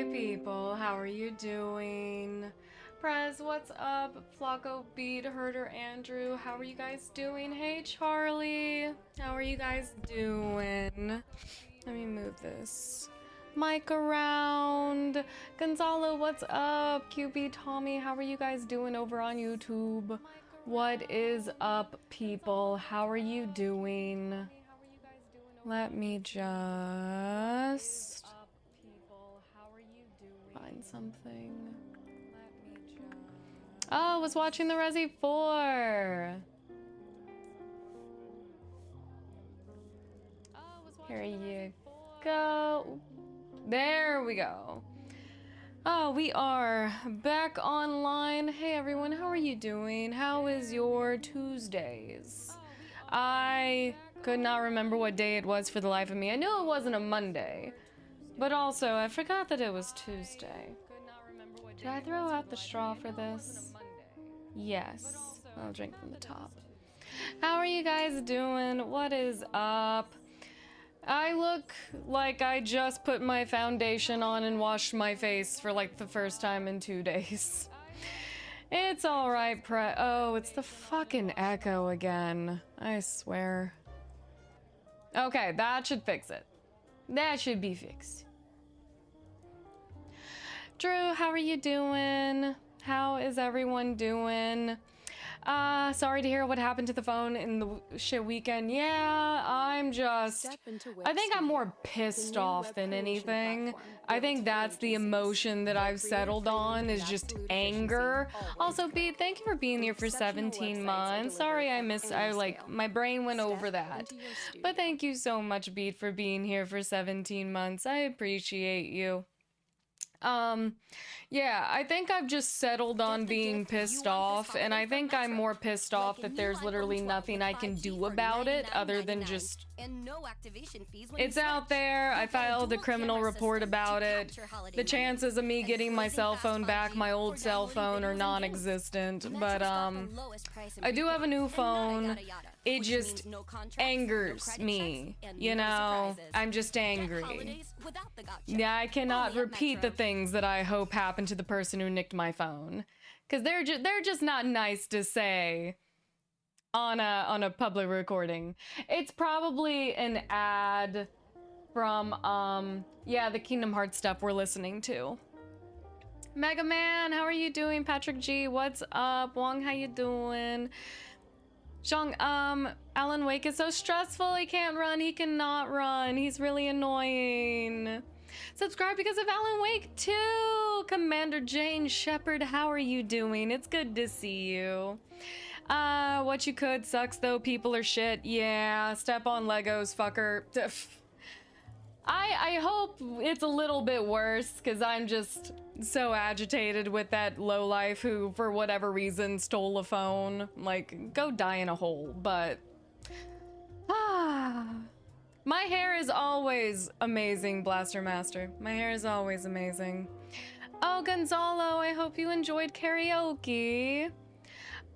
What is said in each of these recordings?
Hey people, how are you doing? Prez, what's up? Flocko, Beat, Herder, Andrew, how are you guys doing? Hey Charlie, how are you guys doing? Let me move this mic around. Gonzalo, what's up? QB, Tommy, how are you guys doing over on YouTube? What is up, people? How are you doing? Let me just find something. Oh, I was watching the Resi 4. Here you go. There we go. Oh, we are back online. Hey everyone, how are you doing? How is your Tuesdays? I could not remember what day it was for the life of me. I knew it wasn't a Monday, but also I forgot that it was Tuesday. Did I throw out the straw for this? Yes. I'll drink from the top. How are you guys doing? What is up? I look like I just put my foundation on and washed my face for like the first time in 2 days. It's alright, oh, it's the fucking echo again. I swear. Okay, that should fix it. That should be fixed. Drew, how are you doing? How is everyone doing? Sorry to hear what happened to the phone in the shit weekend. Yeah, I'm just... I think I'm more pissed off than anything. I think that's the emotion that I've settled on, is just anger. Also, Pete, thank you for being here for 17 months. Sorry my brain went over that. But thank you so much, Pete, for being here for 17 months. I appreciate you. Yeah, I think I've just settled on being pissed off, and I think I'm more pissed off that there's literally nothing I can do about it other than just... It's out there, I filed a criminal report about it. The chances of me getting my cell phone back, my old cell phone, are non-existent, but I do have a new phone. It just angers me, you know? I'm just angry. Yeah, I cannot repeat the things that I hope happen to the person who nicked my phone, because they're just not nice to say on a public recording. It's probably an ad from yeah, the Kingdom Hearts stuff we're listening to. Mega Man, how are you doing? Patrick G, what's up? Wong, how you doing? Zhang, Alan Wake is so stressful. He can't run. He cannot run. He's really annoying. Subscribe because of Alan Wake too. Commander Jane Shepard, how are you doing? It's good to see you. What you could sucks though. People are shit. Yeah, step on Legos, fucker. I hope it's a little bit worse, because I'm just so agitated with that lowlife who, for whatever reason, stole a phone. Like, go die in a hole, but... My hair is always amazing, Blaster Master. My hair is always amazing. Oh, Gonzalo, I hope you enjoyed karaoke.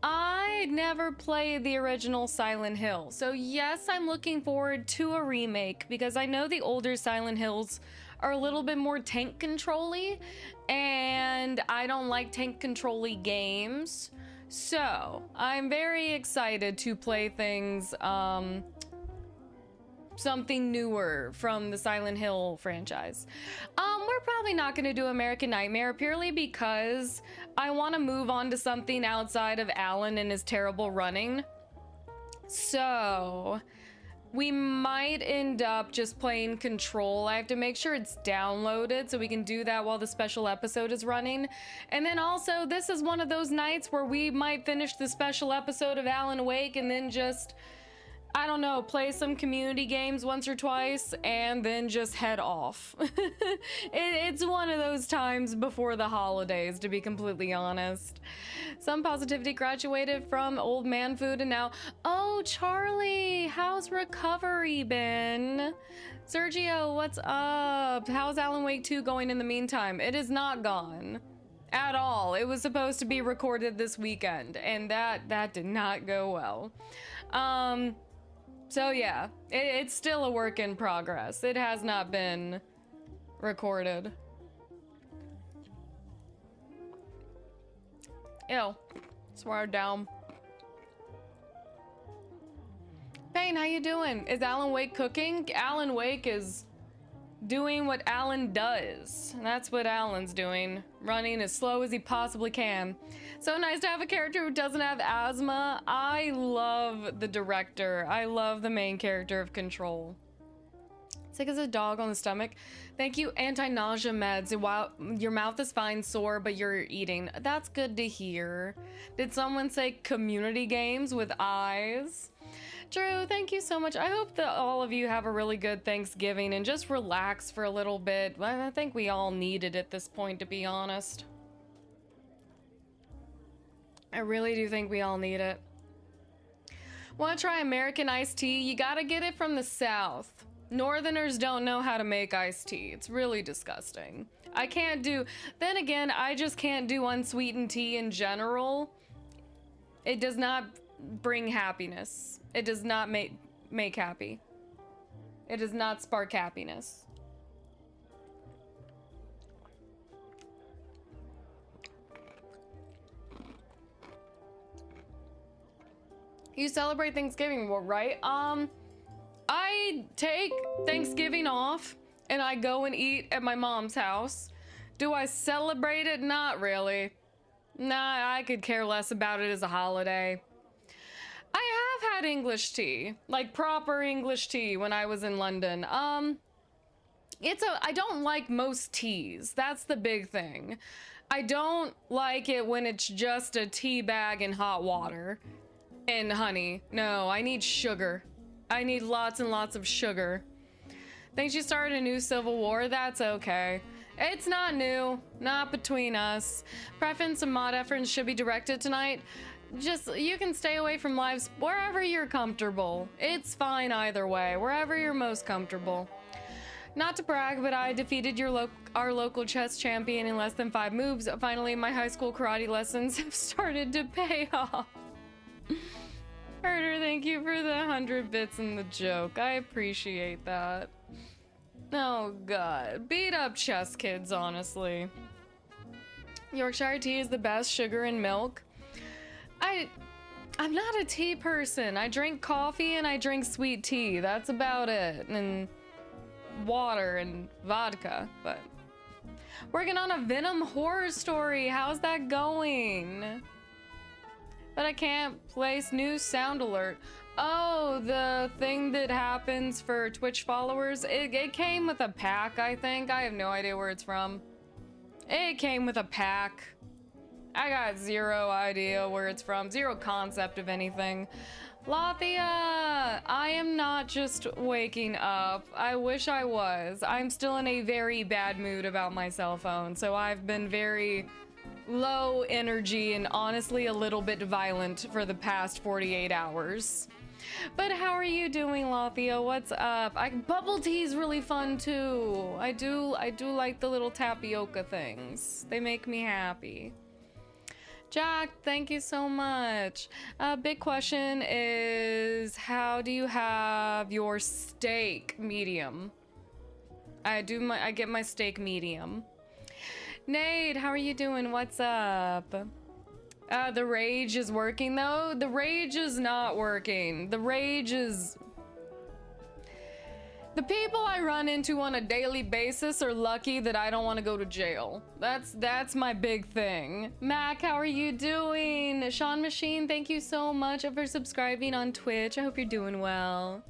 I never played the original Silent Hill, so yes, I'm looking forward to a remake, because I know the older Silent Hills are a little bit more tank control-y, and I don't like tank control-y games, so I'm very excited to play things, something newer from the Silent Hill franchise. We're probably not gonna do American Nightmare purely because I want to move on to something outside of Alan and his terrible running. So we might end up just playing Control. I have to make sure it's downloaded so we can do that while the special episode is running. And then also, this is one of those nights where we might finish the special episode of Alan Wake and then just, I don't know, play some community games once or twice and then just head off. It's one of those times before the holidays, to be completely honest. Some Positivity graduated from old man food and now, oh, Charlie, how's recovery been? Sergio, what's up? How's Alan Wake 2 going in the meantime? It is not gone at all. It was supposed to be recorded this weekend and that did not go well. So yeah, it's still a work in progress. It has not been recorded. Ew. Swear down. Payne, how you doing? Is Alan Wake cooking? Alan Wake is doing what Alan does. And that's what Alan's doing. Running as slow as he possibly can. So nice to have a character who doesn't have asthma. I love the director. I love the main character of Control. Sick as a dog on the stomach. Thank you, anti-nausea meds. While your mouth is fine, sore, but you're eating. That's good to hear. Did someone say community games with eyes? Drew, thank you so much. I hope that all of you have a really good Thanksgiving and just relax for a little bit. I think we all need it at this point, to be honest. I really do think we all need it. Want to try American iced tea? You gotta get it from the South. Northerners don't know how to make iced tea. It's really disgusting. I can't do... Then again, I just can't do unsweetened tea in general. It does not bring happiness. It does not make happy. It does not spark happiness. You celebrate Thanksgiving, well, right? I take Thanksgiving off and I go and eat at my mom's house. Do I celebrate it? Not really. Nah, I could care less about it as a holiday. I have had English tea, like proper English tea when I was in London. I don't like most teas. That's the big thing. I don't like it when it's just a tea bag and hot water and honey. No, I need sugar. I need lots and lots of sugar. Think she started a new civil war? That's okay. It's not new. Not between us. Preference and mod efforts should be directed tonight. Just, you can stay away from lives wherever you're comfortable. It's fine either way. Wherever you're most comfortable. Not to brag, but I defeated our local chess champion in less than 5 moves. Finally, my high school karate lessons have started to pay off. Herder, thank you for the 100 bits in the joke. I appreciate that. Oh god. Beat up chess kids, honestly. Yorkshire tea is the best. Sugar and milk. I'm not a tea person. I drink coffee and I drink sweet tea. That's about it. And water and vodka, but... Working on a Venom horror story. How's that going? But I can't place new sound alert. Oh, the thing that happens for Twitch followers, it came with a pack, I think. I have no idea where it's from. It came with a pack. I got zero idea where it's from, zero concept of anything. Lathia, I am not just waking up. I wish I was. I'm still in a very bad mood about my cell phone, so I've been very low energy and honestly a little bit violent for the past 48 hours. But how are you doing, Lathia? What's up? Bubble tea is really fun too. I do like the little tapioca things. They make me happy. Jack, thank you so much. Big question is, how do you have your steak? Medium. I get my steak medium. Nate, how are you doing? What's up? The rage is working though? The rage is not working. The rage is... The people I run into on a daily basis are lucky that I don't want to go to jail. That's my big thing. Mac, how are you doing? Sean Machine, thank you so much for subscribing on Twitch. I hope you're doing well.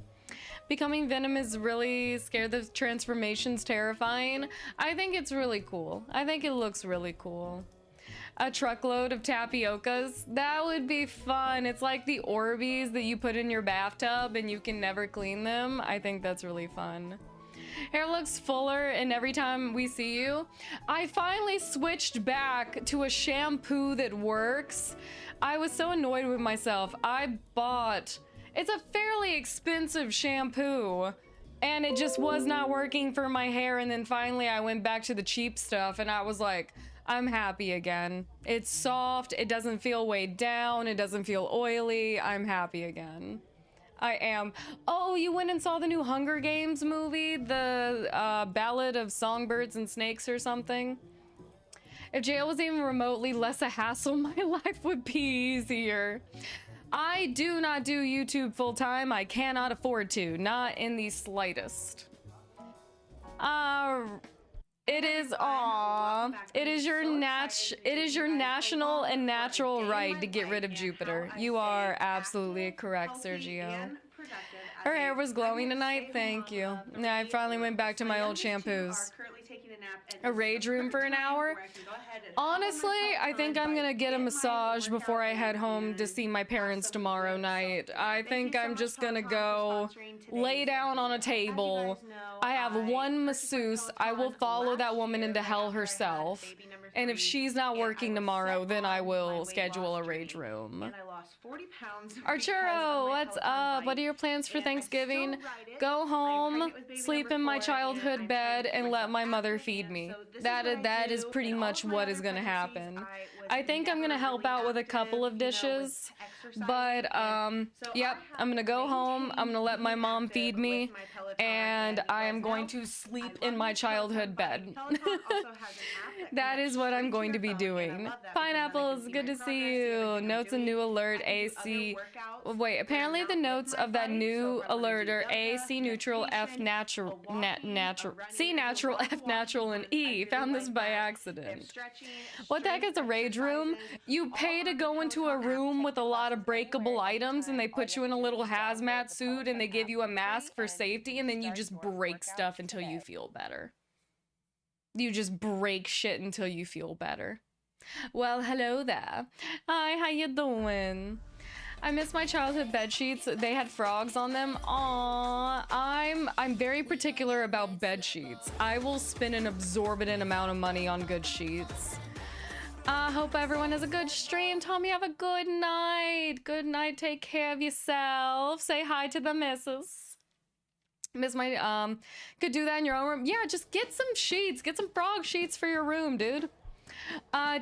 Becoming Venom is really scared. The transformation's terrifying. I think it's really cool. I think it looks really cool. A truckload of tapiocas. That would be fun. It's like the Orbeez that you put in your bathtub and you can never clean them. I think that's really fun. Hair looks fuller and every time we see you. I finally switched back to a shampoo that works. I was so annoyed with myself. I bought... It's a fairly expensive shampoo and it just was not working for my hair, and then finally I went back to the cheap stuff and I was like, I'm happy again. It's soft, it doesn't feel weighed down, it doesn't feel oily. I'm happy again. I am. Oh, you went and saw the new Hunger Games movie? The Ballad of Songbirds and Snakes or something? If jail was even remotely less a hassle, my life would be easier. I do not do YouTube full-time. I cannot afford to. Not in the slightest. It is your national and natural right to get rid of Jupiter. You are absolutely correct, Sergio. Her hair was glowing tonight. Thank you. Yeah, I finally went back to my old shampoos. A rage room for an hour? Honestly, I think I'm gonna get a massage before I head home to see my parents tomorrow night. I think I'm just gonna go lay down on a table. I have one masseuse. I will follow that woman into hell herself. And if she's not working tomorrow, then I will schedule a rage room. Arturo, what's up? What are your plans for Thanksgiving? Go home, sleep in my childhood bed, and let my mother feed me. That is pretty much what is gonna happen. I think I'm gonna help out with a couple of dishes, but yep, I'm gonna go home, I'm gonna let my mom feed me, and I am going to sleep in my childhood bed. That is what I'm going to be doing. Pineapples, good to see you. Notes and new alert, AC. Wait, apparently the notes of that new alert are A, C neutral, F natural, C natural, F natural, and E. Found this by accident. What the heck is a rage room? You pay to go into a room with a lot of breakable items, and they put you in a little hazmat suit, and they give you a mask for safety, and then you just break stuff until you feel better. You just break shit until you feel better. Well, hello there. Hi, how you doing? I miss my childhood bed sheets. They had frogs on them. Aww. I'm very particular about bed sheets. I will spend an exorbitant amount of money on good sheets. I hope everyone has a good stream. Tommy, have a good night. Good night. Take care of yourself. Say hi to the missus. Miss my, could do that in your own room. Yeah, just get some sheets. Get some frog sheets for your room, dude.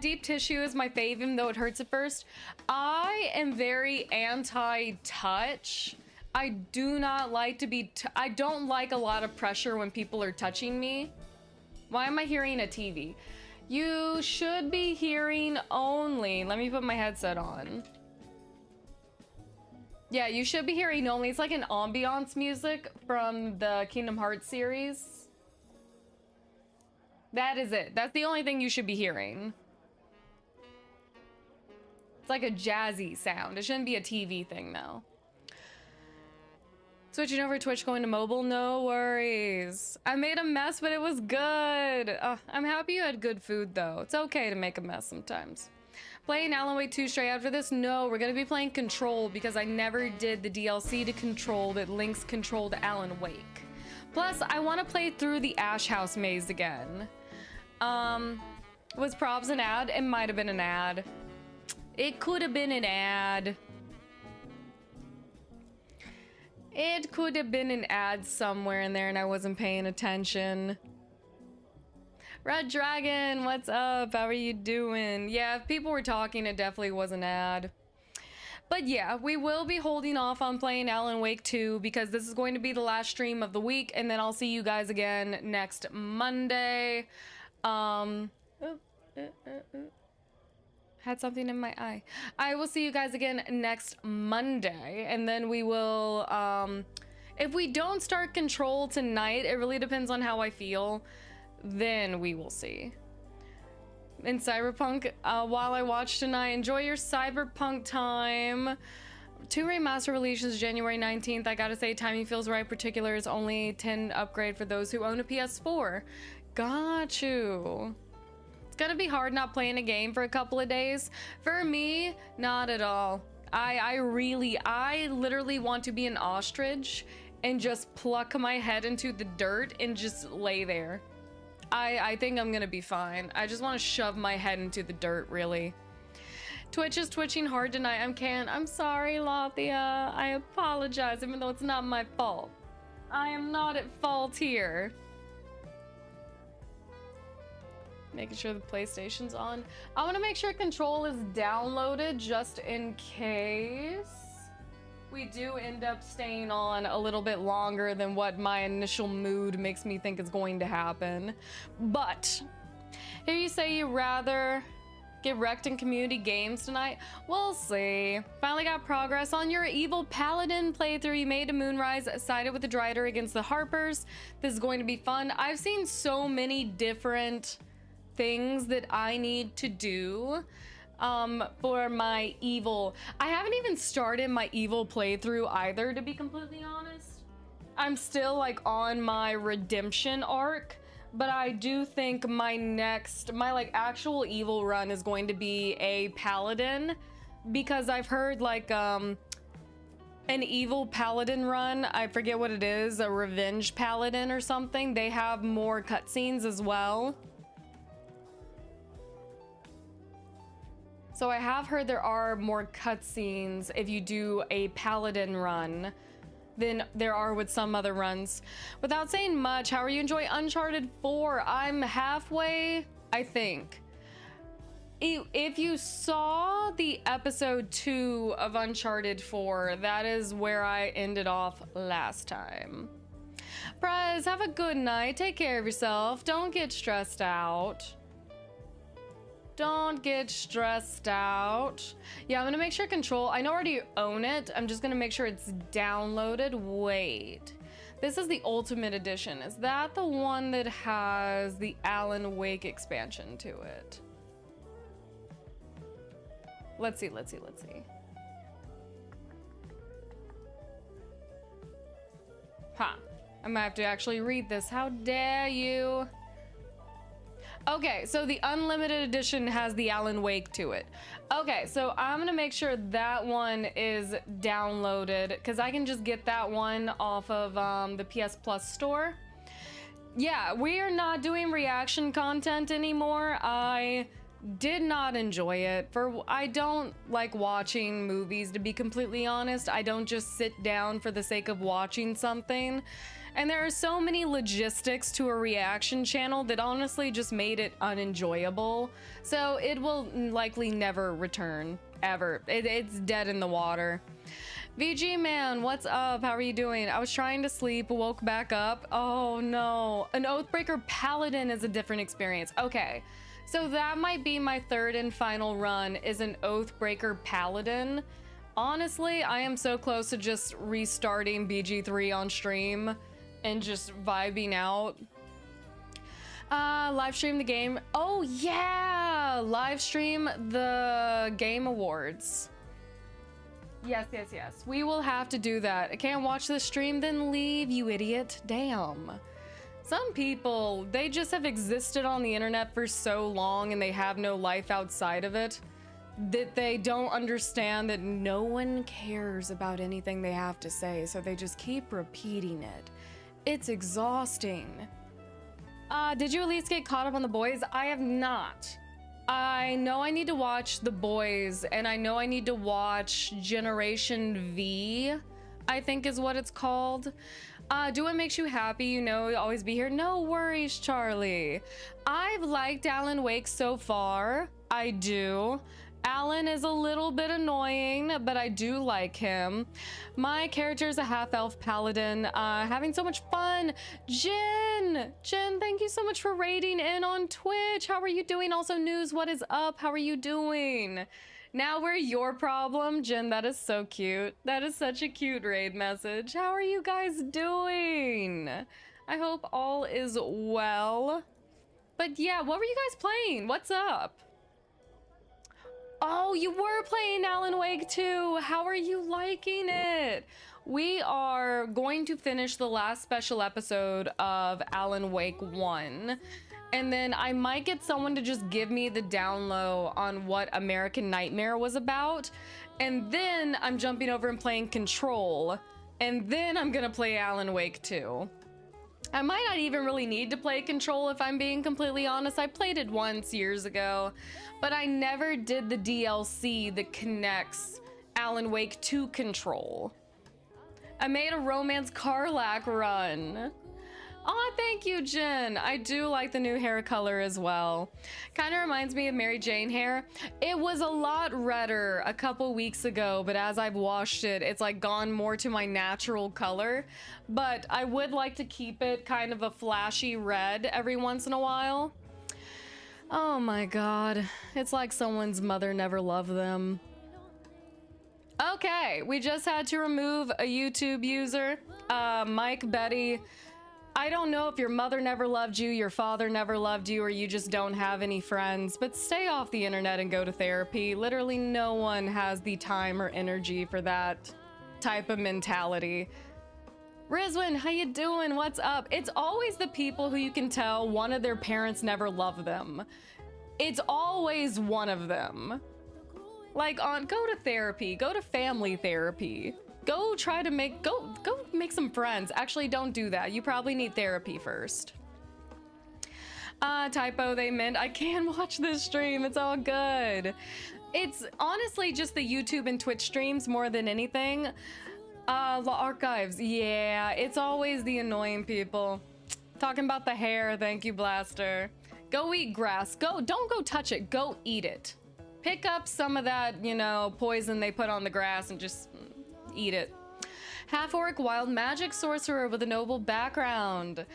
Deep tissue is my fave, even though it hurts at first. I am very anti-touch. I do not like to be, I don't like a lot of pressure when people are touching me. Why am I hearing a TV? You should be hearing only, let me put my headset on. Yeah, you should be hearing only. It's like an ambiance music from the Kingdom Hearts series. That is it. That's the only thing you should be hearing. It's like a jazzy sound. It shouldn't be a TV thing, though. Switching over to Twitch, going to mobile? No worries. I made a mess, but it was good. I'm happy you had good food, though. It's okay to make a mess sometimes. Playing Alan Wake 2 straight after this? No, we're gonna be playing Control because I never did the DLC to Control that links Control to Alan Wake. Plus, I want to play through the Ash House maze again. Was Probs an ad? It might have been an ad. It could have been an ad. It could have been an ad somewhere in there and I wasn't paying attention. Red Dragon, what's up? How are you doing? Yeah, if people were talking, it definitely was an ad. But yeah, we will be holding off on playing Alan Wake 2 because this is going to be the last stream of the week, and then I'll see you guys again next Monday. Had something in my eye. I will see you guys again next Monday, and then we will, if we don't start Control tonight, it really depends on how I feel. Then we will see. In Cyberpunk, while I watch tonight, enjoy your Cyberpunk time. 2 remaster releases January 19th. I gotta say, timing feels right. Particulars only 10 upgrade for those who own a PS4. Got you. It's gonna be hard not playing a game for a couple of days. For me, not at all. I literally want to be an ostrich and just pluck my head into the dirt and just lay there. I think I'm gonna be fine. I just want to shove my head into the dirt, really. Twitch is twitching hard tonight. I'm sorry, Lathia. I apologize, even though it's not my fault. I am not at fault here. Making sure the PlayStation's on. I want to make sure Control is downloaded just in case we do end up staying on a little bit longer than what my initial mood makes me think is going to happen. But Here you say you rather get wrecked in community games tonight. We'll see. Finally got progress on your evil paladin playthrough. You made a moonrise, sided with the Drider against the Harpers. This is going to be fun. I've seen so many different things that I need to do for my evil. I haven't even started my evil playthrough either, to be completely honest. I'm still like on my redemption arc. But I do think my like actual evil run is going to be a paladin, because I've heard like an evil paladin run, I forget what it is, a revenge paladin or something. They have more cutscenes as well. So I have heard there are more cutscenes if you do a paladin run than there are with some other runs. Without saying much, how are you enjoying Uncharted 4? I'm halfway, I think. If you saw the episode 2 of Uncharted 4, that is where I ended off last time. Prize, have a good night. Take care of yourself. Don't get stressed out. Don't get stressed out. Yeah, I'm gonna make sure Control, I know I already own it. I'm just gonna make sure it's downloaded. Wait, this is the Ultimate Edition. Is that the one that has the Alan Wake expansion to it? Let's see. Huh, I might have to actually read this. How dare you? Okay, so the Unlimited Edition has the Alan Wake to it. Okay, so I'm gonna make sure that one is downloaded, because I can just get that one off of the PS Plus store. Yeah, we are not doing reaction content anymore. I did not enjoy it. I don't like watching movies, to be completely honest. I don't just sit down for the sake of watching something. And there are so many logistics to a reaction channel that honestly just made it unenjoyable. So it will likely never return, ever. It's dead in the water. VG man, what's up? How are you doing? I was trying to sleep, woke back up. Oh no. An Oathbreaker Paladin is a different experience. Okay, so that might be my third and final run, is an Oathbreaker Paladin. Honestly, I am so close to just restarting BG3 on stream and just vibing out. Live stream the game. Oh yeah, live stream the Game Awards. Yes. We will have to do that. I can't watch the stream, then leave, you idiot. Damn. Some people, they just have existed on the internet for so long and they have no life outside of it, that they don't understand that no one cares about anything they have to say, so they just keep repeating it. It's exhausting. Did you at least get caught up on The Boys? I have not. I know I need to watch The Boys, and I know I need to watch Generation V, I think is what it's called. Do what makes you happy, you know, you'll always be here. No worries, Charlie. I've liked Alan Wake so far. I do. Alan is a little bit annoying, but I do like him. My character is a half-elf paladin. Having so much fun. Jen, thank you so much for raiding in on Twitch. How are you doing? Also, News, what is up? How are you doing? Now we're your problem. Jen, that is so cute. That is such a cute raid message. How are you guys doing? I hope all is well. But yeah, what were you guys playing? What's up? Oh, you were playing Alan Wake 2. How are you liking it? We are going to finish the last special episode of Alan Wake 1. And then I might get someone to just give me the down low on what American Nightmare was about. And then I'm jumping over and playing Control. And then I'm gonna play Alan Wake 2. I might not even really need to play Control if I'm being completely honest. I played it once years ago, but I never did the DLC that connects Alan Wake to Control. I made a Romance Carlac run. Oh, thank you, Jen. I do like the new hair color as well. Kind of reminds me of Mary Jane hair. It was a lot redder a couple weeks ago, but as I've washed it, it's like gone more to my natural color. But I would like to keep it kind of a flashy red every once in a while. Oh my god. It's like someone's mother never loved them. Okay, we just had to remove a YouTube user. Mike Betty. I don't know if your mother never loved you, your father never loved you, or you just don't have any friends, but stay off the internet and go to therapy. Literally no one has the time or energy for that type of mentality. Rizwin, how you doing? What's up? It's always the people who you can tell one of their parents never loved them. It's always one of them. Like, go to therapy, go to family therapy. Go try to go make some friends. Actually, don't do that. You probably need therapy first. Typo, they meant I can watch this stream. It's all good. It's honestly just the YouTube and Twitch streams more than anything. The archives. Yeah, it's always the annoying people. Talking about the hair. Thank you, Blaster. Go eat grass. Don't go touch it. Go eat it. Pick up some of that, you know, poison they put on the grass and just eat it. Half-orc wild magic sorcerer with a noble background.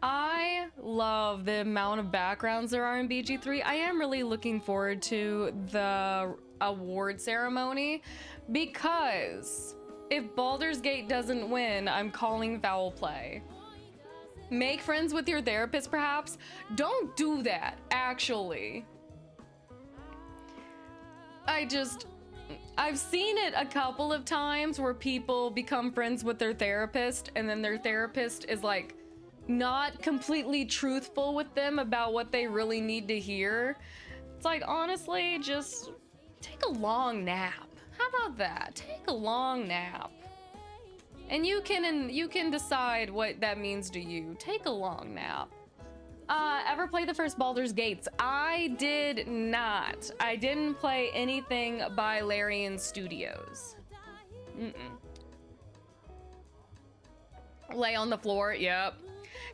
I love the amount of backgrounds there are in BG3. I am really looking forward to the award ceremony because if Baldur's Gate doesn't win, I'm calling foul play. Make friends with your therapist, perhaps. Don't do that, actually. I've seen it a couple of times where people become friends with their therapist and then their therapist is like not completely truthful with them about what they really need to hear. It's like, honestly, just take a long nap. How about that? Take a long nap. And you can decide what that means to you. Take a long nap. Ever play the first Baldur's Gates? I did not. I didn't play anything by Larian Studios. Lay on the floor, yep.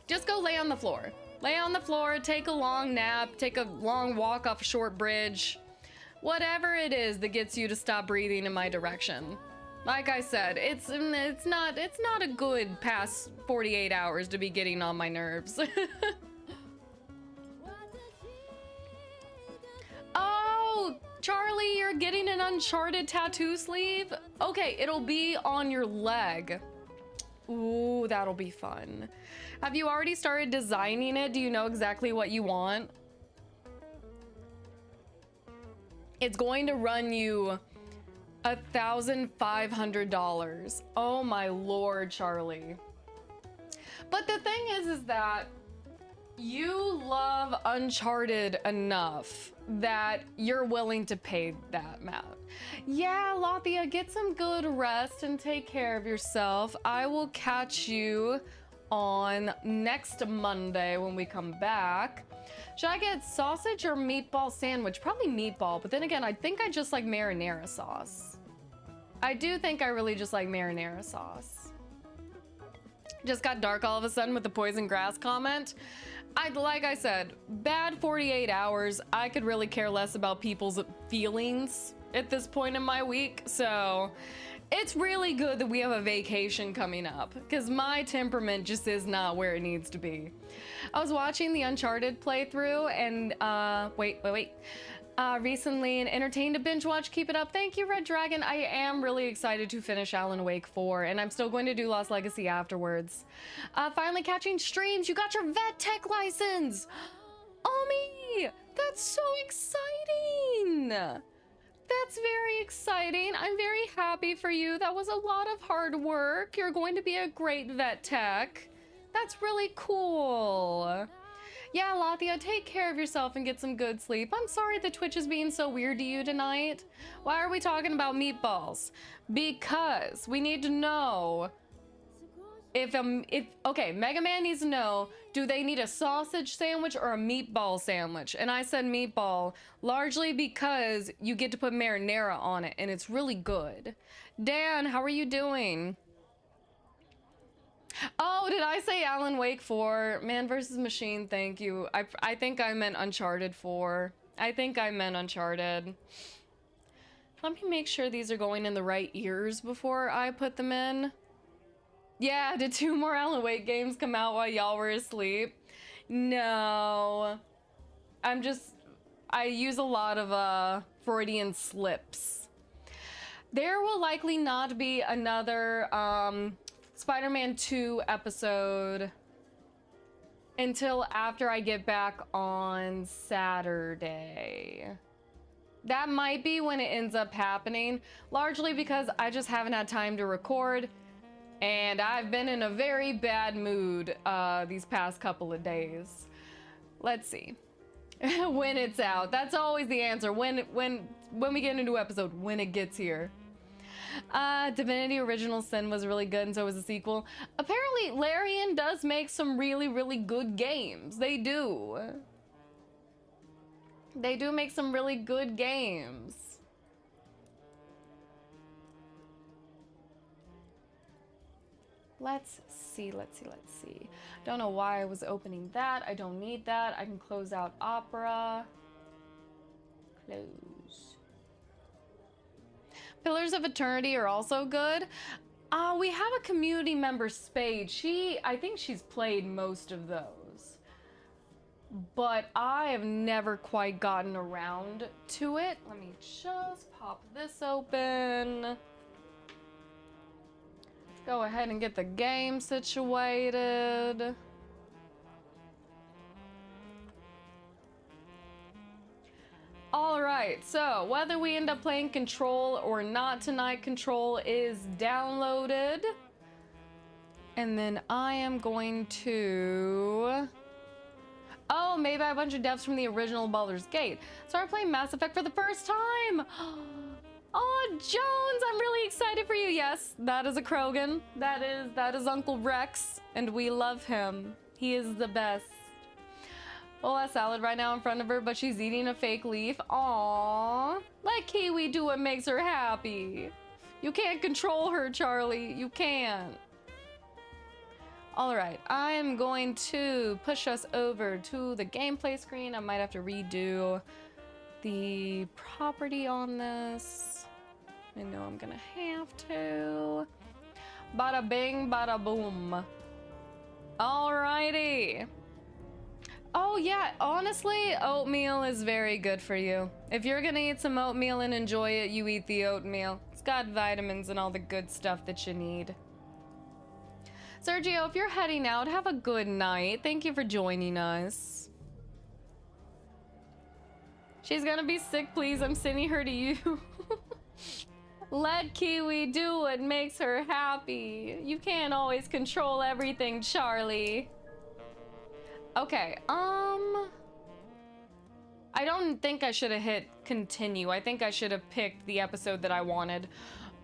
Just go lay on the floor. Lay on the floor, take a long nap, take a long walk off a short bridge. Whatever it is that gets you to stop breathing in my direction. Like I said, it's not a good past 48 hours to be getting on my nerves. Oh, Charlie, you're getting an Uncharted tattoo sleeve? Okay, it'll be on your leg. Ooh, that'll be fun. Have you already started designing it? Do you know exactly what you want? It's going to run you $1,500. Oh my lord, Charlie. But the thing is that you love Uncharted enough that you're willing to pay that amount. Yeah, Lathia, get some good rest and take care of yourself. I will catch you on next Monday when we come back. Should I get sausage or meatball sandwich? Probably meatball, but then again, I think I just like marinara sauce. I do think I really just like marinara sauce. Just got dark all of a sudden with the poison grass comment. Like I said, bad 48 hours. I could really care less about people's feelings at this point in my week. So it's really good that we have a vacation coming up because my temperament just is not where it needs to be. I was watching the Uncharted playthrough and recently and entertained to binge watch. Keep it up. Thank you, Red Dragon. I am really excited to finish Alan Wake 4 and I'm still going to do Lost Legacy afterwards. Finally catching streams. You got your vet tech license. Omi, that's so exciting. That's very exciting. I'm very happy for you. That was a lot of hard work. You're going to be a great vet tech. That's really cool. Yeah, Lathia, take care of yourself and get some good sleep. I'm sorry the Twitch is being so weird to you tonight. Why are we talking about meatballs? Because we need to know okay, Mega Man needs to know, do they need a sausage sandwich or a meatball sandwich? And I said meatball, largely because you get to put marinara on it and it's really good. Dan, how are you doing? Oh, did I say Alan Wake 4? Man vs. Machine, thank you. I think I meant Uncharted 4. I think I meant Uncharted. Let me make sure these are going in the right ears before I put them in. Yeah, did 2 more Alan Wake games come out while y'all were asleep? No. I'm just I use a lot of Freudian slips. There will likely not be another Spider-Man 2 episode until after I get back on Saturday. That might be when it ends up happening, largely because I just haven't had time to record, and I've been in a very bad mood these past couple of days. Let's see. When it's out. That's always the answer. When we get into episode, when it gets here. Divinity Original Sin was really good, and so was the sequel. Apparently, Larian does make some really, really good games. They do. They do make some really good games. Let's see. Don't know why I was opening that. I don't need that. I can close out Opera. Close. Pillars of Eternity are also good. We have a community member, Spade. I think she's played most of those. But I have never quite gotten around to it. Let me just pop this open. Let's go ahead and get the game situated. All right, so whether we end up playing Control or not tonight, Control is downloaded. And then I am going to... Oh, made by a bunch of devs from the original Baldur's Gate. Started playing Mass Effect for the first time. Oh, Jones, I'm really excited for you. Yes, that is a Krogan. That is Uncle Rex, and we love him. He is the best. Well, a salad right now in front of her, but she's eating a fake leaf. Aww. Let Kiwi do what makes her happy. You can't control her, Charlie. You can't. All right, I am going to push us over to the gameplay screen. I might have to redo the property on this. I know I'm gonna have to. Bada bing, bada boom. Alrighty. Oh yeah, honestly, oatmeal is very good for you. If you're gonna eat some oatmeal and enjoy it, you eat the oatmeal. It's got vitamins and all the good stuff that you need. Sergio, if you're heading out, have a good night. Thank you for joining us. She's gonna be sick, please. I'm sending her to you. Let Kiwi do what makes her happy. You can't always control everything, Charlie. Okay, I don't think I should have hit continue. I think I should have picked the episode that I wanted.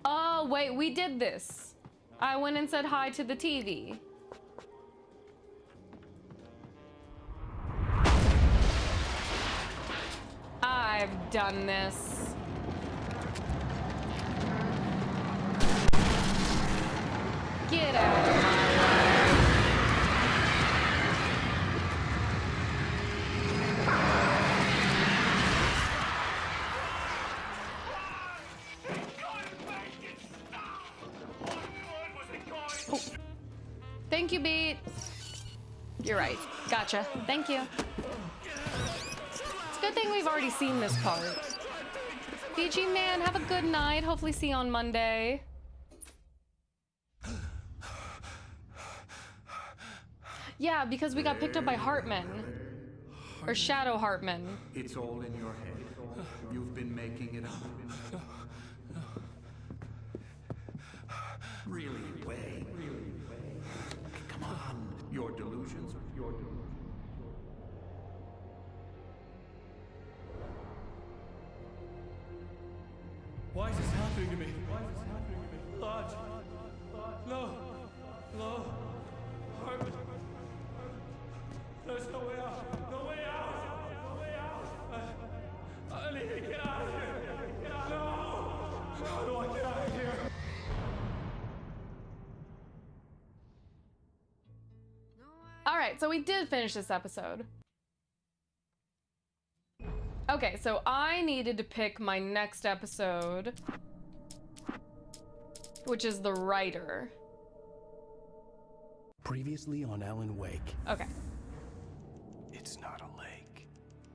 Oh, wait, we did this. I went and said hi to the TV. I've done this. Get out of my way. Oh. Thank you, Beat. You're right. Gotcha. Thank you. It's a good thing we've already seen this part. BG man, have a good night. Hopefully see you on Monday. Yeah, because we got picked up by Hartman. Or Shadow Hartman. It's all in your head. You've been making it up. Really, way. Come on. Your delusions. Why is this happening to me? Lodge. No. Hartman. There's no way out. No way out. I need to get out of here. No. How do I get out of here? All right, so we did finish this episode. Okay, so I needed to pick my next episode, which is The Writer. Previously on Alan Wake. Okay. It's not a lake.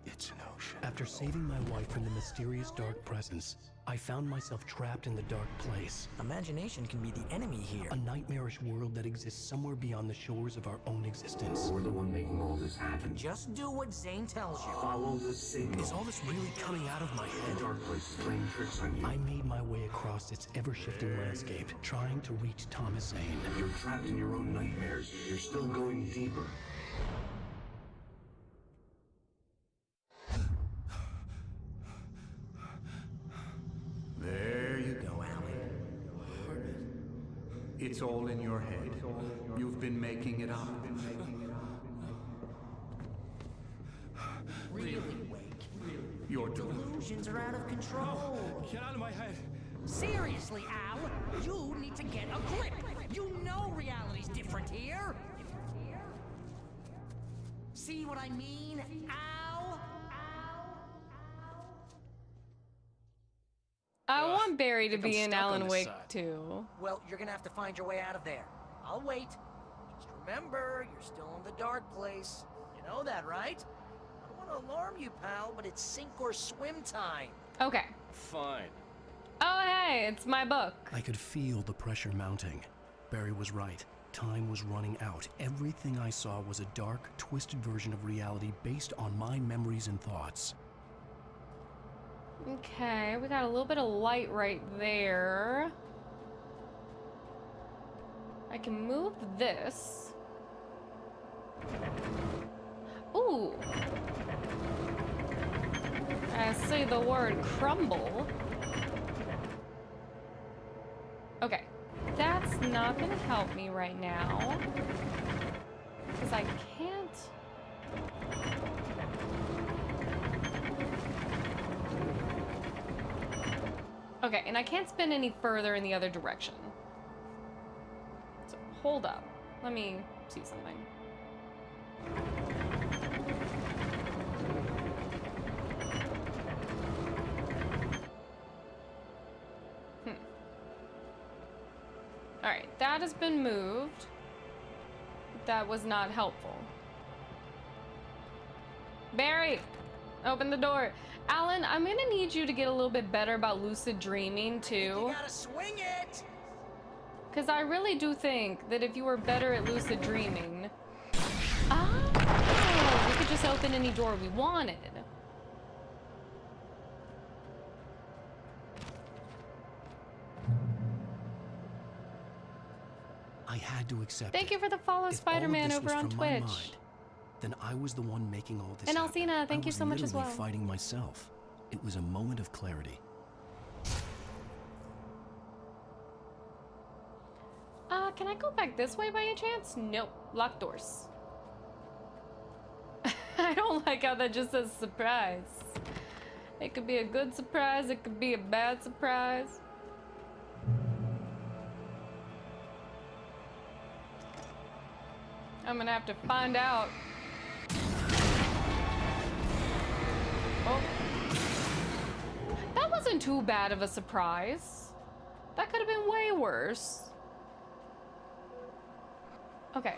It's an ocean. After saving my wife from the mysterious dark presence, I found myself trapped in the dark place. Imagination can be the enemy here. A nightmarish world that exists somewhere beyond the shores of our own existence. We're the one making all this happen. Just do what Zane tells you. Follow the signal. Is all this really coming out of my head? The dark place is playing tricks on you. I made my way across its ever-shifting landscape, trying to reach Thomas Zane. You're trapped in your own nightmares. You're still going deeper. There you go, Alan. It's all in your head. You've been making it up. Really, Wake? Your Delusions are out of control. Get out of my head. Seriously, Al, you need to get a grip. You know reality's different here. See what I mean, Al? I want Barry to think be I'm in stuck on Alan this Wake side. too. Well, you're gonna have to find your way out of there. I'll wait. Just remember, you're still in the dark place. You know that, right? I don't want to alarm you, pal, but it's sink or swim time. Okay. Fine. Oh, hey, it's my book. I could feel the pressure mounting. Barry was right. Time was running out. Everything I saw was a dark, twisted version of reality based on my memories and thoughts. Okay, we got a little bit of light right there. I can move this. Ooh. I see the word crumble. Okay, that's not gonna help me right now. Because I can't. Okay, and I can't spin any further in the other direction. So, hold up. Let me see something. Alright, that has been moved. That was not helpful. Barry! Open the door. Alan, I'm gonna need you to get a little bit better about lucid dreaming, too. You gotta swing it! Because I really do think that if you were better at lucid dreaming... Oh! We could just open any door we wanted. I had to accept Thank it. you for the follow, If all of Spider-Man, this over was on from my Twitch. mind, then I was the one making all this And happen. Alcina, thank you so much as I was well. literally fighting myself. It was a moment of clarity. Can I go back this way by any chance? Nope. Locked doors. I don't like how that just says surprise. It could be a good surprise, it could be a bad surprise. I'm gonna have to find out. Oh. That wasn't too bad of a surprise. That could have been way worse. Okay.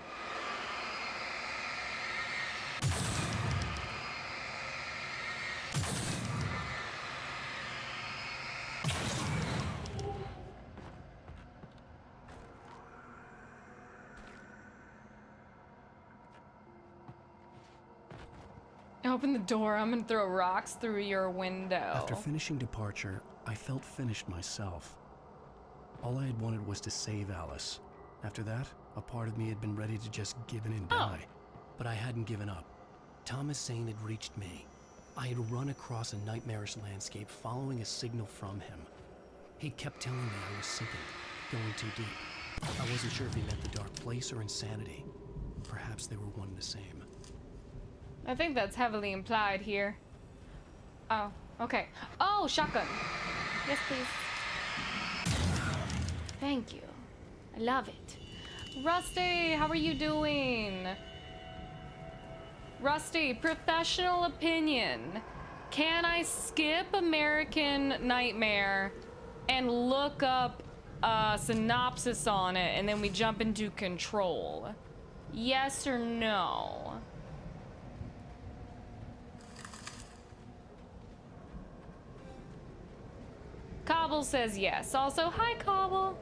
Open the door. I'm gonna throw rocks through your window. After finishing Departure, I felt finished myself. All I had wanted was to save Alice. After that, a part of me had been ready to just give in and die. But I hadn't given up. Thomas Zane had reached me. I had run across a nightmarish landscape following a signal from him. He kept telling me I was sinking, going too deep. I wasn't sure if he meant the dark place or insanity. Perhaps they were one and the same. I think that's heavily implied here. Oh, okay. Oh, shotgun. Yes, please. Thank you. I love it. Rusty, how are you doing? Rusty, professional opinion. Can I skip American Nightmare and look up a synopsis on it and then we jump into Control? Yes or no? Cobble says yes. Also, hi, Cobble.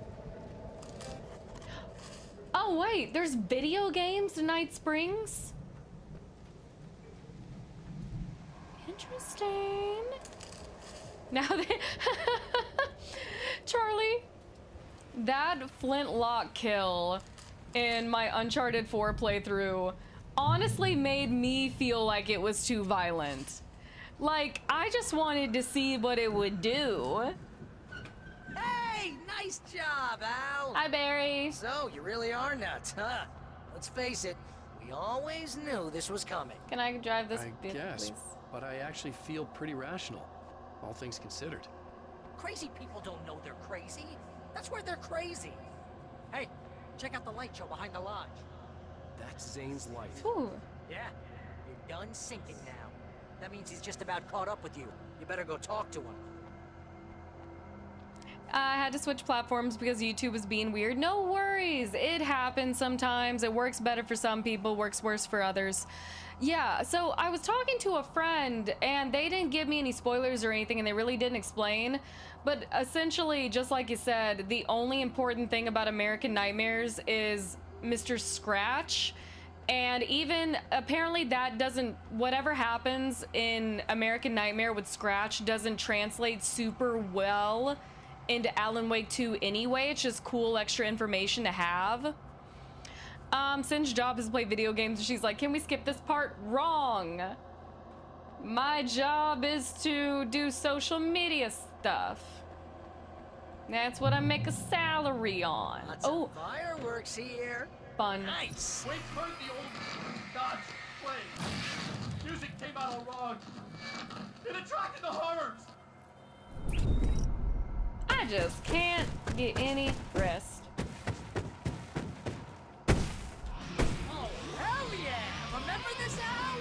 Oh, wait, there's video games in Night Springs? Interesting. Now they... Charlie, that flintlock kill in my Uncharted 4 playthrough honestly made me feel like it was too violent. Like, I just wanted to see what it would do. Hey, nice job, Al. Hi, Barry. So, you really are nuts, huh? Let's face it, we always knew this was coming. Can I drive this I vehicle, guess, please? but I actually feel pretty rational, all things considered. Crazy people don't know they're crazy. That's where they're crazy. Hey, check out the light show behind the lodge. That's Zane's light. Ooh. Yeah, you're done sinking now. That means he's just about caught up with you. You better go talk to him. I had to switch platforms because YouTube was being weird. No worries. It happens sometimes. It works better for some people, works worse for others. Yeah, so I was talking to a friend and they didn't give me any spoilers or anything and they really didn't explain. But essentially, just like you said, the only important thing about American Nightmares is Mr. Scratch. And even apparently that doesn't, whatever happens in American Nightmare with Scratch doesn't translate super well into Alan Wake 2 anyway. It's just cool extra information to have. Sin's job is to play video games and she's like, can we skip this part? Wrong. My job is to do social media stuff. That's what I make a salary on. Lots of fireworks here. Fun. Nice. Wait, heard the old Dodge play. Music came out all wrong. It attracted the horrors. I just can't get any rest. Oh, hell yeah! Remember this, Al?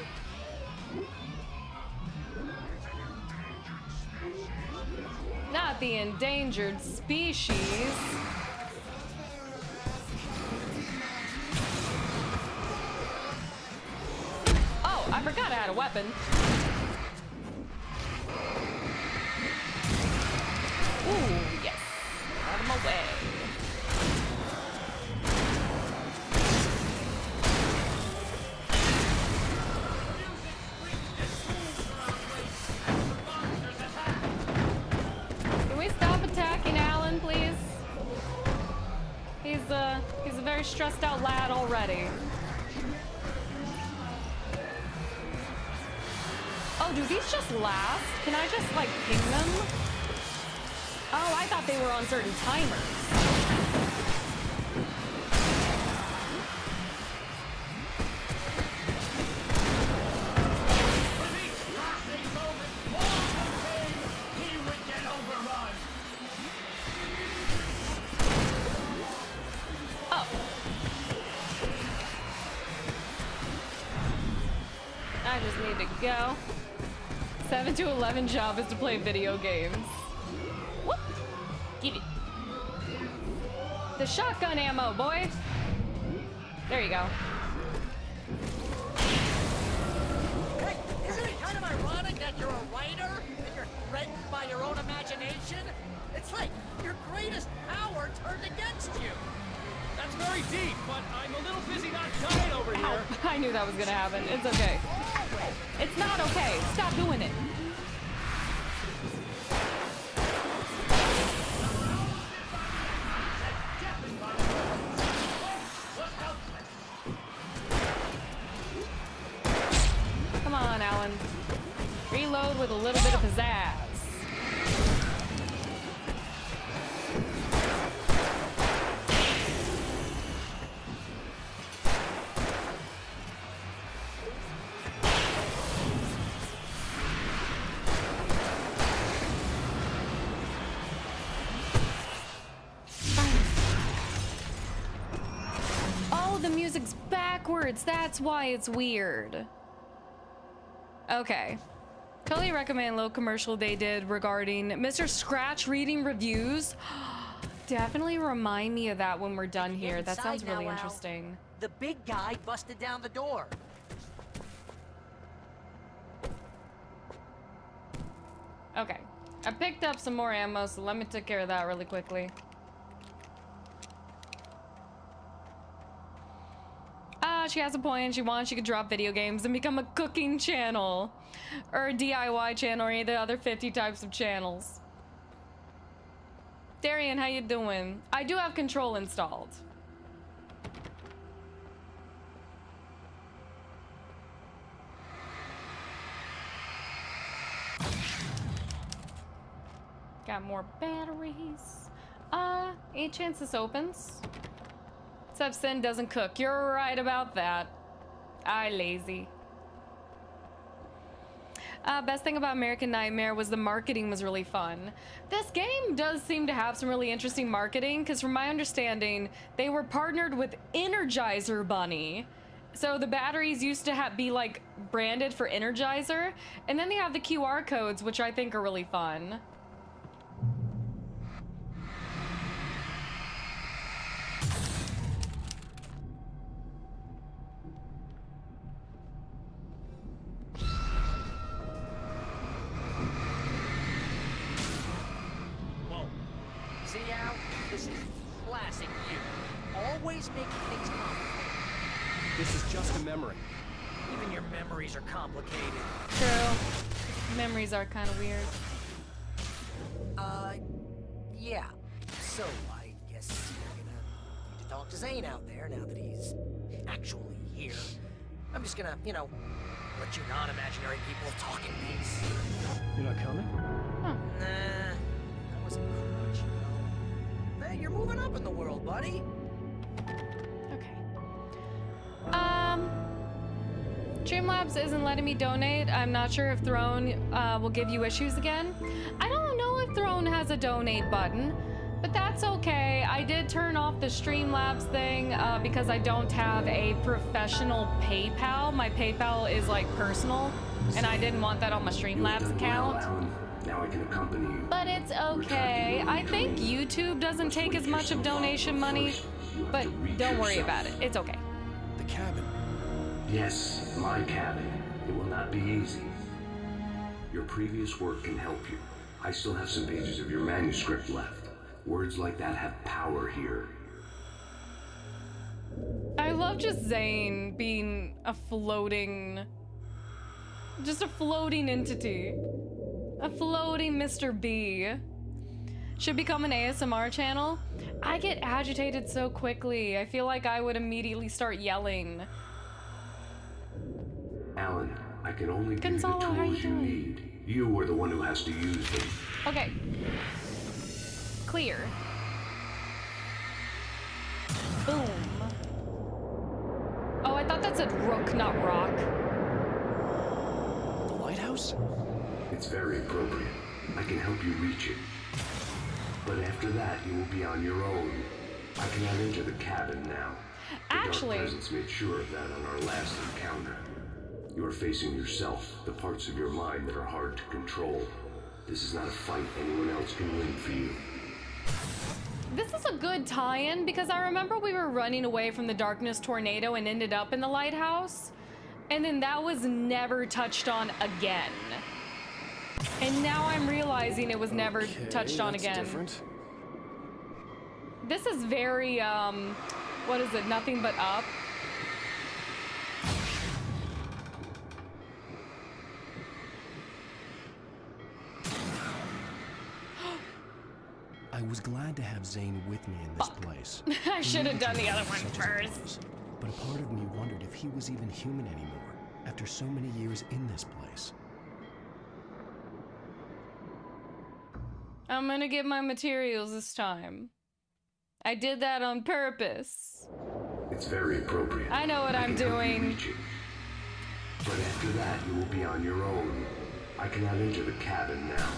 Not the endangered species. Oh, I forgot I had a weapon. Ooh, yes. Out of my way. Can we stop attacking Alan, please? He's a very stressed out lad already. Oh, do these just last? Can I just, like, ping them? Oh, I thought they were on certain timers. Oh. I just need to go. 7 to 11 job is to play video games. Whoop. Give it. The shotgun ammo, boy. There you go. Hey, isn't it kind of ironic that you're a writer and you're threatened by your own imagination? It's like your greatest power turned against you. That's very deep, but I'm a little busy not dying over here. Ow. I knew that was gonna happen. It's okay. It's not okay. Stop doing it. Come on, Alan. Reload with a little bit of pizzazz. Oh, the music's backwards. That's why it's weird. Okay. Totally recommend a little commercial they did regarding Mr. Scratch reading reviews. Definitely remind me of that when we're done here. That sounds really interesting. The big guy busted down the door. Okay. I picked up some more ammo, so let me take care of that really quickly. She has a point. She wants she could drop video games and become a cooking channel. Or a DIY channel, or any of the other 50 types of channels. Darian, how you doing? I do have control installed. Got more batteries. Any chance this opens? Except Sin doesn't cook. You're right about that. I lazy. Best thing about American Nightmare was the marketing was really fun. This game does seem to have some really interesting marketing, because from my understanding, they were partnered with Energizer Bunny. So the batteries used to be like branded for Energizer, and then they have the QR codes, which I think are really fun. Always making things complicated. This is just a memory. Even your memories are complicated. True. Memories are kind of weird. Yeah. So, I guess you're gonna need to talk to Zane out there now that he's actually here. I'm just gonna, you know, let you non-imaginary people talk in peace. You're not coming? Huh. Nah, that wasn't much, you know. Hey, you're moving up in the world, buddy. Okay. Streamlabs isn't letting me donate. I'm not sure if Throne will give you issues again. I don't know if Throne has a donate button, but that's okay. I did turn off the Streamlabs thing because I don't have a professional PayPal. My PayPal is like personal, and I didn't want that on my Streamlabs account. Now I can accompany you. But it's okay. I think YouTube doesn't take as much of donation money, but don't worry about it. It's okay. The cabin. Yes, my cabin. It will not be easy. Your previous work can help you. I still have some pages of your manuscript left. Words like that have power here. I love just Zane being a floating... just a floating entity. A floating Mr. B. Should become an ASMR channel. I get agitated so quickly. I feel like I would immediately start yelling. Alan, I can only give you the Gonzalo, how are you tools you doing? need. You are the one who has to use them. Okay. Clear. Boom. Oh, I thought that said rook, not rock. The lighthouse? It's very appropriate. I can help you reach it. But after that, you will be on your own. I cannot enter the cabin now. The Actually... Dark Presence made sure of that on our last encounter. You are facing yourself, the parts of your mind that are hard to control. This is not a fight anyone else can win for you. This is a good tie-in because I remember we were running away from the darkness tornado and ended up in the lighthouse. And then that was never touched on again. And now I'm realizing it was never touched on again. Different. This is very, what is it? Nothing but up. I was glad to have Zane with me in this place. I should have done the other one Such as it first. was. But a part of me wondered if he was even human anymore after so many years in this place. I'm gonna get my materials this time. I did that on purpose. It's very appropriate. I know what I'm can help you doing. reach it. But after that, you will be on your own. I cannot enter the cabin now.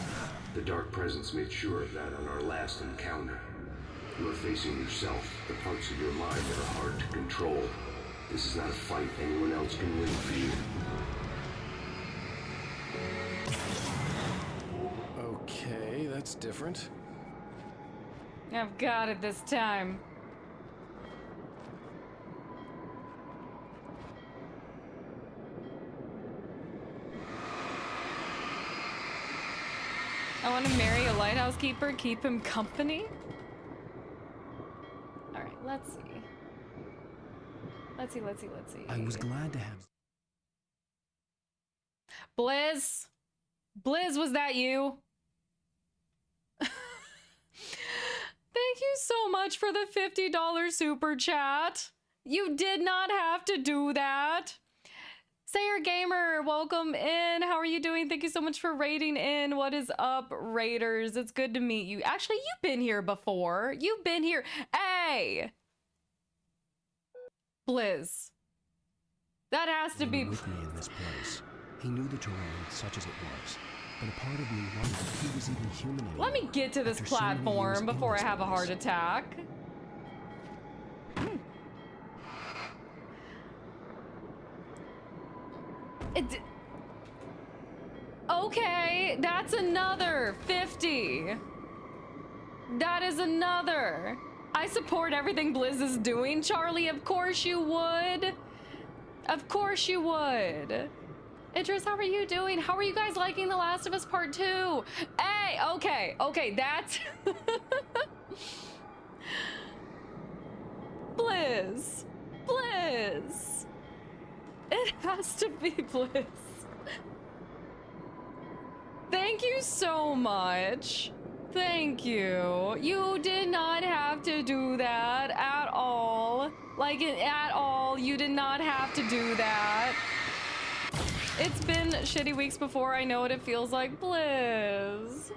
The Dark Presence made sure of that on our last encounter. You are facing yourself, the parts of your mind that are hard to control. This is not a fight anyone else can win for you. Okay, that's different. I've got it this time. want to marry a lighthouse keeper, keep him company. All right, let's see. Let's see. I was glad to have... Blizz? Blizz, was that you? Thank you so much for the $50 super chat. You did not have to do that. Sayer Gamer, welcome in. How are you doing? Thank you so much for raiding in. What is up, Raiders? It's good to meet you. Actually, you've been here before. You've been here. Hey! Blizz. That has to be... with me in this place. He knew the terrain, such as it was. But a part of me wondered if he was even human anymore. Let me get to this After so many years platform in before I this have a place. heart attack. Okay, that's another 50. That is another. I support everything Blizz is doing, Charlie. Of course you would. Of course you would. Idris, how are you doing? How are you guys liking The Last of Us Part 2? Hey, okay, that's... Blizz. It has to be Blizz. Thank you so much. Thank you. You did not have to do that at all. Like, at all. You did not have to do that. It's been shitty weeks before. I know what it feels like. Blizz,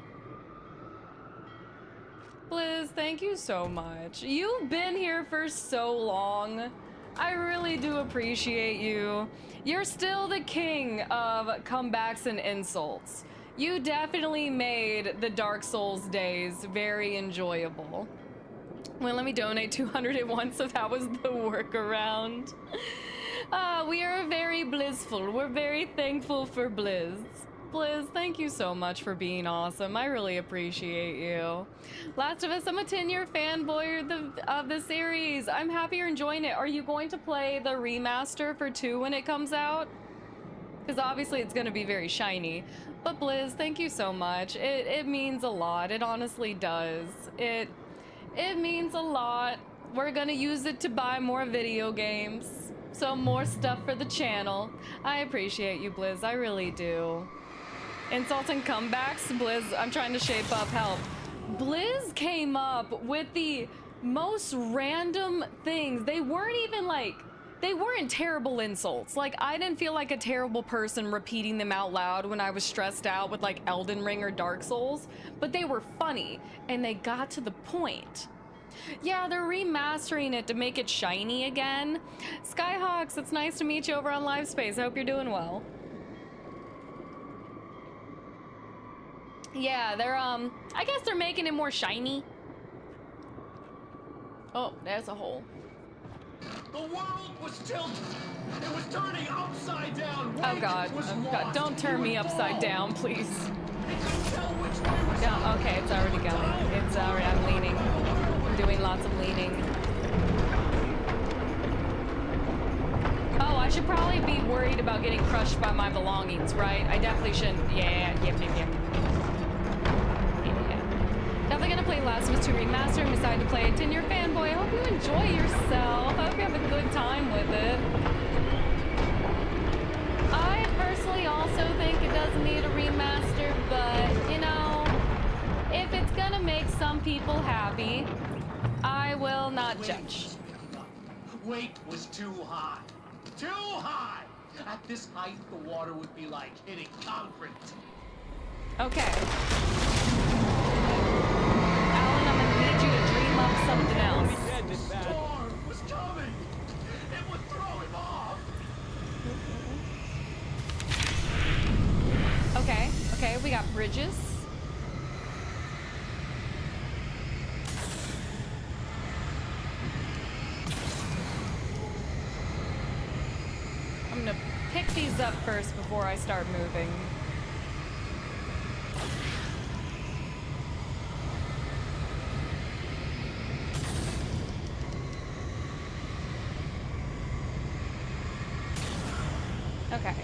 thank you so much. You've been here for so long. I really do appreciate you. You're still the king of comebacks and insults. You definitely made the Dark Souls days very enjoyable. Well, let me donate 200 at once, so that was the workaround. We are very blissful. We're very thankful for Blizz. Blizz, thank you so much for being awesome. I really appreciate you. Last of Us, I'm a 10-year fanboy of the series. I'm happy you're enjoying it. Are you going to play the remaster for 2 when it comes out? Because obviously it's going to be very shiny. But Blizz, thank you so much. It means a lot. It honestly does. It means a lot. We're going to use it to buy more video games. So more stuff for the channel. I appreciate you, Blizz. I really do. Insults and comebacks? Blizz, I'm trying to shape up. Help. Blizz came up with the most random things. They weren't even like... They weren't terrible insults. Like, I didn't feel like a terrible person repeating them out loud when I was stressed out with, like, Elden Ring or Dark Souls. But they were funny, and they got to the point. Yeah, they're remastering it to make it shiny again. Skyhawks, it's nice to meet you over on Livespace. I hope you're doing well. Yeah, they're, I guess they're making it more shiny. Oh, there's a hole. The world was tilted. It was turning upside down. Oh God, oh God, don't turn me upside down, please. Yeah, okay, it's already going. It's already, I'm leaning. I'm doing lots of leaning. Oh, I should probably be worried about getting crushed by my belongings, right? I definitely shouldn't. Yeah. Definitely gonna play Last of Us 2 Remaster and decided to play a 10-year fanboy. I hope you enjoy yourself. I hope you have a good time with it. I personally also think it doesn't need a remaster, but, you know, if it's gonna make some people happy, I will not judge. Weight was too high. Too high! At this height, the water would be like hitting concrete. Okay. Alan, I'm gonna need you to dream up something else. The storm was coming! It would throw him off! Okay, we got bridges. I'm gonna pick these up first before I start moving. Okay.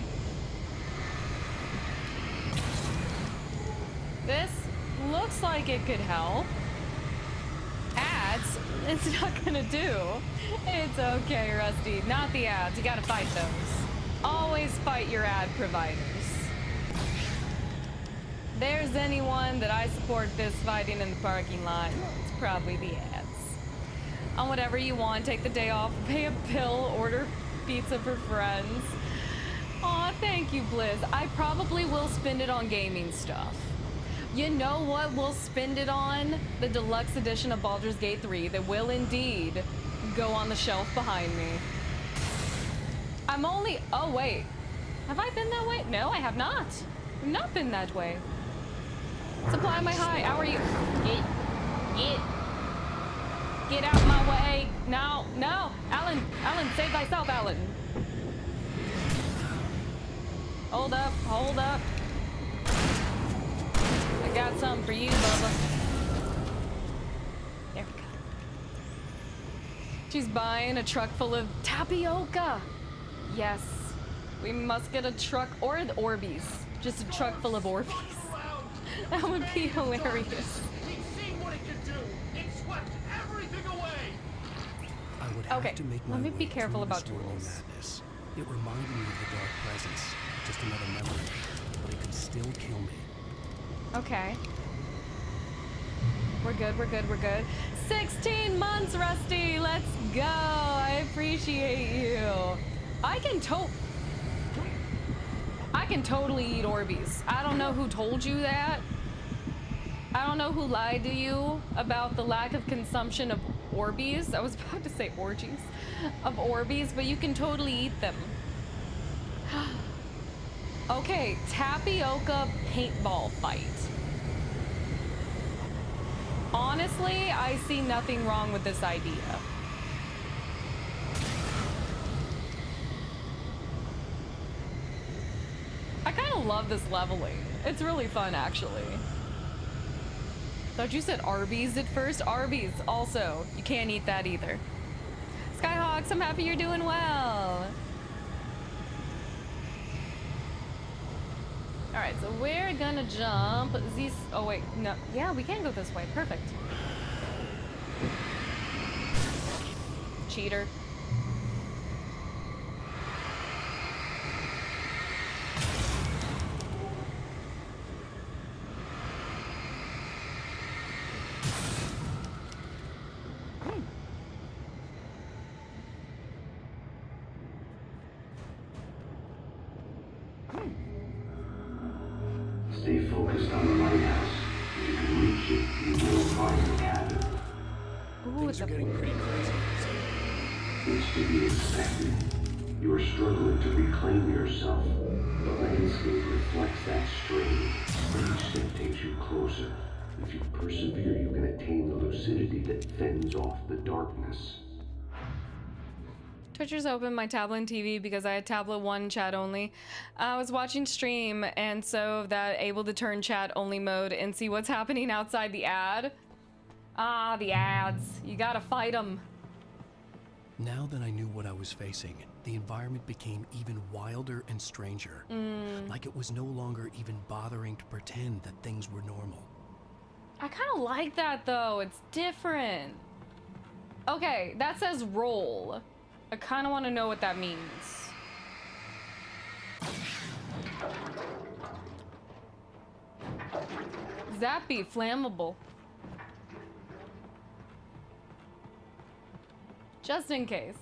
looks like it could help. Ads? It's not gonna do. It's okay, Rusty. Not the ads. You gotta fight those. Always fight your ad providers. If there's anyone that I support fist fighting in the parking lot, it's probably the ads. On whatever you want, take the day off, pay a bill, order pizza for friends. Aw, thank you, Blizz. I probably will spend it on gaming stuff. You know what we'll spend it on? The deluxe edition of Baldur's Gate 3 that will indeed go on the shelf behind me. I'm only... Oh, wait. Have I been that way? No, I have not. I've not been that way. Supply my high. How are you? Get out my way. No, no. Alan, save thyself, Alan. Hold up, hold up. I got something for you, Bubba. There we go. She's buying a truck full of tapioca. Yes. We must get a truck or the Orbeez. Just a truck full of Orbeez. That would be hilarious. He'd seen what it could do. It swept everything away. I would have to make my let me way be careful through about the swirling tools. madness. It reminded me of the dark presence. Just another memory, but it could still kill me. Okay. We're good, we're good, we're good. 16 months, Rusty! Let's go! I appreciate you. I can totally eat Orbeez. I don't know who told you that. I don't know who lied to you about the lack of consumption of Orbeez. I was about to say orgies of Orbeez, but you can totally eat them. Okay, tapioca paintball fight. Honestly, I see nothing wrong with this idea. I kind of love this leveling. It's really fun, actually. Thought you said Arby's at first. Arby's, also. You can't eat that either. Skyhawks, I'm happy you're doing well. Alright, so we're gonna jump these... Oh, wait, no. Yeah, we can go this way. Perfect. Cheater. Stay focused on the lighthouse. If you can reach it, you will find the cabin. Ooh, Things are getting pretty crazy. It's to be expected. You are struggling to reclaim yourself. The landscape reflects that strain. Each step takes you closer. If you persevere, you can attain the lucidity that fends off the darkness. Twitcher's open my tablet and TV because I had tablet 1 chat only. I was watching stream and so that able to turn chat only mode and see what's happening outside the ad. Ah, the ads. You gotta fight them. Now that I knew what I was facing, the environment became even wilder and stranger. Like it was no longer even bothering to pretend that things were normal. I kind of like that though. It's different. Okay, that says roll. I kind of want to know what that means. Zappy, flammable. Just in case.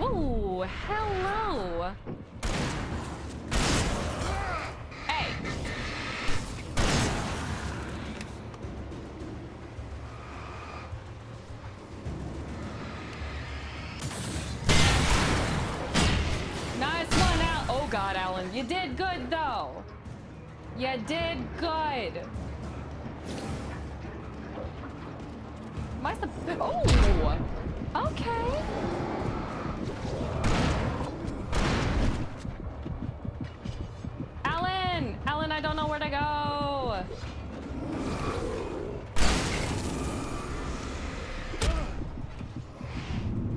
Ooh, hello. Hey. Nice one, Al. Oh God, Alan, you did good though. You did good. Am I the... Oh, okay. Alan, I don't know where to go.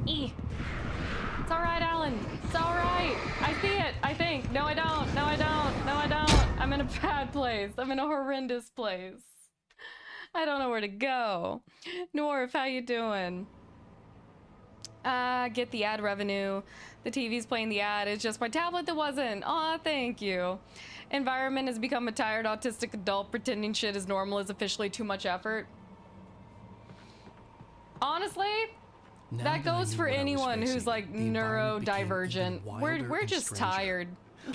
It's all right, Alan. It's all right. I see No, I don't. No, I don't. No, I don't. I'm in a bad place. I'm in a horrendous place. I don't know where to go. Norf, how you doing? Get the ad revenue. The TV's playing the ad. It's just my tablet that wasn't. Aw, thank you. Environment has become a tired autistic adult. Pretending shit is normal is officially too much effort. Honestly, that goes for anyone who's like neurodivergent. We're just tired.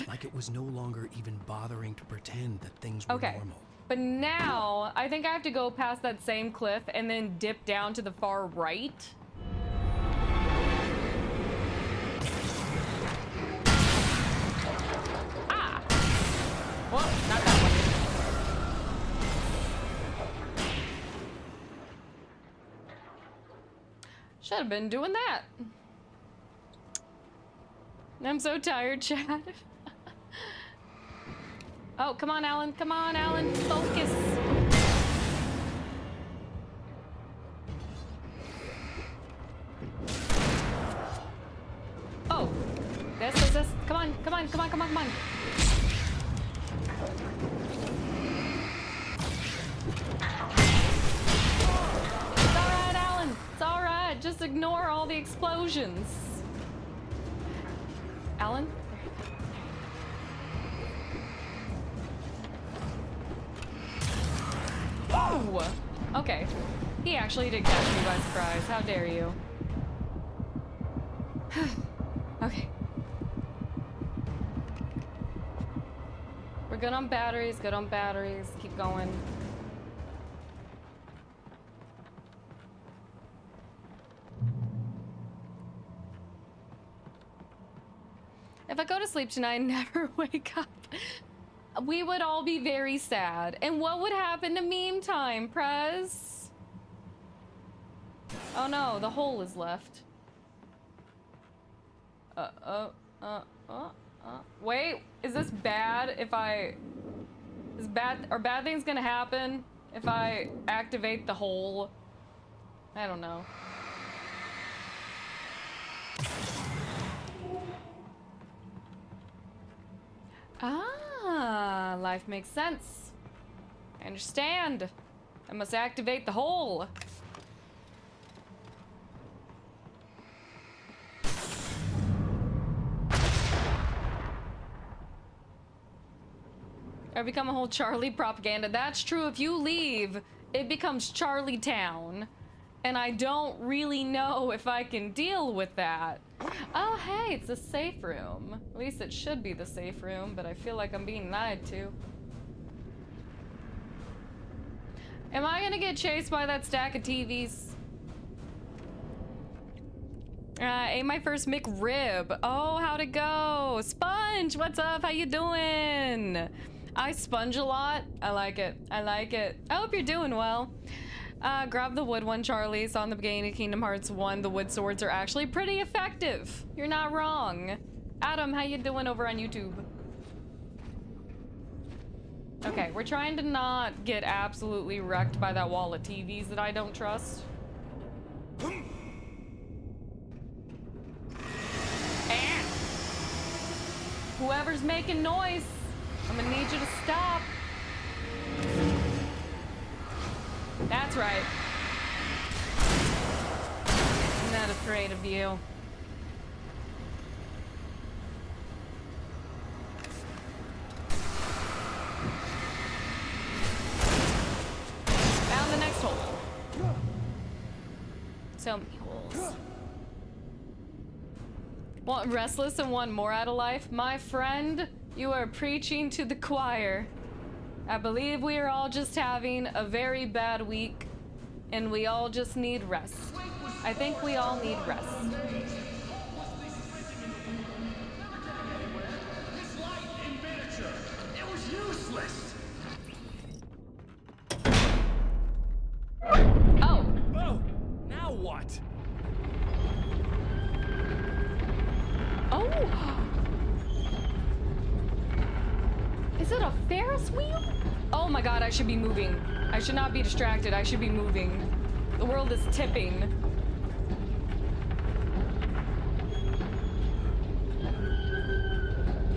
Like it was no longer even bothering to pretend that things were normal. But now I think I have to go past that same cliff and then dip down to the far right. Ah! Whoa, not that one. Should have been doing that. I'm so tired, Chad. Oh, come on, Alan. Come on, Alan. Focus. Oh. This. Come on, come on, come on, come on, come on. It's all right, Alan. It's all right. Just ignore all the explosions. Alan? Oh! Okay. He actually did catch me by surprise. How dare you? Okay. We're good on batteries, good on batteries. Keep going. If I go to sleep tonight and never wake up, we would all be very sad. And what would happen to meme time, Prez? Oh no, the hole is left. Wait, is this bad if I... Are bad things gonna happen if I activate the hole? I don't know. Ah, life makes sense. I understand. I must activate the hole. Or become a whole Charlie propaganda. That's true. If you leave, it becomes Charlie Town. And I don't really know if I can deal with that. Oh, hey, it's a safe room. At least it should be the safe room, but I feel like I'm being lied to. Am I gonna get chased by that stack of TVs? I ate my first McRib. Oh, how'd it go? Sponge, what's up? How you doing? I sponge a lot. I like it. I like it. I hope you're doing well. Grab the wood one, Charlie. Saw in the beginning of Kingdom Hearts 1, the wood swords are actually pretty effective. You're not wrong. Adam, how you doing over on YouTube? Okay, we're trying to not get absolutely wrecked by that wall of TVs that I don't trust. Whoever's making noise, I'm gonna need you to stop. That's right. I'm not afraid of you. Found the next hole. So many holes. Want restless and want more out of life? My friend, you are preaching to the choir. I believe we are all just having a very bad week, and we all just need rest. I think we all need rest. It was useless. Oh. Oh, now what? Oh. Is it a Ferris wheel? Oh my god, I should be moving. I should not be distracted. I should be moving. The world is tipping.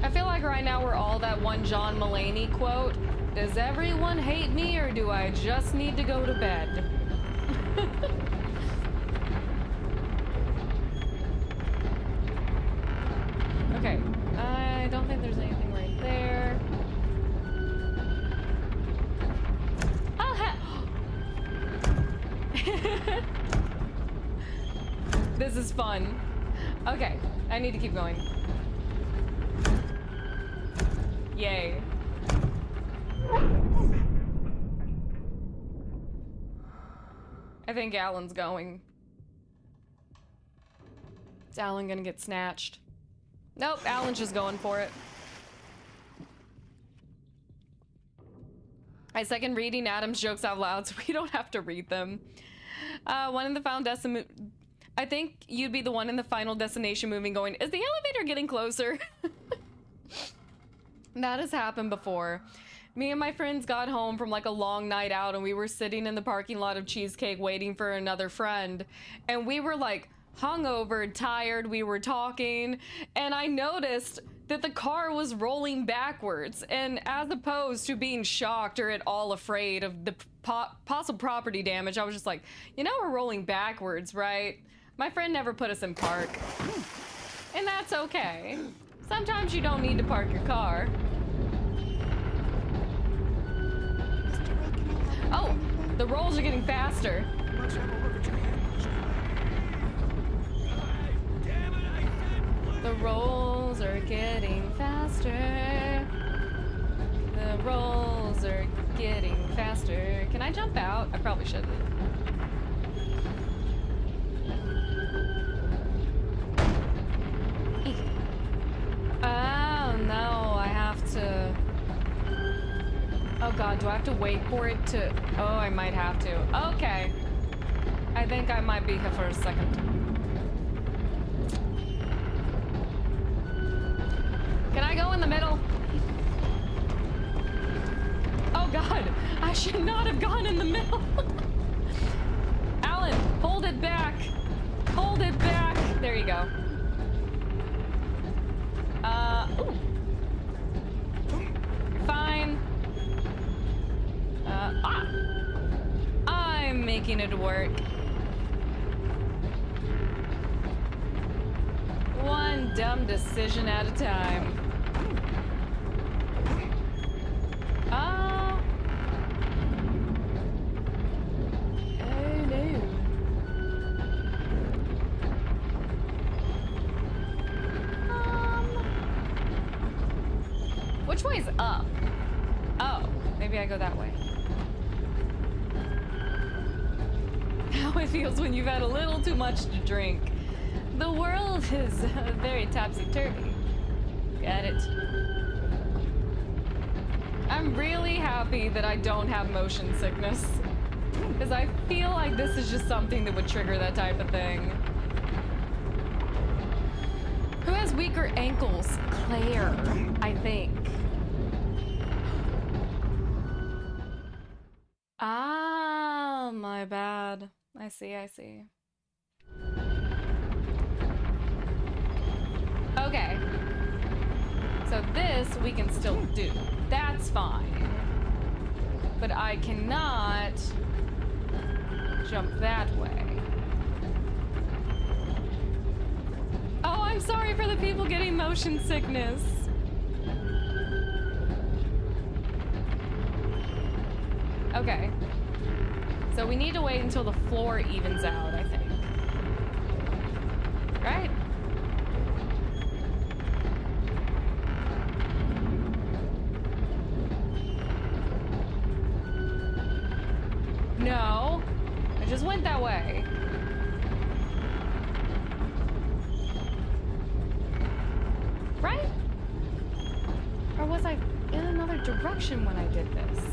I feel like like right now we're all that one John Mulaney quote. Does everyone hate me or do I just need to go to bed? Okay, I don't think there's anything right there. Oh, this is fun. Okay, I need to keep going. Yay. I think Alan's going. Is Alan gonna get snatched? Nope, Alan's just going for it. I second reading Adam's jokes out loud so we don't have to read them. One in the final destination. I think you'd be the one in the Final Destination movie going, is the elevator getting closer? That has happened before. Me and my friends got home from like a long night out and we were sitting in the parking lot of Cheesecake waiting for another friend. And we were like hungover, tired, we were talking, and I noticed that the car was rolling backwards. And as opposed to being shocked or at all afraid of the possible property damage, I was just like, you know, we're rolling backwards, right? My friend never put us in park. And that's okay. Sometimes you don't need to park your car. Oh, the rolls are getting faster. Let's have a look at your handles. Damn it, I said The rolls are getting faster. The rolls are getting faster. Can I jump out? I probably shouldn't. Oh no, I have to... Oh god, do I have to wait for it to... Oh, I might have to. Okay. I think I might be here for a second. Can I go in the middle? Oh god, I should not have gone in the middle. Alan, hold it back. Hold it back. There you go. Ooh. Fine. I'm making it work. One dumb decision at a time. Oh no. Which way is up? Oh, maybe I go that way. How it feels when you've had a little too much to drink. The world is very topsy-turvy. Get it? I'm really happy that I don't have motion sickness. Because I feel like this is just something that would trigger that type of thing. Who has weaker ankles? Claire, I think. Ah, my bad. I see, I see. Okay. So this we can still do. That's fine. But I cannot jump that way. Oh, I'm sorry for the people getting motion sickness. Okay. So we need to wait until the floor evens out, I think. Right? No. I just went that way. Right? Or was I in another direction when I did this?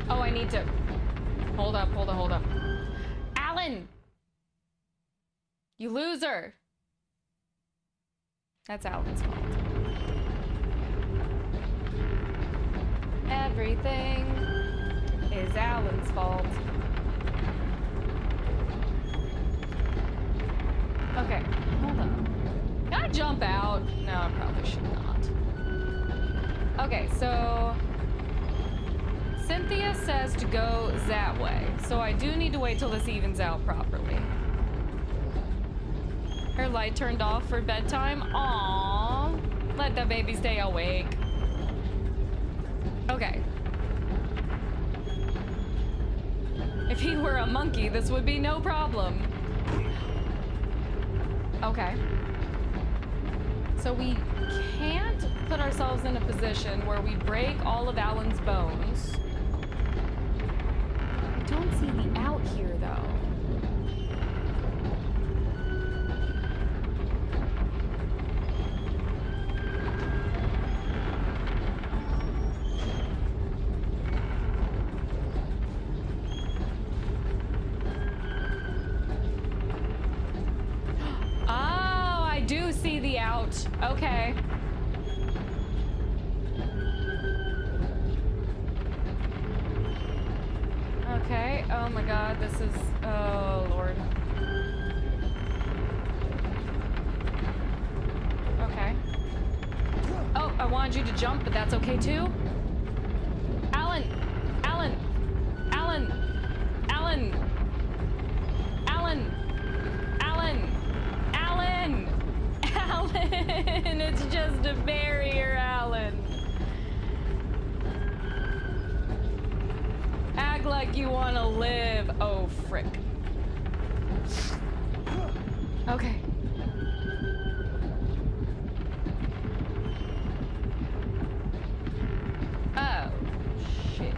Oh, I need to... Hold up, hold up, hold up. Alan! You loser! That's Alan's fault. Everything is Alan's fault. Okay, hold on. Can I jump out? No, I probably should not. Okay, so Cynthia says to go that way. So I do need to wait till this evens out properly. Her light turned off for bedtime. Aww. Let the baby stay awake. Okay. If he were a monkey, this would be no problem. Okay. So we can't put ourselves in a position where we break all of Alan's bones. I don't see the out here, though. Out. Okay. Okay. Oh my god, this is... Oh, Lord. Okay. Oh, I wanted you to jump, but that's okay too? Alan! Alan! Alan! Alan! Alan! Alan! Alan! Alan! It's just a barrier, Alan. Act like you want to live. Oh, frick. Okay. Oh, shit.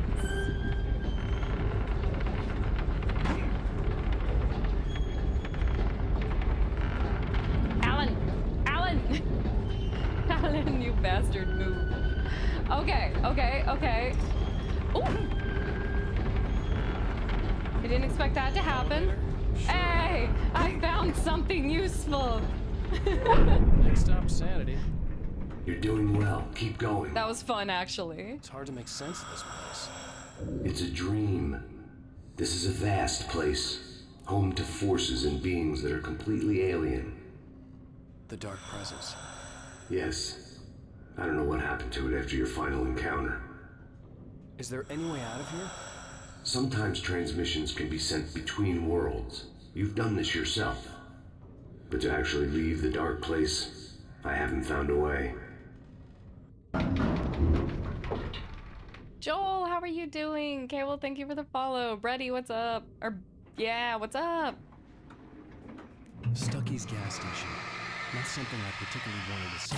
Alan! Alan, you bastard, move. Okay, okay, okay. Ooh! I didn't expect that to happen. Hey, I found something useful. Next stop, sanity. You're doing well. Keep going. That was fun, actually. It's hard to make sense of this place. It's a dream. This is a vast place, home to forces and beings that are completely alien. The Dark Presence. Yes. I don't know what happened to it after your final encounter. Is there any way out of here? Sometimes transmissions can be sent between worlds. You've done this yourself. But to actually leave the dark place, I haven't found a way. Joel, how are you doing? Okay, well, thank you for the follow. Brady, what's up? Or, yeah, what's up? Stucky's gas station. Not something I particularly wanted to see.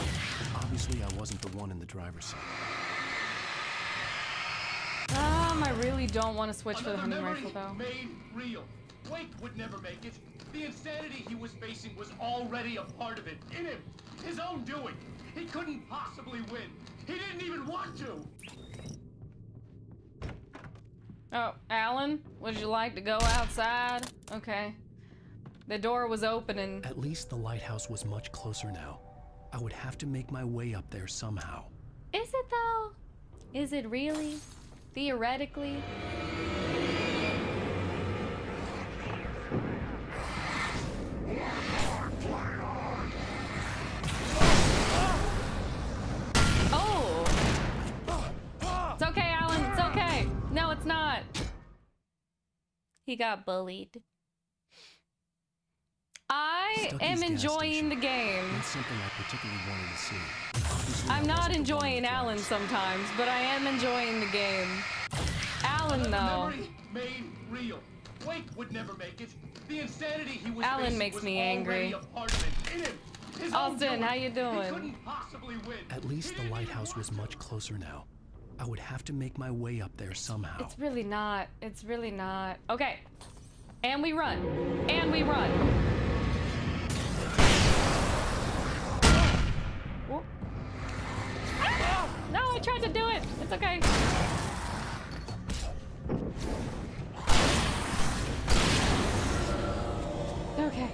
Obviously, I wasn't the one in the driver's seat. I really don't want to switch for the hunting rifle, though. Made real. Wake would never make it. The insanity he was facing was already a part of it. In him. His own doing. He couldn't possibly win. He didn't even want to. Oh, Alan, would you like to go outside? Okay. The door was open and... At least the lighthouse was much closer now. I would have to make my way up there somehow. Is it, though? Is it really? Theoretically? Oh! It's okay, Alan. It's okay. No, it's not. He got bullied. I am enjoying the game. Not something I particularly wanted to see. Obviously, I'm not enjoying Alan sometimes, but I am enjoying the game. Alan, though. Memory made real. Wake would never make it. The insanity he was Alan facing makes was me angry. already a part of it. In him. His own Austin, doing. how you He doing? couldn't possibly win. At least the lighthouse was much closer now. I would have to make my way up there somehow. It's really not. It's really not. Okay. And we run. And we run. Whoop. Ah! No, I tried to do it. It's okay. Okay.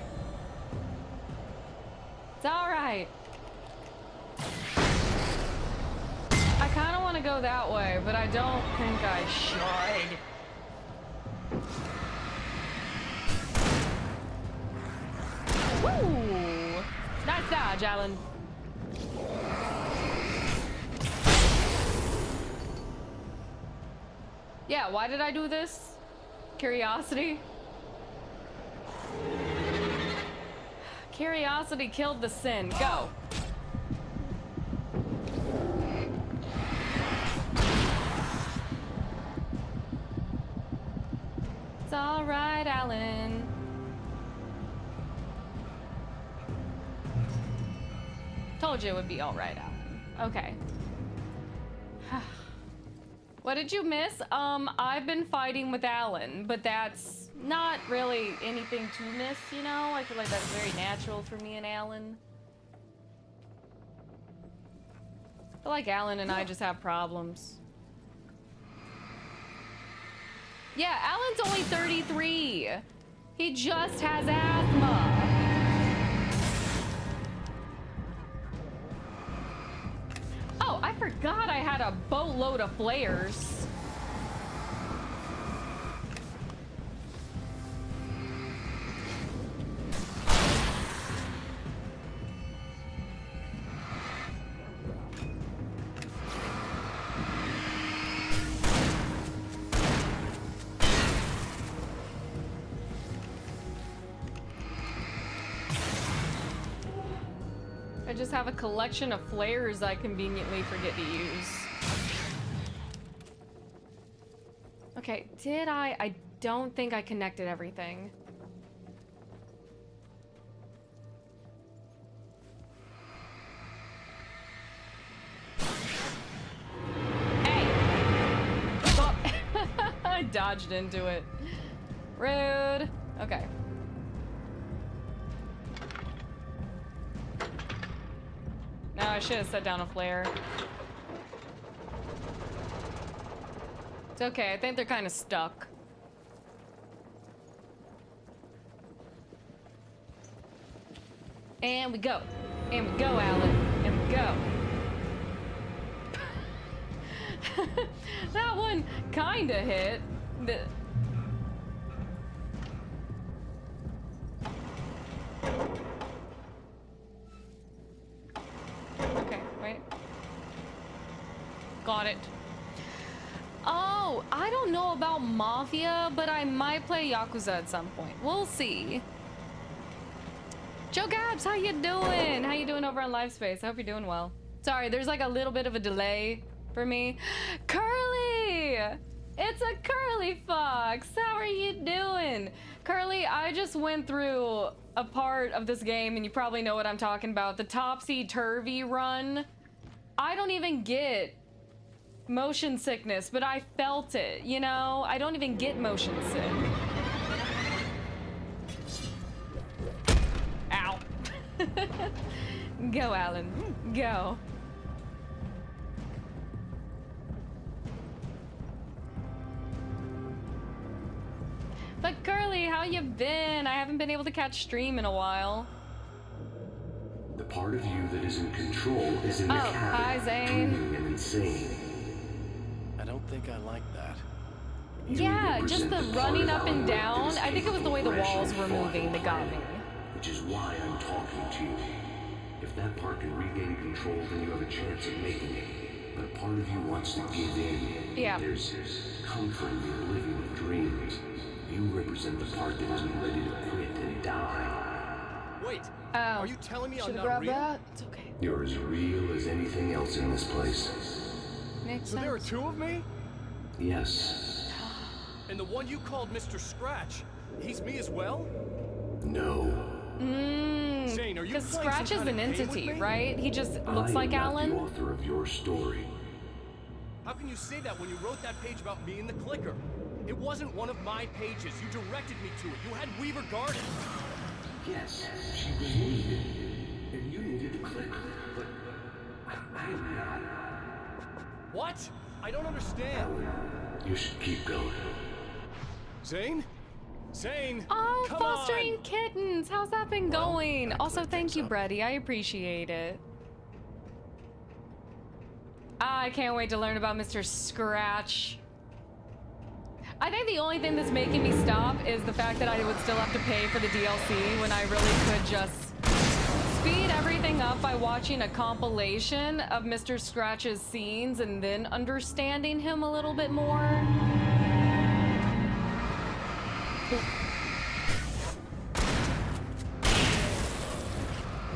It's all right. I kind of want to go that way, but I don't think I should. Woo! Nice dodge, Alan. Yeah, why did I do this? Curiosity? Curiosity killed the sin. Go. It's all right, Alan. Told you it would be all right, Alan. Okay. What did you miss? I've been fighting with Alan, but that's not really anything to miss, you know? I feel like that's very natural for me and Alan. I feel like Alan and I just have problems. Yeah, Alan's only 33. He just has asthma. Oh, I forgot I had a boatload of flares. I just have a collection of flares I conveniently forget to use. Okay, did I don't think I connected everything. Hey! Oh. I dodged into it. Rude. Okay. No, I should have set down a flare. It's okay, I think they're kind of stuck. And we go. And we go, Alan. And we go. That one kind of hit. Okay, wait. Got it. Oh, I don't know about Mafia, but I might play Yakuza at some point. We'll see. Joe Gabs, how you doing? How you doing over on Livespace? I hope you're doing well. Sorry, there's like a little bit of a delay for me. Curly! It's a Curly Fox! How are you doing? Curly, I just went through a part of this game, and you probably know what I'm talking about. The topsy-turvy run. I don't even get motion sickness, but I felt it, you know? I don't even get motion sick. Ow. Go, Alan. Go. But Curly, how you been? I haven't been able to catch stream in a while. The part of you that is in control is in the cabin, hi, Zane. dreaming and insane. I don't think I like that. Yeah, just the running up and down. I think it was the way the walls were moving that got me. Which is why I'm talking to you. If that part can regain control, then you have a chance of making it. But a part of you wants to give in. Yeah. There's comfort in your living with dreams. You represent the part that isn't ready to quit and die. Wait, Oh. are you telling me I'm Should've not grabbed real? that. It's okay. You're as real as anything else in this place. Makes So there are sense. two of me? Yes. And the one you called Mr. Scratch, he's me as well? No. Zane, are you Because playing Scratch some is kind an of game with entity, me? right? He just looks like I am not Alan. the author of your story. How can you say that when you wrote that page about me and the clicker? It wasn't one of my pages. You directed me to it. You had Weaver guarded. Yes, she was needed. And you needed the clicker. But I am not. What? I don't understand. You should keep going. Zane? Zane! Oh, come fostering on. kittens. How's that been going? Also, thank you, Brady. I appreciate it. I can't wait to learn about Mr. Scratch. I think the only thing that's making me stop is the fact that I would still have to pay for the DLC when I really could just speed everything up by watching a compilation of Mr. Scratch's scenes and then understanding him a little bit more.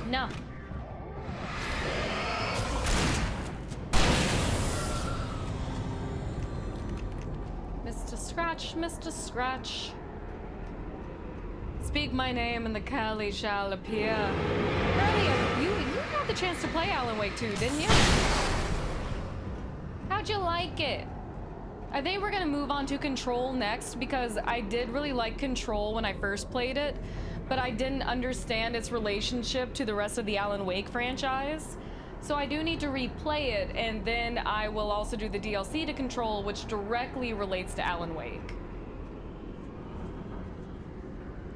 No. Mr. Scratch, Mr. Scratch. Speak my name and the Cali shall appear. Brady, you had the chance to play Alan Wake 2, didn't you? How'd you like it? I think we're gonna move on to Control next because I did really like Control when I first played it, but I didn't understand its relationship to the rest of the Alan Wake franchise. So I do need to replay it, and then I will also do the DLC to Control, which directly relates to Alan Wake.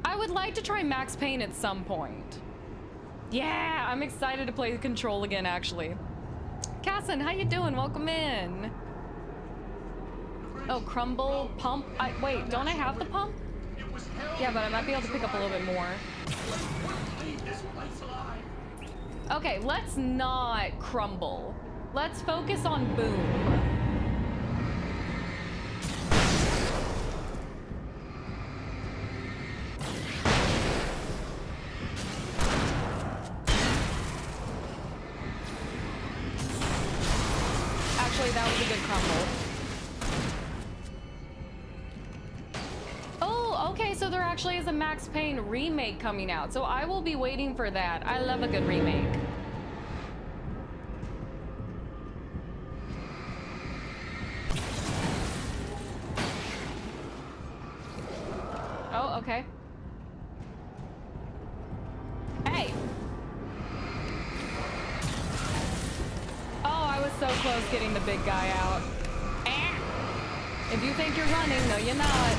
I would like to try Max Payne at some point. Yeah, I'm excited to play Control again, actually. Casson, how you doing? Welcome in. Oh, crumble, pump. Wait, don't I have the pump? Yeah, but I might be able to pick up a little bit more. Okay, let's not crumble. Let's focus on boom. Actually, that was a good crumble. Oh, okay, so there actually is a Max Payne remake coming out, so I will be waiting for that. I love a good remake. Oh, okay. Hey! Oh, I was so close getting the big guy out. Ah. If you think you're running, no, you're not.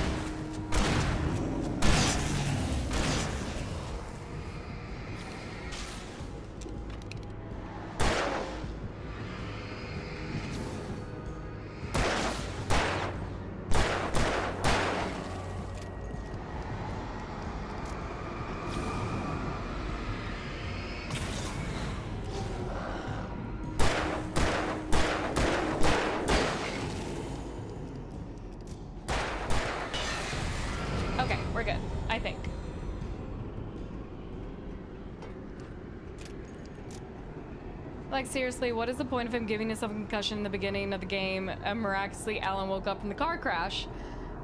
Like, seriously, what is the point of him giving himself a concussion in the beginning of the game and miraculously Alan woke up from the car crash?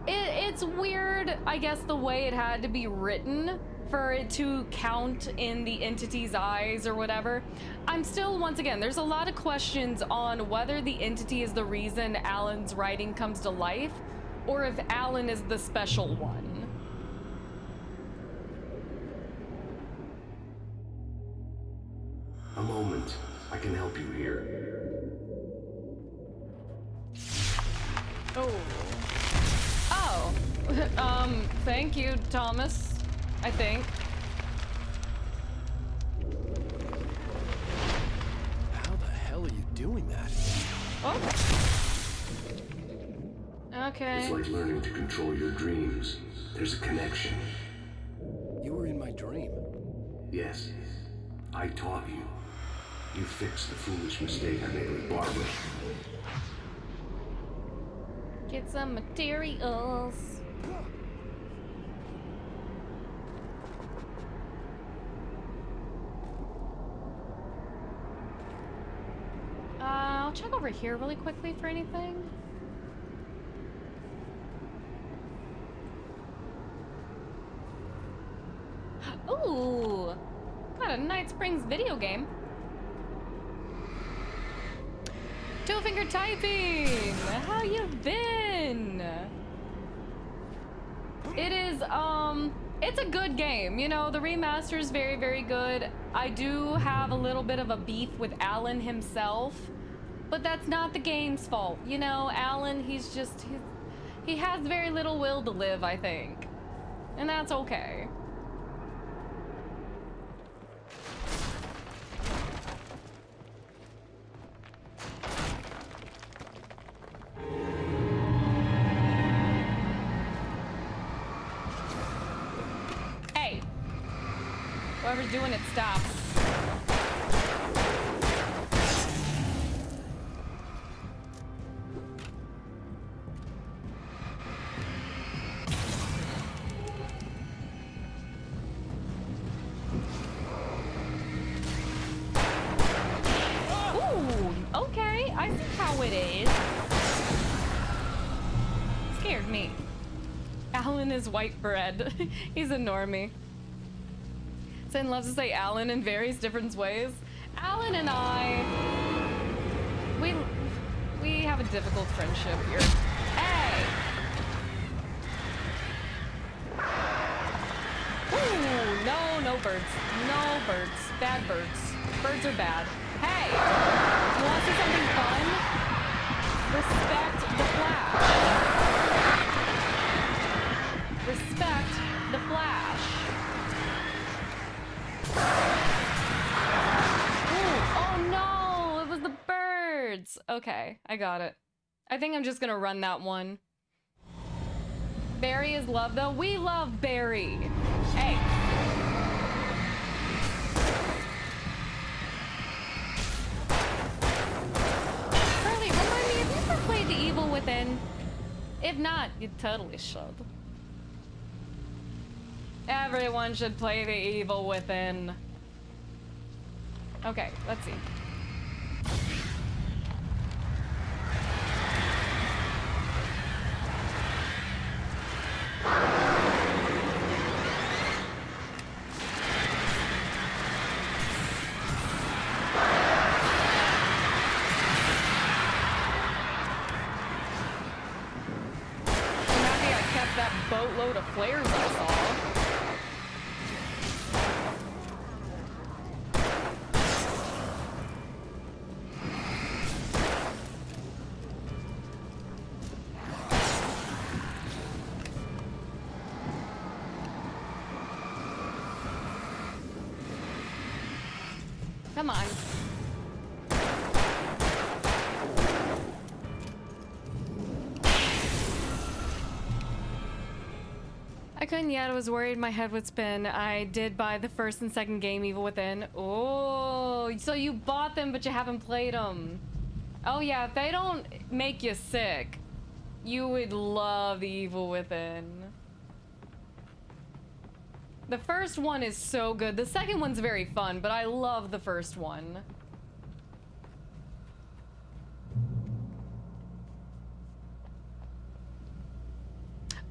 It's weird, I guess, the way it had to be written for it to count in the entity's eyes or whatever. I'm still, once again, there's a lot of questions on whether the entity is the reason Alan's writing comes to life or if Alan is the special one. A moment. I can help you here. Oh. Oh. Thank you, Thomas. I think. How the hell are you doing that? Oh. Okay. It's like learning to control your dreams. There's a connection. You were in my dream. Yes. I taught you. You fixed the foolish mistake I made with Barbara. Get some materials. I'll check over here really quickly for anything. Ooh, got a Night Springs video game. Two finger typing. How you been? It is it's a good game. You know, the remaster is very, very good. I do have a little bit of a beef with Alan himself, but that's not the game's fault. You know, Alan, he has very little will to live, I think. And that's okay. Whoever's doing it, stop. Okay, I see how it is. Scared me. Alan is white bread. He's a normie. Sin loves to say Alan in various different ways. Alan and I, we have a difficult friendship here. Hey! Ooh, no birds. No birds. Bad birds. Birds are bad. Hey! You want to see something fun? Respect the Flash. Respect the Flash. Ooh, oh no! It was the birds! Okay, I got it. I think I'm just gonna run that one. Barry is love though. We love Barry. Hey. Played The Evil Within? If not, you totally should. Everyone should play The Evil Within. Okay, let's see. Boatload of flares I saw. Come on. I couldn't yet. I was worried my head would spin. I did buy the first and second game, Evil Within. Oh, so you bought them, but you haven't played them. Oh yeah, if they don't make you sick, you would love the Evil Within. The first one is so good. The second one's very fun, but I love the first one.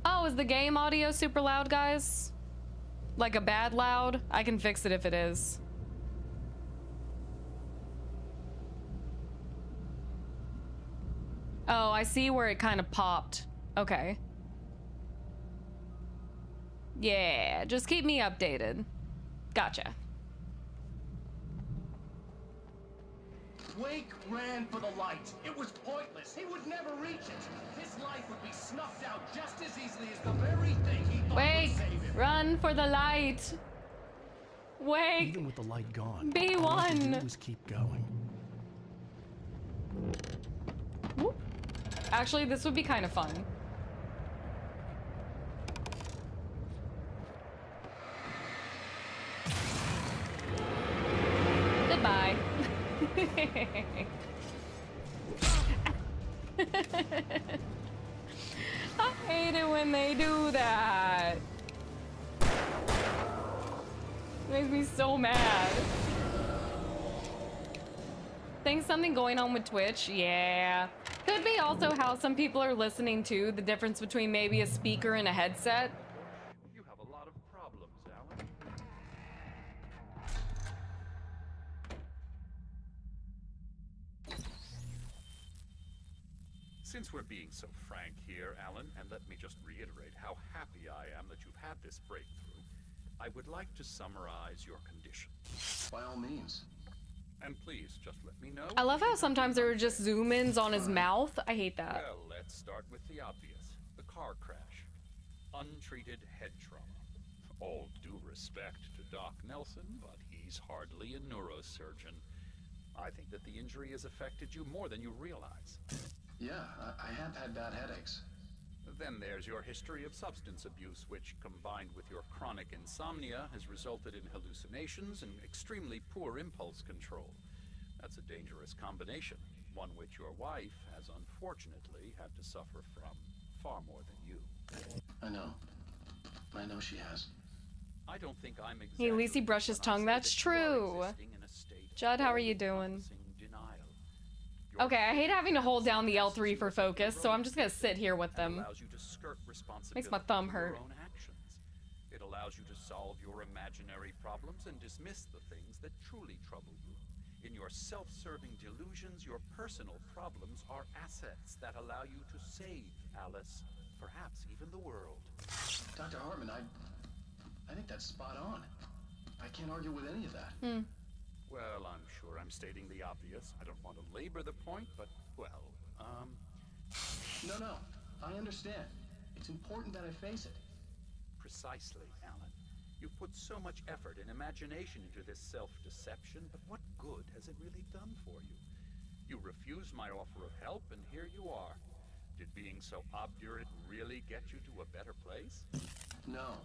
Oh, is the game audio super loud, guys? Like a bad loud? I can fix it if it is. Oh, I see where it kind of popped. Okay. Yeah, just keep me updated. Gotcha. Wake ran for the light. It was pointless. He would never reach it. His life would be snuffed out just as easily as the very thing he thought Wake! would save him. Run for the light! Wake! Even with the light gone, Be all I could one. do was keep going. Whoop. Actually, this would be kind of fun. Goodbye. I hate it when they do that. Makes me so mad. Think something going on with Twitch? Yeah. Could be also how some people are listening to, the difference between maybe a speaker and a headset. You have a lot of problems, Alan. Since we're being so frank here, Alan, and let me just reiterate how happy I am that you've had this breakthrough, I would like to summarize your condition. By all means. And please, just let me know. I love how sometimes there are just zoom-ins on his mouth. I hate that. Well, let's start with the obvious. The car crash. Untreated head trauma. All due respect to Doc Nelson, but he's hardly a neurosurgeon. I think that the injury has affected you more than you realize. Yeah, I have had bad headaches. Then there's your history of substance abuse, which, combined with your chronic insomnia, has resulted in hallucinations and extremely poor impulse control. That's a dangerous combination, one which your wife has unfortunately had to suffer from far more than you. I know. I know she has. I don't think I'm Hey, at least he brushed his tongue. That's true. Judd, how are you doing? Okay, I hate having to hold down the L3 for focus, so I'm just gonna sit here with them. Makes my thumb hurt. It allows you to solve your imaginary problems and dismiss the things that truly trouble you. In your self-serving delusions, your personal problems are assets that allow you to save Alice, perhaps even the world. Dr. Hartman, I think that's spot on. I can't argue with any of that. Well, I'm sure I'm stating the obvious. I don't want to labor the point, but, well, No, I understand. It's important that I face it. Precisely, Alan. You've put so much effort and imagination into this self-deception, but what good has it really done for you? You refused my offer of help, and here you are. Did being so obdurate really get you to a better place? No.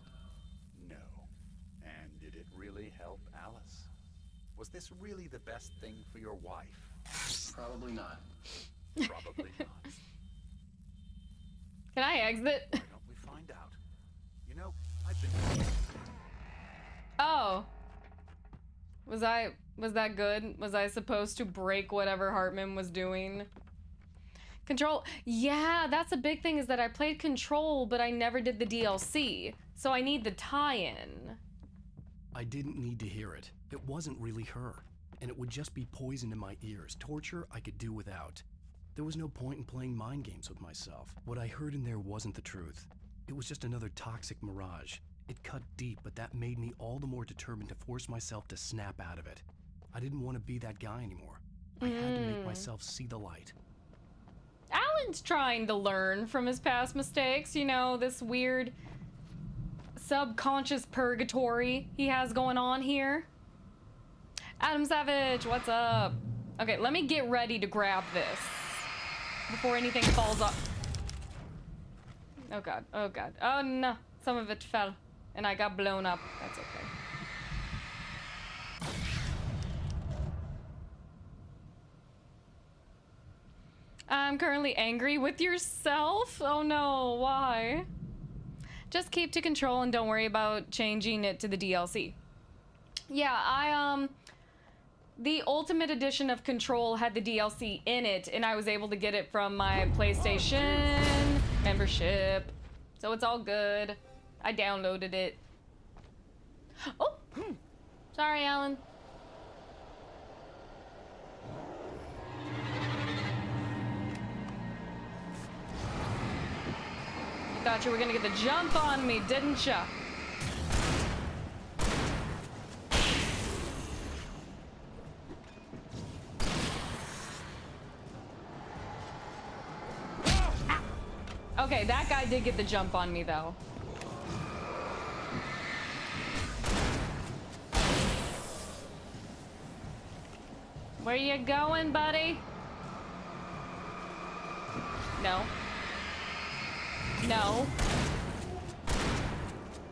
No. And did it really help Alice? Was this really the best thing for your wife? Probably not. Probably not. Can I exit? Why don't we find out? You know, I've been... Oh. Was that good? Was I supposed to break whatever Hartman was doing? Control. Yeah, that's a big thing, is that I played Control, but I never did the DLC. So I need the tie-in. I didn't need to hear it. It wasn't really her. And it would just be poison in my ears. Torture I could do without. There was no point in playing mind games with myself. What I heard in there wasn't the truth. It was just another toxic mirage. It cut deep, but that made me all the more determined to force myself to snap out of it. I didn't want to be that guy anymore. I had to make myself see the light. Alan's trying to learn from his past mistakes, you know, this weird subconscious purgatory he has going on here. Adam Savage, what's up? Okay, let me get ready to grab this before anything falls off. Oh god, oh god. Oh no, some of it fell and I got blown up. That's okay. I'm currently angry with yourself? Oh no, why? Just keep to Control and don't worry about changing it to the DLC. Yeah, the Ultimate Edition of Control had the DLC in it, and I was able to get it from my PlayStation membership. So it's all good. I downloaded it. Oh! Sorry, Alan. Thought you were gonna get the jump on me, didn't ya? Okay, that guy did get the jump on me, though. Where you going, buddy? No. No.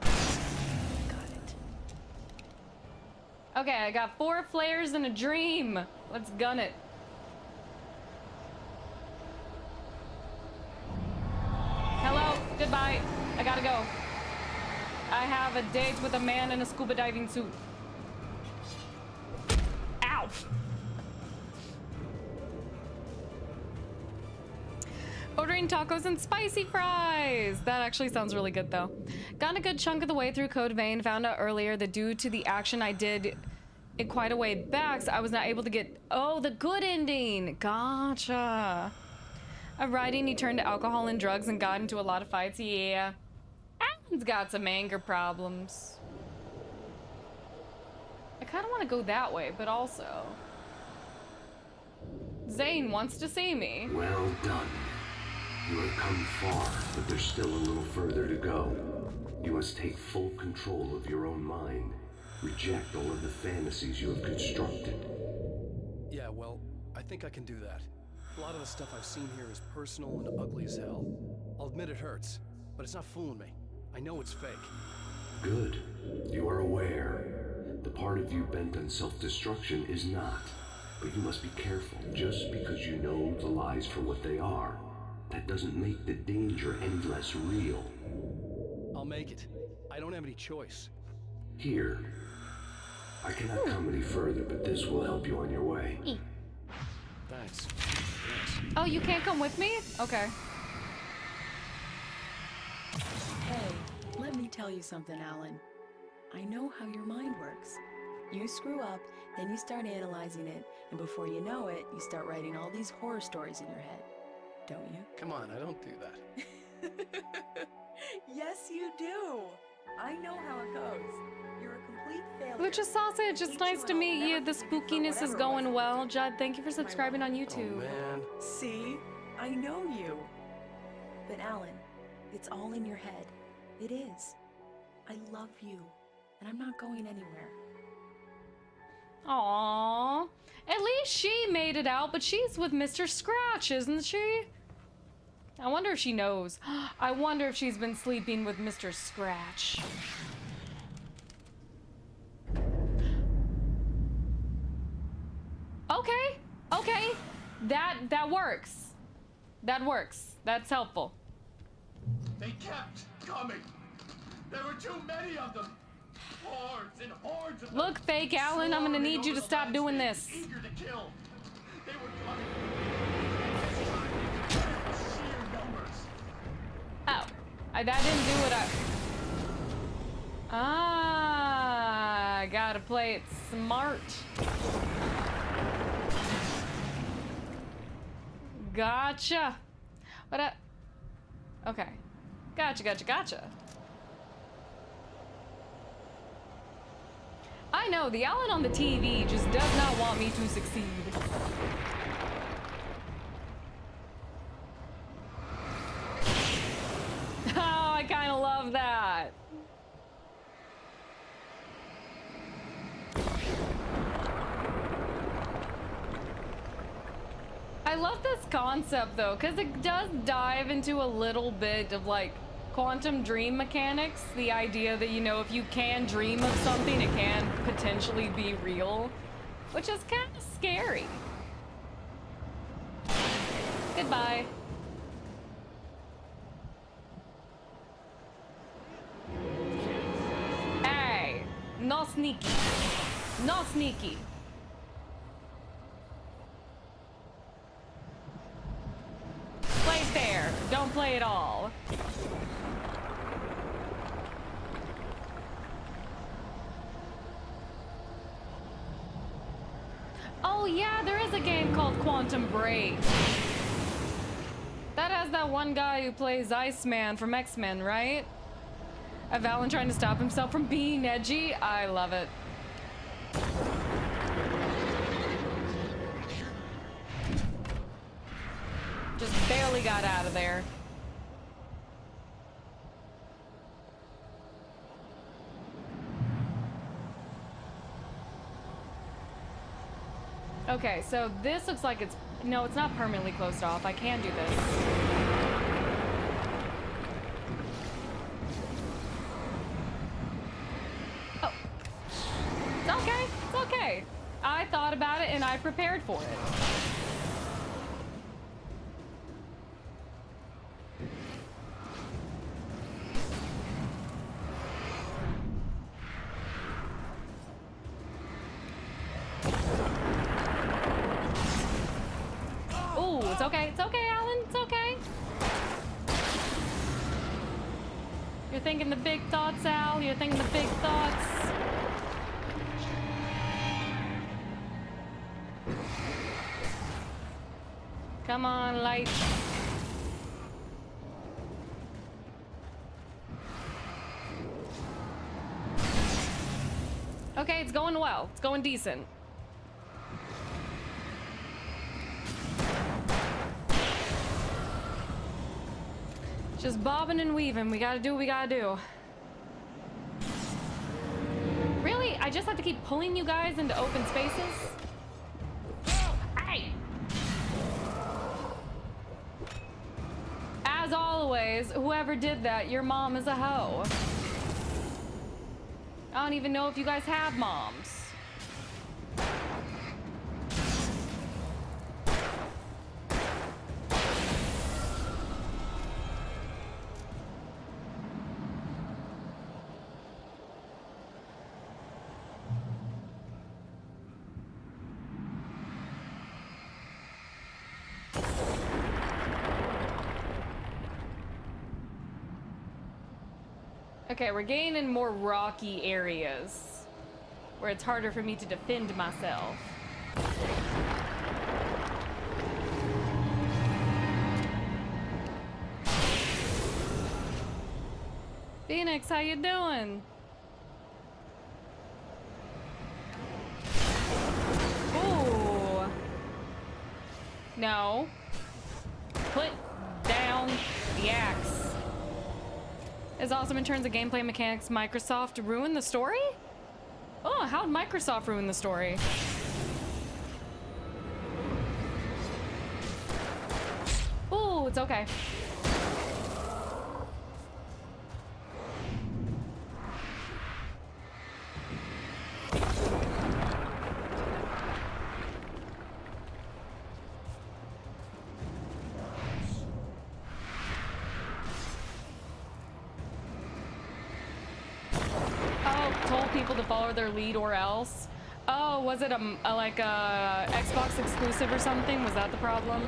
Got it. Okay, I got 4 flares and a dream. Let's gun it. Hello, goodbye. I gotta go. I have a date with a man in a scuba diving suit. Ow! Ordering tacos and spicy fries. That actually sounds really good, though. Got a good chunk of the way through Code Vein. Found out earlier that due to the action I did it quite a way back, so I was not able to get... Oh, the good ending. Gotcha. Of writing, he turned to alcohol and drugs and got into a lot of fights. Yeah. Alan's got some anger problems. I kind of want to go that way, but also... Zane wants to see me. Well done. You have come far, but there's still a little further to go. You must take full control of your own mind. Reject all of the fantasies you have constructed. Yeah, well, I think I can do that. A lot of the stuff I've seen here is personal and ugly as hell. I'll admit it hurts, but it's not fooling me. I know it's fake. Good. You are aware. The part of you bent on self-destruction is not. But you must be careful. Just because you know the lies for what they are, that doesn't make the danger any less real. I'll make it. I don't have any choice. Here. I cannot come any further, but this will help you on your way. Thanks. Oh, you can't come with me? Okay. Hey, let me tell you something, Alan. I know how your mind works. You screw up, then you start analyzing it, and before you know it, you start writing all these horror stories in your head. Don't you? Come on, I don't do that. Yes, you do. I know how it goes. You're a complete failure. Lucha Sausage, it's nice to meet you. The spookiness is going well. Judd, thank you for subscribing on YouTube. Oh, man. See? I know you. But Alan, it's all in your head. It is. I love you, and I'm not going anywhere. Aww. At least she made it out, but she's with Mr. Scratch, isn't she? I wonder if she knows. I wonder if she's been sleeping with Mr. Scratch. Okay. Okay. That works. That works. That's helpful. They kept coming. There were too many of them. Hordes and hordes of them. Look, fake Alan, I'm gonna need you to stop doing this. Eager to kill. They were coming. Sheer numbers. Oh. That didn't do what I gotta play it smart. Gotcha. But okay. Gotcha. I know, the Alan on the TV just does not want me to succeed. Oh, I kind of love that. I love this concept though, because it does dive into a little bit of like quantum dream mechanics. The idea that, you know, if you can dream of something, it can potentially be real, which is kind of scary. Goodbye. Hey, no sneaky. No sneaky. Play fair. Don't play at all. Oh yeah, there is a game called Quantum Break. That has that one guy who plays Iceman from X-Men, right? A Alan trying to stop himself from being edgy. I love it. Just barely got out of there. Okay, so this looks like it's... No, it's not permanently closed off. I can do this. Oh. It's okay. It's okay. I thought about it and I prepared for it. It's okay. It's okay, Alan. It's okay. You're thinking the big thoughts, Al. You're thinking the big thoughts. Come on, light. Okay, it's going well. It's going decent. Just bobbing and weaving. We gotta do what we gotta do. Really? I just have to keep pulling you guys into open spaces? Hey! As As always, whoever did that, your mom is a hoe. I don't even know if you guys have moms. Okay, we're getting in more rocky areas where it's harder for me to defend myself. Phoenix, how you doing? Ooh. No. Put down the axe. Is awesome in terms of gameplay mechanics. Microsoft ruined the story? Oh, how'd Microsoft ruin the story? Ooh, it's okay. To follow their lead or else. Oh, was it like a Xbox exclusive or something? Was that the problem?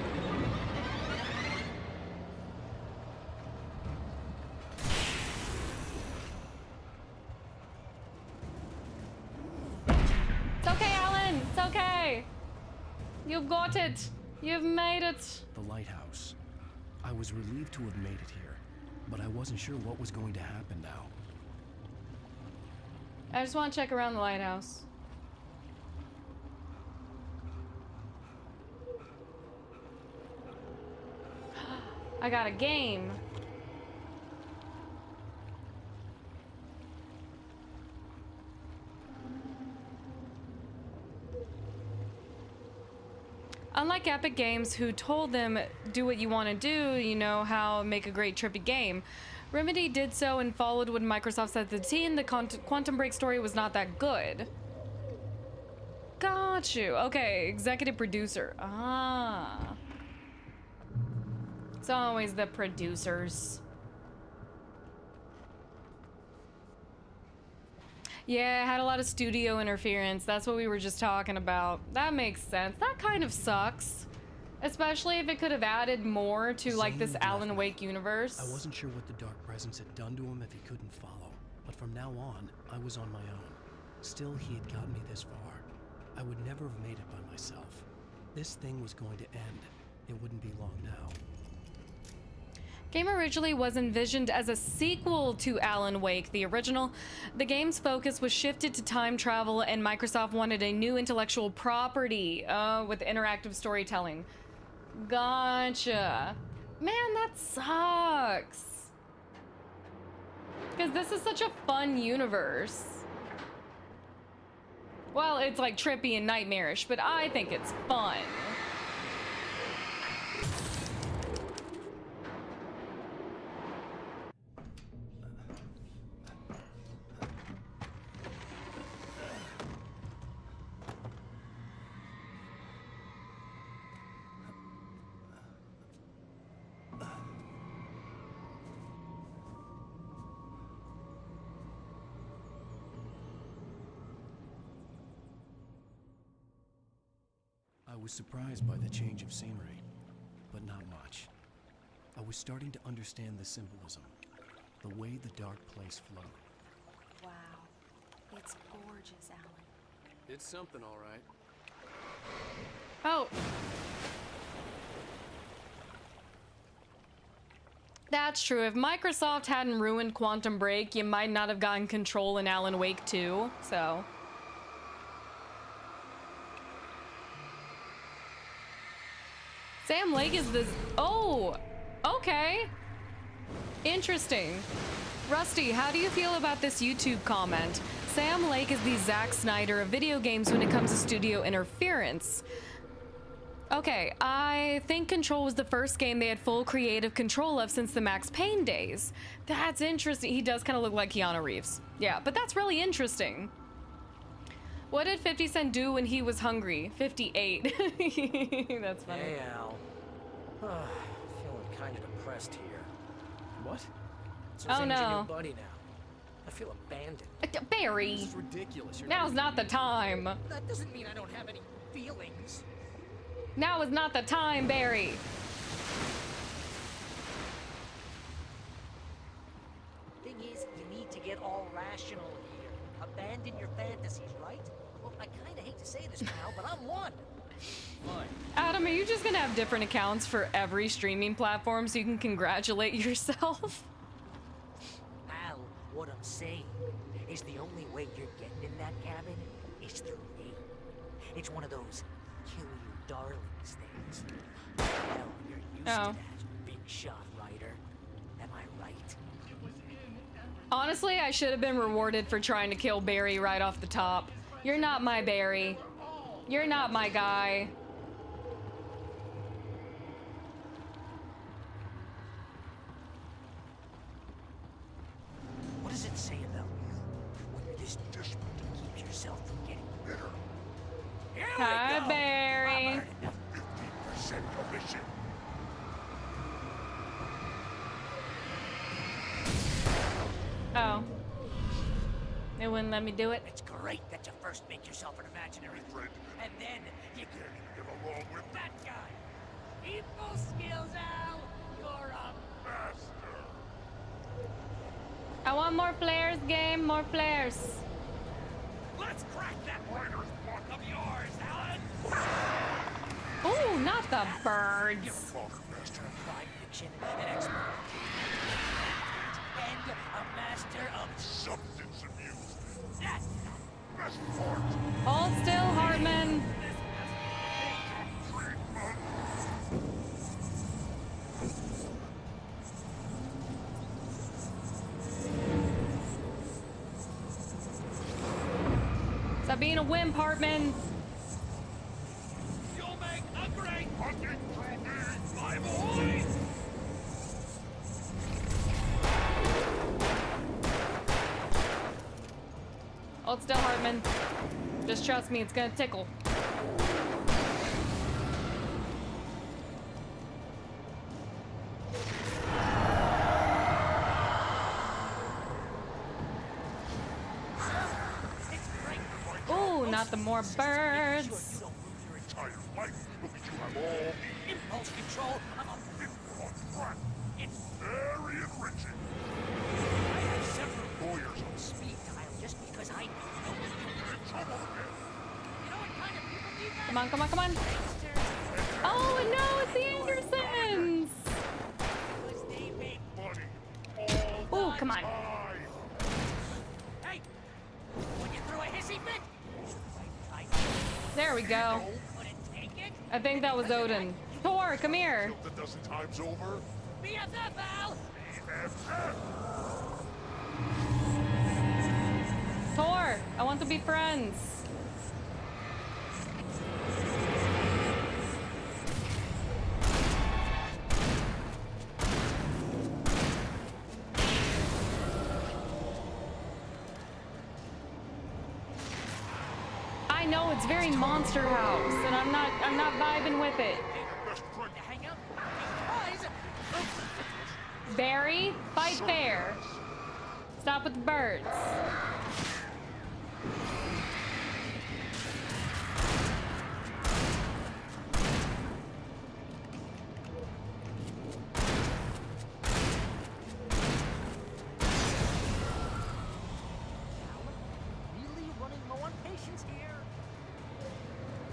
It's okay, Alan. It's okay. You've got it. You've made it. The Lighthouse. I was relieved to have made it here, but I wasn't sure what was going to happen now. I just want to check around the lighthouse. I got a game. Unlike Epic Games, who told them, do what you want to do, you know how make a great trippy game. Remedy did so and followed what Microsoft said to the team. The Quantum Break story was not that good. Got you. Okay, executive producer. Ah. It's always the producers. Yeah, it had a lot of studio interference. That's what we were just talking about. That makes sense. That kind of sucks. Especially if it could have added more to like this Alan Wake universe. I wasn't sure what the Dark Presence had done to him if he couldn't follow, but from now on, I was on my own. Still, he had gotten me this far. I would never have made it by myself. This thing was going to end. It wouldn't be long now. Game originally was envisioned as a sequel to Alan Wake, the original. The game's focus was shifted to time travel, and Microsoft wanted a new intellectual property with interactive storytelling. Gotcha. Man, that sucks. Because this is such a fun universe. Well, it's like trippy and nightmarish, but I think it's fun. I was surprised by the change of scenery, but not much. I was starting to understand the symbolism, the way the dark place flowed. Wow. It's gorgeous, Alan. It's something, all right. Oh. That's true. If Microsoft hadn't ruined Quantum Break, you might not have gotten Control in Alan Wake 2, so... Sam Lake is this... Oh! Okay. Interesting. Rusty, how do you feel about this YouTube comment? Sam Lake is the Zack Snyder of video games when it comes to studio interference. Okay, I think Control was the first game they had full creative control of since the Max Payne days. That's interesting. He does kind of look like Keanu Reeves. Yeah, but that's really interesting. What did 50 Cent do when he was hungry? 58. That's funny. Hey, Al. Feeling kind of depressed here. What? So Oh, Zane's your no. new buddy now. I feel abandoned. Barry, This is ridiculous. You're now's not the time. That doesn't mean I don't have any feelings. Now is not the time, Barry. Thing is, you need to get all rational here. Abandon your fantasies, right? Well, I kind of hate to say this, pal, but I'm one. fine. Adam, are you just gonna have different accounts for every streaming platform so you can congratulate yourself? Al, what I'm saying is the only way you're getting in that cabin is through me. It's one of those kill you darlings things. Hell, you're used to that, big shot writer. Am I right? Honestly, I should have been rewarded for trying to kill Barry right off the top. You're not my Barry. You're not my guy. What does it say about you when you're this desperate to keep yourself from getting bitter? Here we Hi, go. Barry. I've earned enough 50% commission. Oh. They wouldn't let me do it. It's great that you first make yourself an imaginary friend, and then you can't even get along with that guy. People skills, Al. You're a master. I want more players, game, more players. Let's crack that writer's block of yours, Alan. Ooh, not the birds. Master of crime fiction, an expert and a master of substance abuse. That's the best part. Hold still, Hartman. Stop being a wimp, Hartman. You'll make a great hunting crew, my boy. Hold still, Hartman. Just trust me, it's gonna tickle. Ooh, not the more birds. You don't lose your entire life because you have all the impulse control of a on track. It's very enriching. I have several lawyers on speed dial just because I know you'll get in trouble again. You know what kind of people need that? Come on, come on, come on. Oh, no, it's the Andersons. Because they make money all Ooh, come on. time. Hey, when you throw a hissy fit, There we go. wouldn't take it. I think that was Odin. Thor, come here. A dozen times over. BFF, Al. BFF. Thor, I want to be friends. I know it's very Monster House, and I'm not vibing with it. Hang out. Guys. Barry, fight fair. Stop with the birds. Really running low on patience here.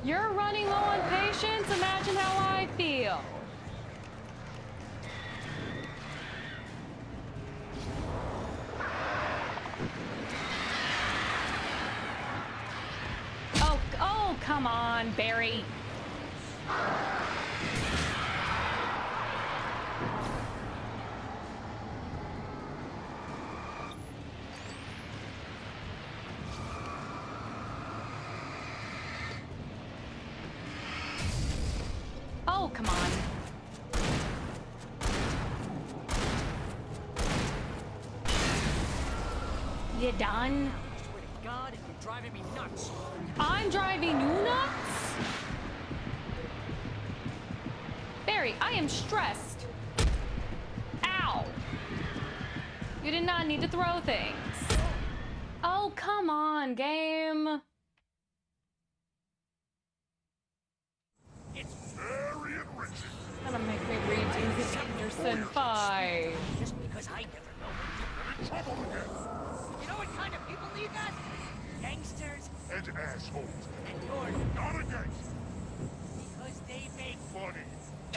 You're running low on patience? Imagine how I feel. Oh, come on, Barry. Oh, come on. You done? I swear to God, you're driving me nuts. I'm driving you nuts? Barry, I am stressed. Ow. You did not need to throw things. Oh, come on, game. It's Very enriching. Gonna make me read Tease Anderson 5. just because I never know when In trouble again. you know what kind of people need that? Gangsters, And assholes. and you're Not a gangster. because they make Money.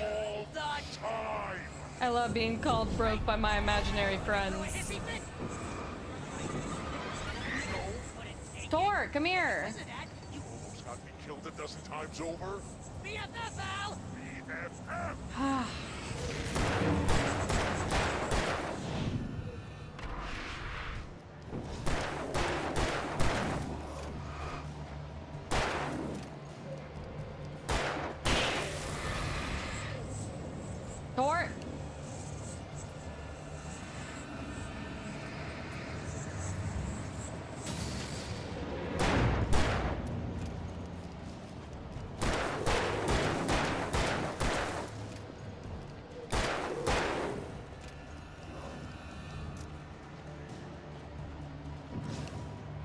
All the time. I love being called broke by my imaginary friends. hissy fit. Tor, come here. Listen, Dad, you Almost got me killed a dozen times over. BFF, Al! BFF. Tor.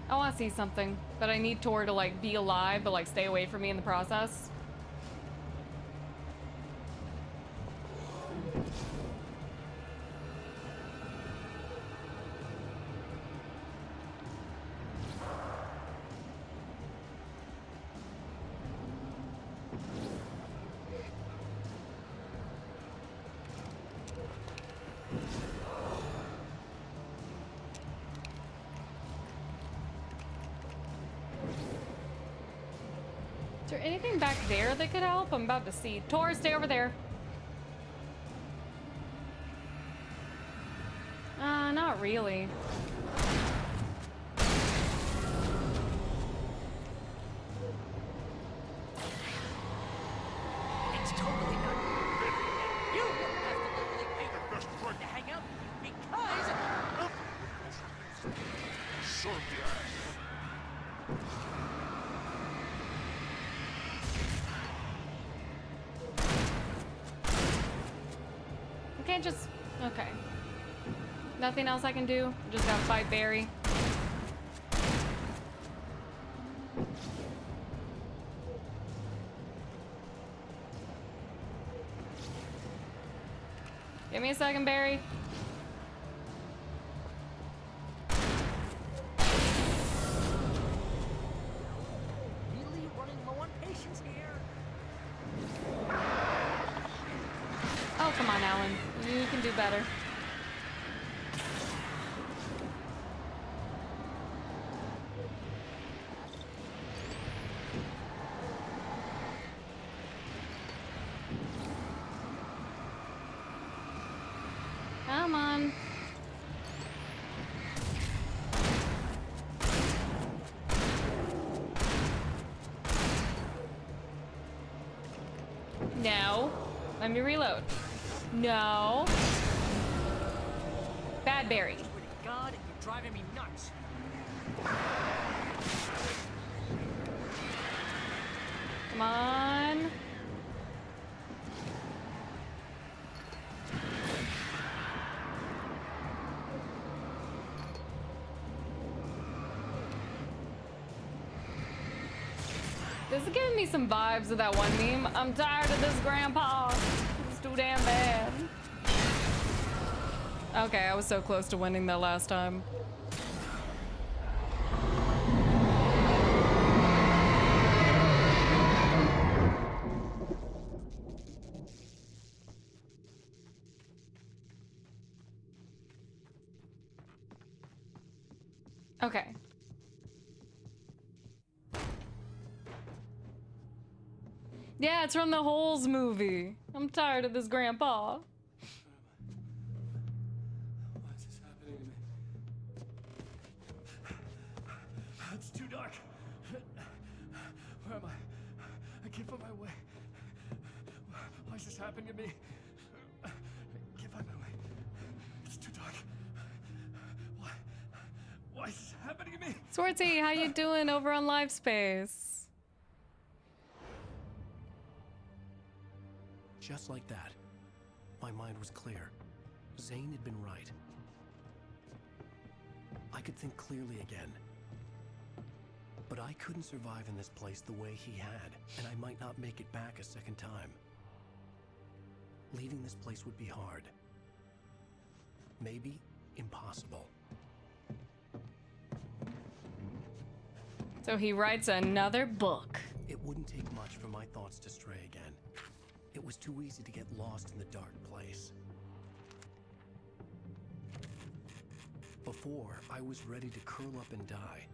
I want to see something, but I need Tor to like be alive, but like stay away from me in the process. Is there anything back there that could help? I'm about to see. Tor, stay over there. Not really. It's totally not. You wouldn't have to literally pay for to hang out because Serve the ass. I can't just... Okay. Nothing else I can do? Just gotta fight Barry. Give me a second, Barry. really running low on patience here. Oh, come on, Alan. You can do better. Come on. No. Let me reload. No. Bad Barry. Swear to God, you're driving me nuts. Come on. This is giving me some vibes of that one meme. I'm tired of this, Grandpa. It's too damn bad. Okay, I was so close to winning that last time. Okay. Yeah, it's from the Holes movie. I'm tired of this, Grandpa. Why is this happening to me? It's too dark. Where am I? I can't find my way. Why happening to me? I can't find my way. It's too dark. Why is this happening to me? Swarty, how you doing over on Live Space? Just like that, my mind was clear. Zane had been right. I could think clearly again. But I couldn't survive in this place the way he had, and I might not make it back a second time. Leaving this place would be hard. Maybe impossible. So he writes another book. It wouldn't take much for my thoughts to stray again. It was too easy to get lost in the dark place. Before, I was ready to curl up and die.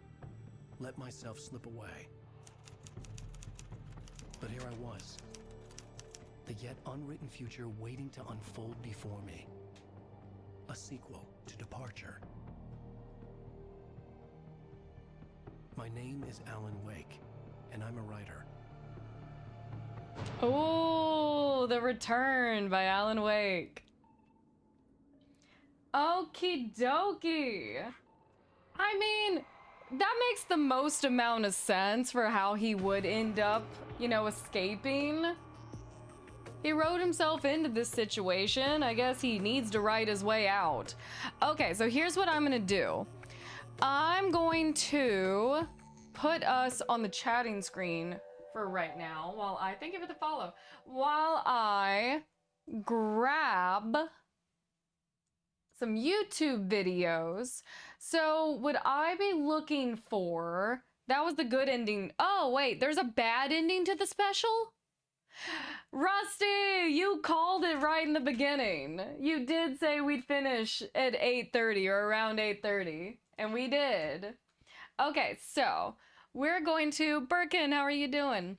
Let myself slip away. But here I was. The yet unwritten future waiting to unfold before me. A sequel to Departure. My name is Alan Wake, and I'm a writer. Oh, The Return by Alan Wake. Okie dokie. I mean, that makes the most amount of sense for how he would end up, you know, escaping. He wrote himself into this situation. I guess he needs to write his way out. Okay, so here's what I'm gonna do. I'm going to put us on the chatting screen for right now while I thank you for the follow. While I grab some YouTube videos. So would I be looking for, that was the good ending. Oh wait, there's a bad ending to the special? Rusty, you called it right in the beginning. You did say we'd finish at 8:30 or around 8:30, and we did. Okay, so we're going to, Birkin, how are you doing?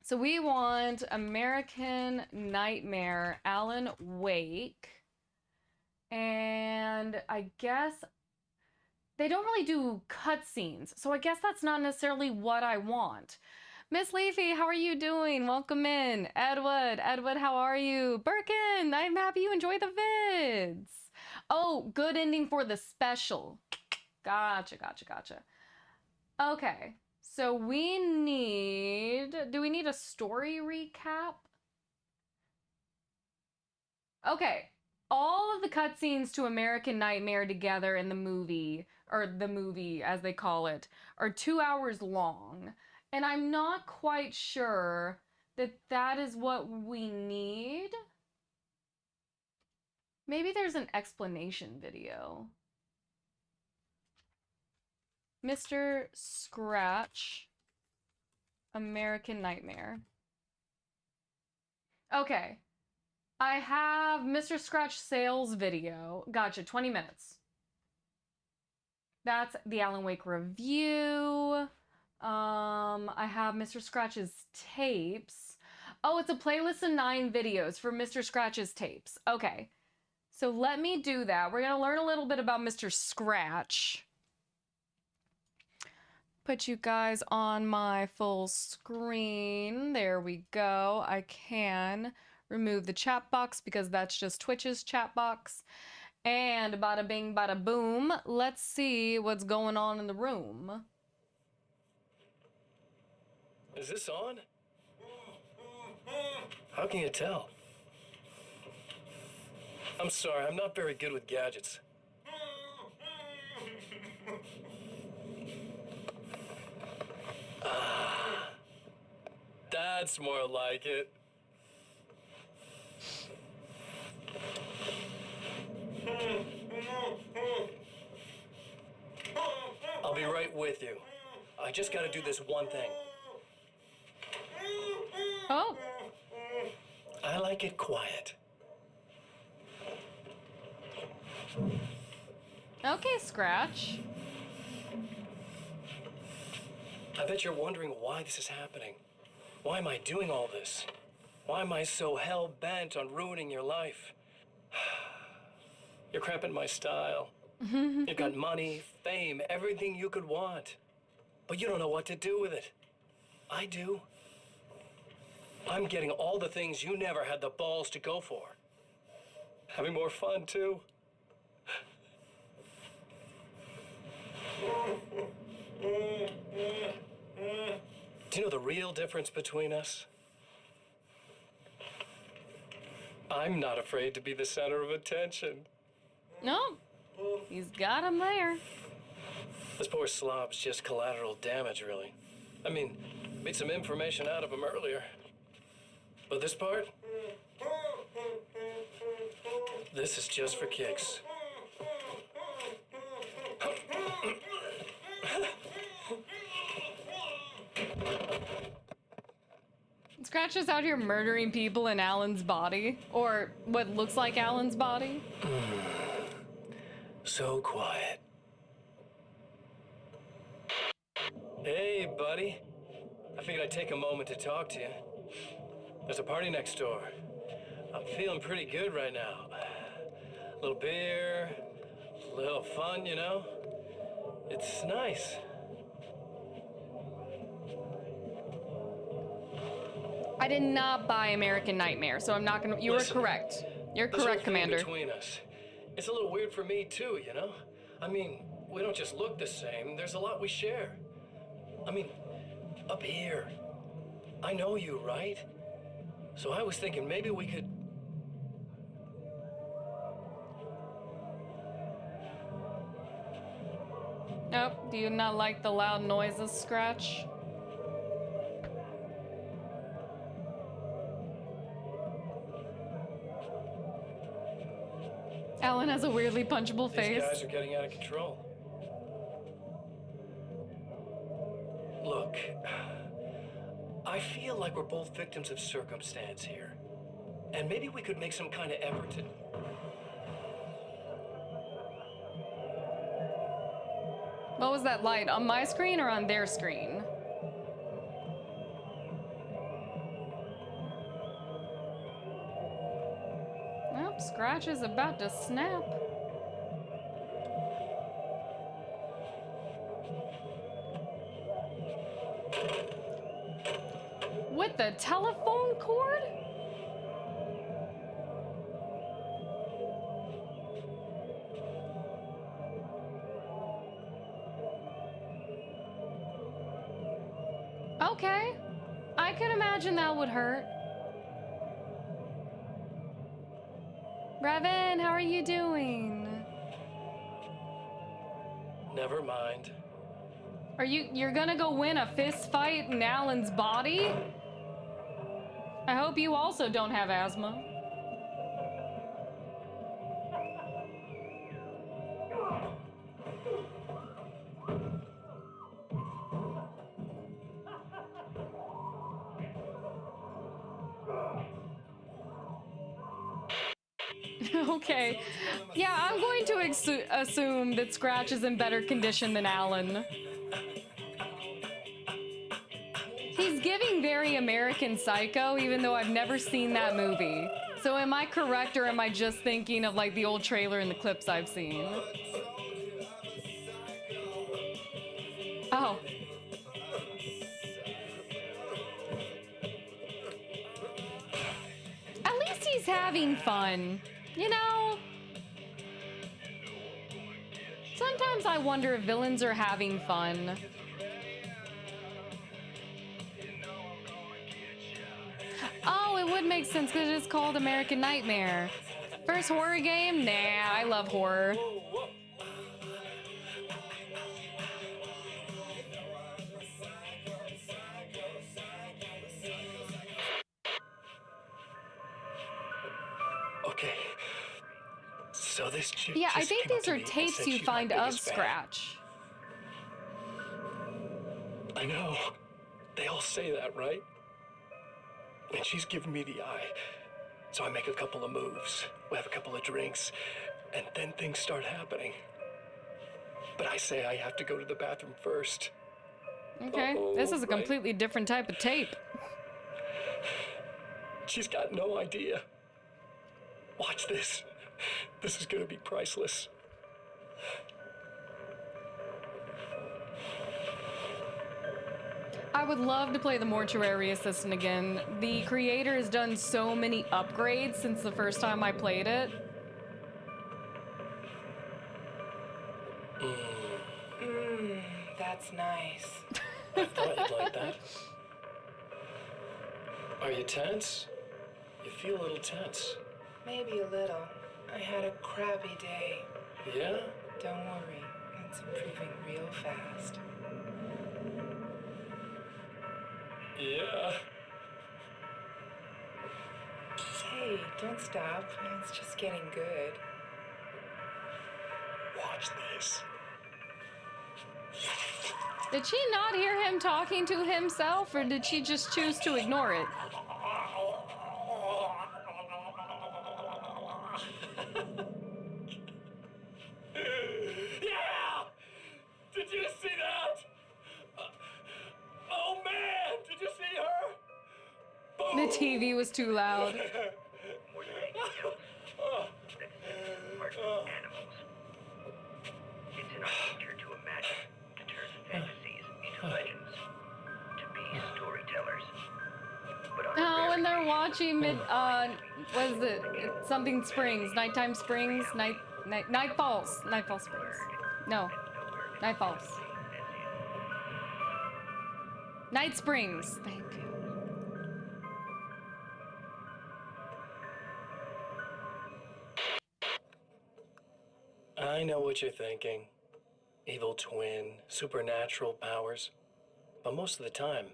So we want American Nightmare, Alan Wake. And I guess they don't really do cutscenes, so I guess that's not necessarily what I want. Miss Leafy, how are you doing? Welcome in. Edward, how are you? Birkin, I'm happy you enjoy the vids. Oh, good ending for the special. Gotcha. Okay, so we need, do we need a story recap? Okay. All of the cutscenes to American Nightmare together in the movie, or the movie as they call it, are 2 hours long. And I'm not quite sure that that is what we need. Maybe there's an explanation video. Mr. Scratch, American Nightmare. Okay. I have Mr. Scratch sales video. Gotcha, 20 minutes. That's the Alan Wake review. I have Mr. Scratch's tapes. Oh, it's a playlist of 9 videos for Mr. Scratch's tapes. Okay, so let me do that. We're gonna learn a little bit about Mr. Scratch. Put you guys on my full screen. There we go. I can remove the chat box because that's just Twitch's chat box. And bada bing, bada boom. Let's see what's going on in the room. Is this on? How can you tell? I'm sorry, I'm not very good with gadgets. That's more like it. I'll be right with you. I just gotta do this one thing. Oh. I like it quiet. Okay, Scratch. I bet you're wondering why this is happening. Why am I doing all this? Why am I so hell-bent on ruining your life? You're cramping my style. You've got money, fame, everything you could want. But you don't know what to do with it. I do. I'm getting all the things you never had the balls to go for. Having more fun, too. Do you know the real difference between us? I'm not afraid to be the center of attention. No, he's got him there. This poor slob's just collateral damage, really. I mean, beat some information out of him earlier. But this part? This is just for kicks. Scratch is out here murdering people in Alan's body, or what looks like Alan's body. So quiet. Hey, buddy. I figured I'd take a moment to talk to you. There's a party next door. I'm feeling pretty good right now. A little beer, a little fun, you know? It's nice. I did not buy American Nightmare, so I'm not gonna. You were correct. You're correct, Commander. Between us, it's a little weird for me too, you know. I mean, we don't just look the same. There's a lot we share. I mean, up here. I know you, right? So I was thinking maybe we could. Nope. Do you not like the loud noises, Scratch? Alan has a weirdly punchable face. These guys are getting out of control. Look, I feel like we're both victims of circumstance here. And maybe we could make some kind of effort to... What was that light? On my screen or on their screen? Nope, Scratch is about to snap. With the telephone cord? Okay. I can imagine that would hurt. Revan, how are you doing? Never mind. You're gonna go win a fist fight in Alan's body? I hope you also don't have asthma. Okay. Yeah, I'm going to assume that Scratch is in better condition than Alan. He's giving very American Psycho, even though I've never seen that movie. So am I correct, or am I just thinking of like the old trailer and the clips I've seen? Oh. At least he's having fun. You know, sometimes I wonder if villains are having fun. Oh, it would make sense because it's called American Nightmare. First horror game? Nah, I love horror. Okay. So this chick Yeah, I just think came up these to are me and tapes said you she's my find of biggest fan. Scratch. I know. They all say that, right? And she's giving me the eye. So I make a couple of moves. We have a couple of drinks. And then things start happening. But I say I have to go to the bathroom first. Okay, this is a completely different type of tape. She's got no idea. Watch this. This is gonna be priceless. I would love to play the Mortuary Assistant again. The creator has done so many upgrades since the first time I played it. That's nice. I thought you'd like that. Are you tense? You feel a little tense. Maybe a little. I had a crappy day. Yeah? Don't worry, it's improving real fast. Yeah. Hey, don't stop. It's just getting good. Watch this. Did she not hear him talking to himself, or did she just choose to ignore it? Yeah! Did you see that? Oh man! Did you see her? The TV was too loud. It's in our nature to imagine, to turn fantasies into legends, to be storytellers. But Oh, and they're watching what is it? It's something Springs, Nighttime Springs, Nightfall Springs. No, Night Falls. Night Springs. Thank you. I know what you're thinking. Evil twin, supernatural powers. But most of the time,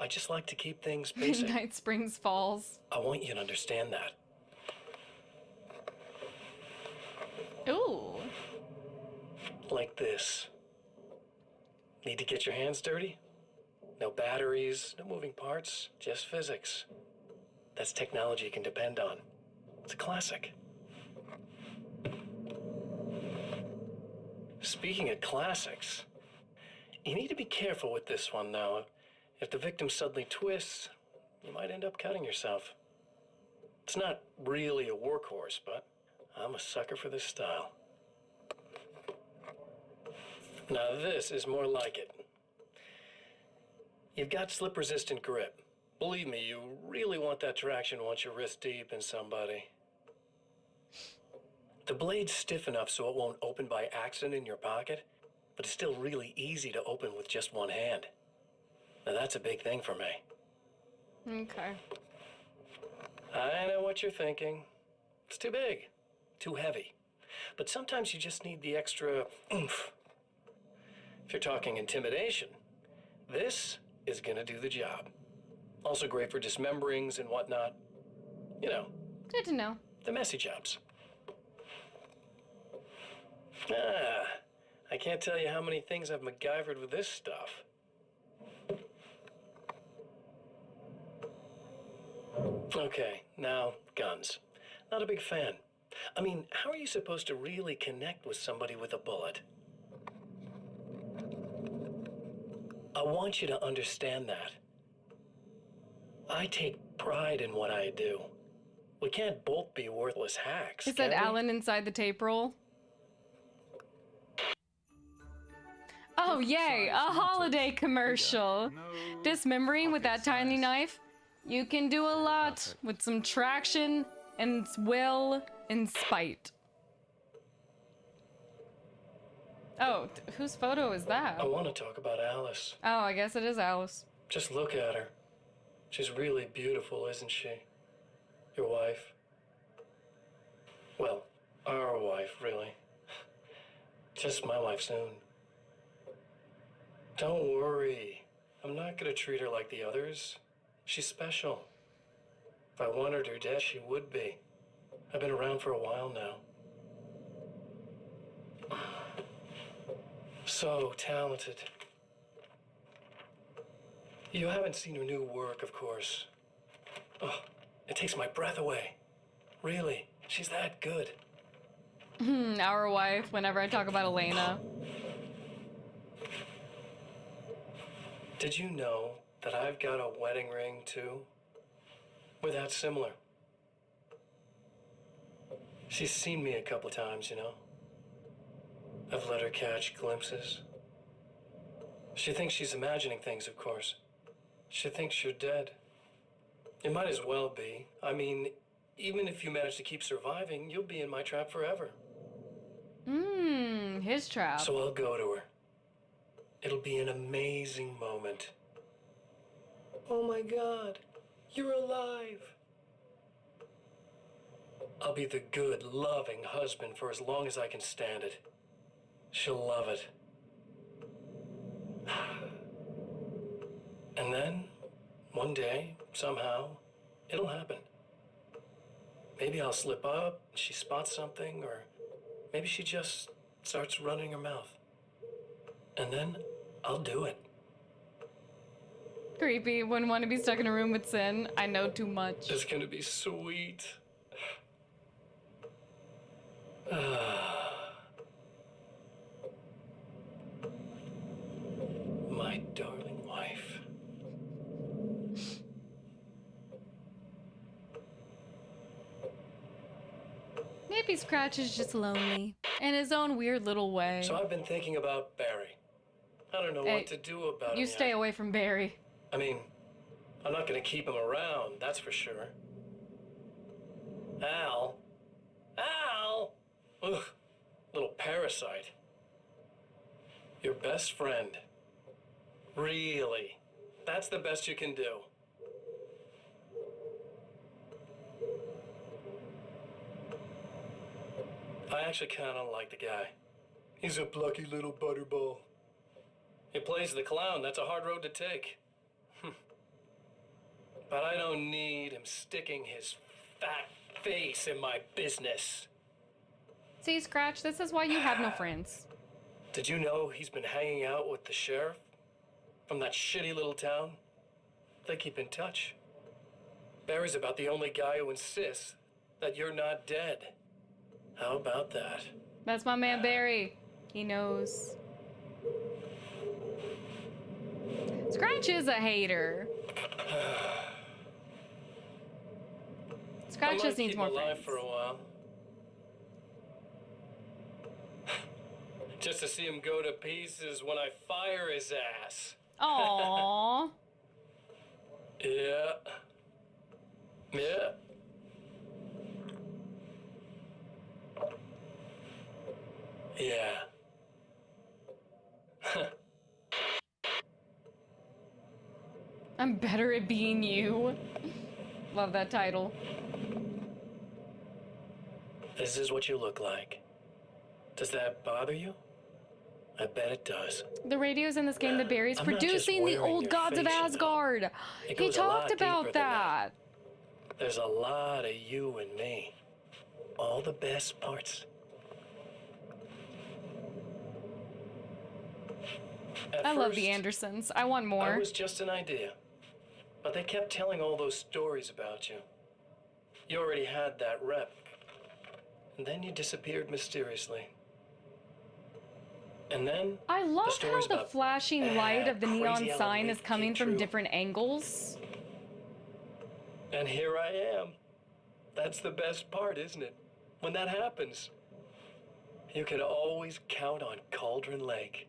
I just like to keep things basic. Night Springs Falls. I want you to understand that. Ooh. Like this. Need to get your hands dirty? No batteries, no moving parts, just physics. That's technology you can depend on. It's a classic. Speaking of classics, you need to be careful with this one, though. If the victim suddenly twists, you might end up cutting yourself. It's not really a workhorse, but I'm a sucker for this style. Now this is more like it. You've got slip-resistant grip. Believe me, you really want that traction once you're wrist deep in somebody. The blade's stiff enough so it won't open by accident in your pocket, but it's still really easy to open with just one hand. Now that's a big thing for me. Okay. I know what you're thinking. It's too big, too heavy. But sometimes you just need the extra oomph. If you're talking intimidation, this is gonna do the job. Also great for dismemberings and whatnot. You know. Good to know. The messy jobs. I can't tell you how many things I've MacGyvered with this stuff. Okay, now guns. Not a big fan. I mean, how are you supposed to really connect with somebody with a bullet? I want you to understand that. I take pride in what I do. We can't both be worthless hacks. Is that can we? Alan inside the tape roll? Oh, yay, a holiday commercial. Dismembering with that tiny knife? You can do a lot with some traction and will and spite. Oh, whose photo is that? I want to talk about Alice. Oh, I guess it is Alice. Just look at her. She's really beautiful, isn't she? Your wife. Well, our wife, really. Just my wife soon. Don't worry. I'm not gonna treat her like the others. She's special. If I wanted her dead, she would be. I've been around for a while now. So talented. You haven't seen her new work, of course. Oh, it takes my breath away. Really, she's that good. Our wife, whenever I talk about Elena. Did you know that I've got a wedding ring, too? We're that similar. She's seen me a couple times, you know. I've let her catch glimpses. She thinks she's imagining things, of course. She thinks you're dead. It might as well be. I mean, even if you manage to keep surviving, you'll be in my trap forever. His trap. So I'll go to her. It'll be an amazing moment. Oh my God, you're alive. I'll be the good, loving husband for as long as I can stand it. She'll love it. And then, one day, somehow, it'll happen. Maybe I'll slip up, she spots something, or maybe she just starts running her mouth. And then, I'll do it. Creepy. Wouldn't want to be stuck in a room with Sin. I know too much. It's gonna be sweet. My darling wife. Maybe Scratch is just lonely in his own weird little way. So I've been thinking about Barry. I don't know what to do about him. You stay away from Barry. I mean, I'm not gonna keep him around, that's for sure. Al? Ugh, little parasite. Your best friend. Really? That's the best you can do. I actually kind of like the guy. He's a plucky little butterball. He plays the clown. That's a hard road to take. But I don't need him sticking his fat face in my business. See, Scratch, this is why you have no friends. Did you know he's been hanging out with the sheriff from that shitty little town? They keep in touch. Barry's about the only guy who insists that you're not dead. How about that? That's my man Barry. He knows. Scratch is a hater. Scratch just needs more friends. For a while. Just to see him go to pieces when I fire his ass. Aww. Yeah. Yeah. I'm better at being you. Love that title. This is what you look like. Does that bother you? I bet it does. The radio's in this game that Barry's producing the old gods of Asgard. He talked about that. There's a lot of you and me. All the best parts. I love the Andersons. I want more. It was just an idea. But they kept telling all those stories about you. You already had that rep. And then you disappeared mysteriously. And then I love how the flashing light of the neon sign is coming from different angles. And here I am. That's the best part, isn't it? When that happens, you can always count on Cauldron Lake.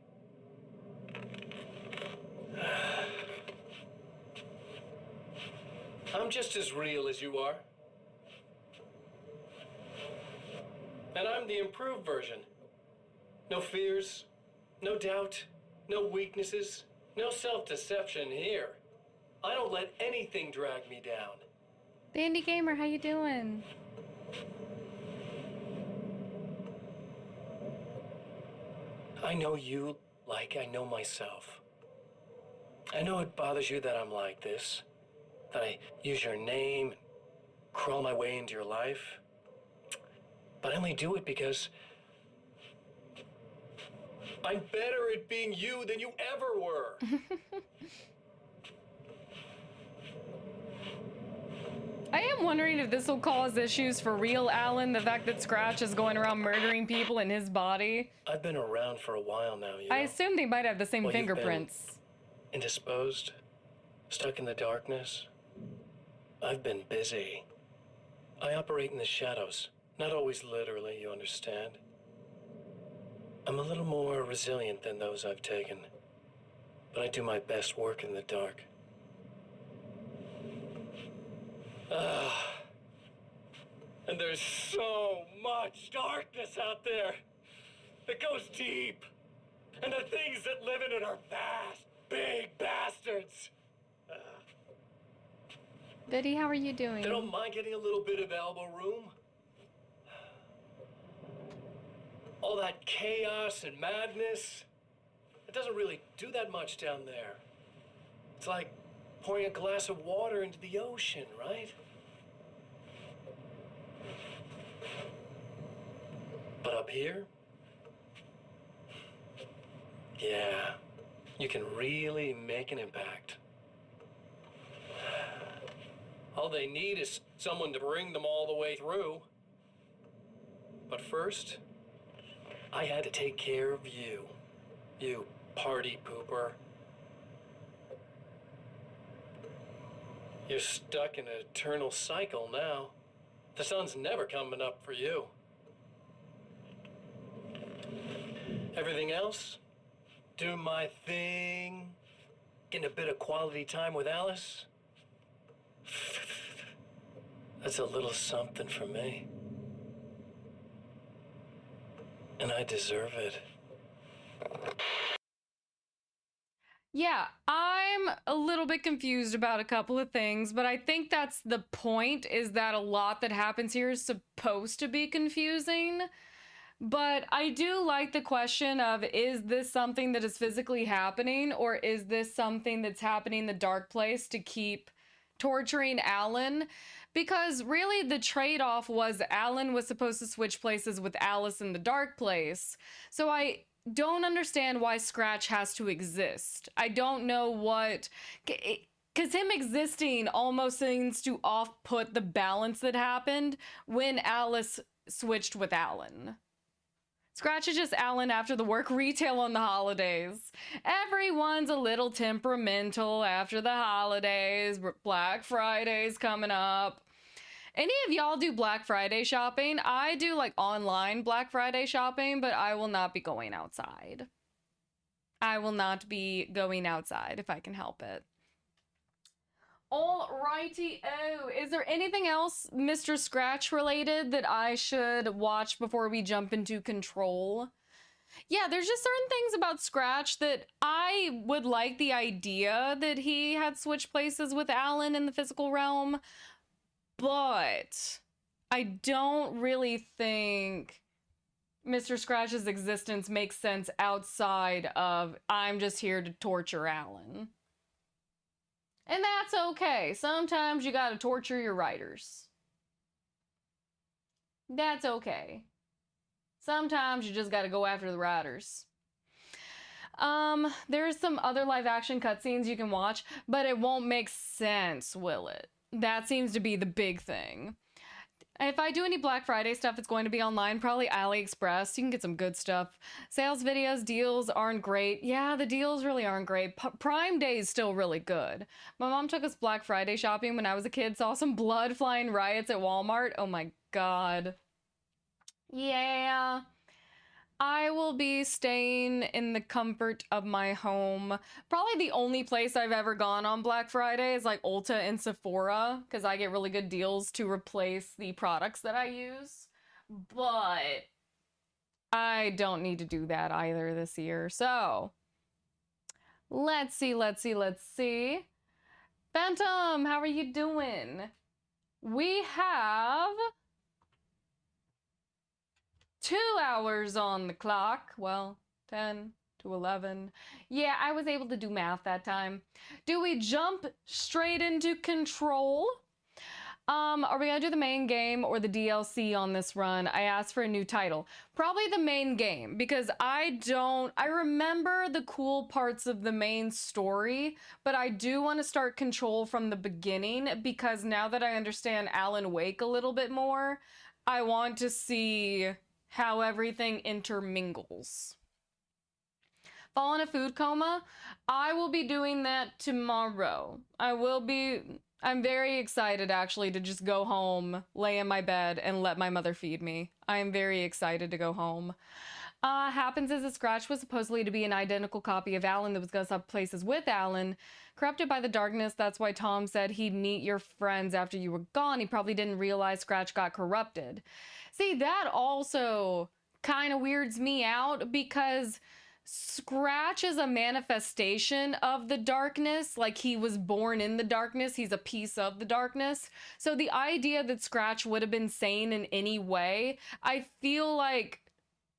I'm just as real as you are. And I'm the improved version. No fears, no doubt, no weaknesses, no self-deception here. I don't let anything drag me down. Dandy Gamer, how you doing? I know you like I know myself. I know it bothers you that I'm like this, that I use your name, crawl my way into your life. But I only do it because I'm better at being you than you ever were. I am wondering if this will cause issues for real, Alan, the fact that Scratch is going around murdering people in his body. I've been around for a while now, you know. I assume they might have the same fingerprints. Indisposed, stuck in the darkness. I've been busy. I operate in the shadows, not always literally, you understand. I'm a little more resilient than those I've taken, but I do my best work in the dark. And there's so much darkness out there. It goes deep. And the things that live in it are vast, big bastards. Biddy, how are you doing? They don't mind getting a little bit of elbow room. All that chaos and madness, it doesn't really do that much down there. It's like pouring a glass of water into the ocean, right? But up here, yeah, you can really make an impact. All they need is someone to bring them all the way through. But first, I had to take care of you. You party pooper. You're stuck in an eternal cycle now. The sun's never coming up for you. Everything else? Doing my thing, getting a bit of quality time with Alice. That's a little something for me. And I deserve it. Yeah, I'm a little bit confused about a couple of things, but I think that's the point, is that a lot that happens here is supposed to be confusing. But I do like the question of, is this something that is physically happening, or is this something that's happening in the dark place to keep torturing Alan? Because really the trade-off was Alan was supposed to switch places with Alice in the dark place. So I don't understand why Scratch has to exist. I don't know what... Because him existing almost seems to off-put the balance that happened when Alice switched with Alan. Scratch is just Alan after the work retail on the holidays. Everyone's a little temperamental after the holidays. Black Friday's coming up. Any of y'all do Black Friday shopping? I do like online Black Friday shopping, but I will not be going outside. I will not be going outside if I can help it. Alrighty, oh, is there anything else Mr. Scratch related that I should watch before we jump into Control? Yeah, there's just certain things about Scratch that I would like the idea that he had switched places with Alan in the physical realm, but I don't really think Mr. Scratch's existence makes sense outside of I'm just here to torture Alan. And that's okay. Sometimes you gotta torture your writers. That's okay. Sometimes you just gotta go after the writers. There's some other live action cutscenes you can watch, but it won't make sense, will it? That seems to be the big thing. If I do any Black Friday stuff, it's going to be online, probably AliExpress. You can get some good stuff. Sales videos, deals aren't great. Yeah, the deals really aren't great. Prime Day is still really good. My mom took us Black Friday shopping when I was a kid, saw some blood flying riots at Walmart. Oh my God. Yeah. I will be staying in the comfort of my home. Probably the only place I've ever gone on Black Friday is like Ulta and Sephora, because I get really good deals to replace the products that I use. But I don't need to do that either this year. So let's see. Phantom, how are you doing? We have 2 hours on the clock. Well, 10 to 11. Yeah, I was able to do math that time. Do we jump straight into Control? Are we gonna do the main game or the DLC on this run? I asked for a new title. Probably the main game, because I remember the cool parts of the main story, but I do want to start Control from the beginning, because now that I understand Alan Wake a little bit more, I want to see how everything intermingles. Fall in a food coma? I will be doing that tomorrow. I'm very excited actually to just go home, lay in my bed, and let my mother feed me. I am very excited to go home. Happens is that Scratch was supposedly to be an identical copy of Alan that was going to swap places with Alan. Corrupted by the darkness, that's why Tom said he'd meet your friends after you were gone. He probably didn't realize Scratch got corrupted. See, that also kind of weirds me out because Scratch is a manifestation of the darkness. Like, he was born in the darkness. He's a piece of the darkness. So the idea that Scratch would have been sane in any way, I feel like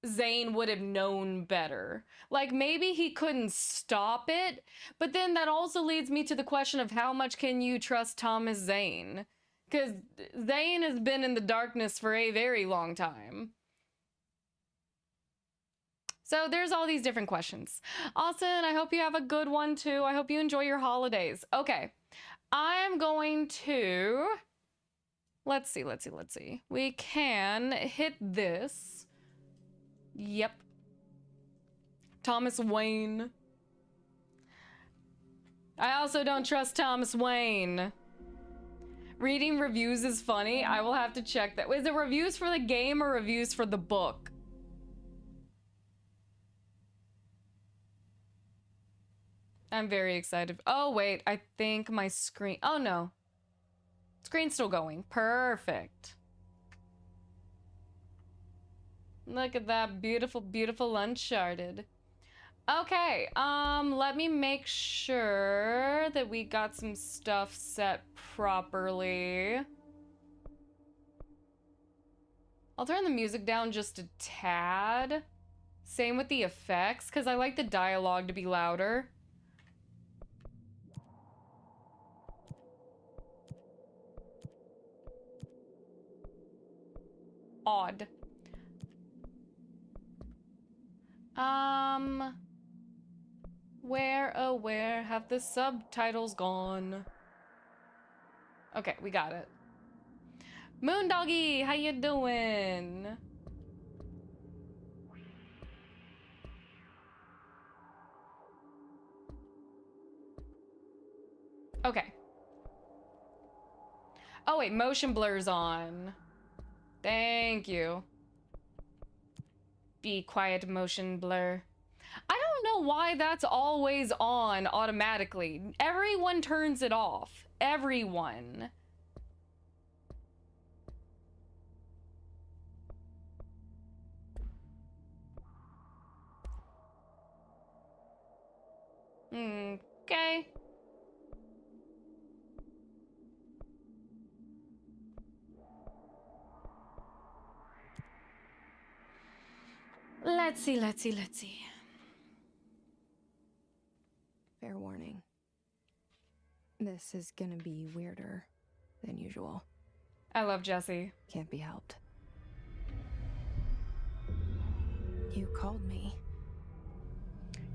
Zane would have known better. Like, maybe he couldn't stop it, but then that also leads me to the question of how much can you trust Thomas Zane? Because Zane has been in the darkness for a very long time. So there's all these different questions. Austin, I hope you have a good one too. I hope you enjoy your holidays. Okay, I'm going to, let's see. We can hit this. Yep. Thomas Wayne. I also don't trust Thomas Wayne. Reading reviews is funny. I will have to check that. Is it reviews for the game or reviews for the book? I'm very excited. Oh, wait. I think my screen... Oh, no. Screen's still going. Perfect. Look at that beautiful, beautiful Uncharted. Okay, let me make sure that we got some stuff set properly. I'll turn the music down just a tad. Same with the effects, because I like the dialogue to be louder. Odd. Where have the subtitles gone? Okay, we got it. Moondoggy, how you doing? Okay. Oh wait, motion blur's on. Thank you. Be quiet, motion blur. I don't know why that's always on automatically. Everyone turns it off. Everyone. Okay. Let's see. Fair warning. This is gonna be weirder than usual. I love Jesse. Can't be helped. You called me.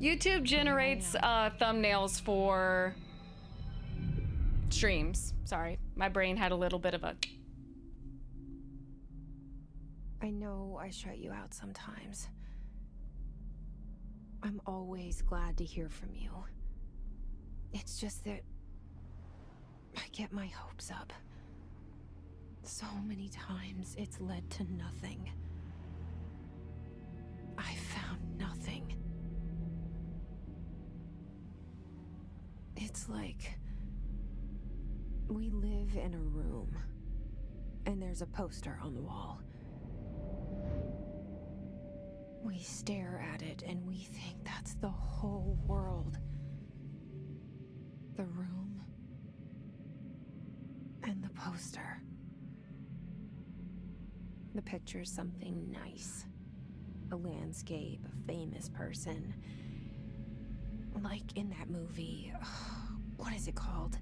YouTube generates thumbnails for streams. Sorry, my brain had a little bit of a... I know I shut you out sometimes. I'm always glad to hear from you. It's just that I get my hopes up. So many times it's led to nothing. I found nothing. It's like we live in a room and there's a poster on the wall. We stare at it and we think that's the whole world. The room and the poster. The picture's something nice. A landscape, a famous person. Like in that movie, what is it called?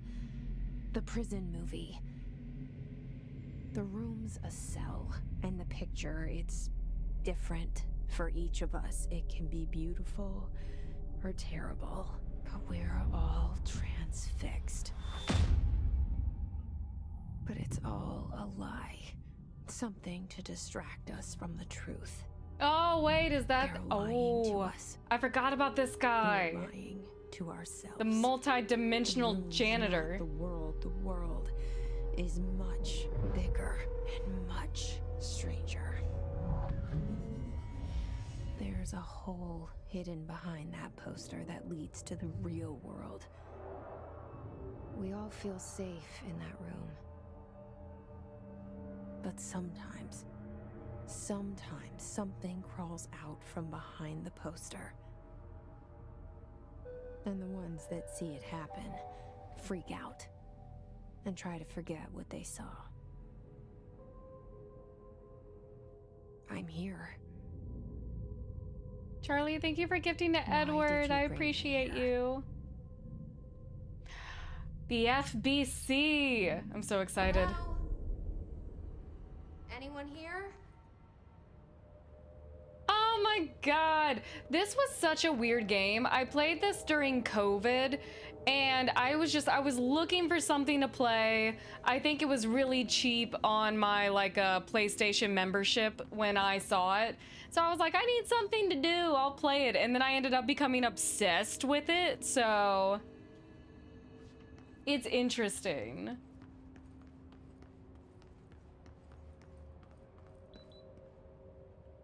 The prison movie. The room's a cell, and the picture, it's different. For each of us, it can be beautiful or terrible, but we're all transfixed. But it's all a lie. Something to distract us from the truth. Oh, wait, is that... They're lying to us. I forgot about this guy. We're lying to ourselves. The multi-dimensional janitor. The world is much bigger and much stranger. There's there's a hole hidden behind that poster that leads to the real world. We all feel safe in that room. But sometimes something crawls out from behind the poster. And the ones that see it happen freak out and try to forget what they saw. I'm here. Charlie, thank you for gifting to Edward. I appreciate you. The FBC. I'm so excited. Hello? Anyone here? Oh my god. This was such a weird game. I played this during COVID and I was looking for something to play. I think it was really cheap on my PlayStation membership when I saw it. So I was like, I need something to do. I'll play it. And then I ended up becoming obsessed with it. So it's interesting.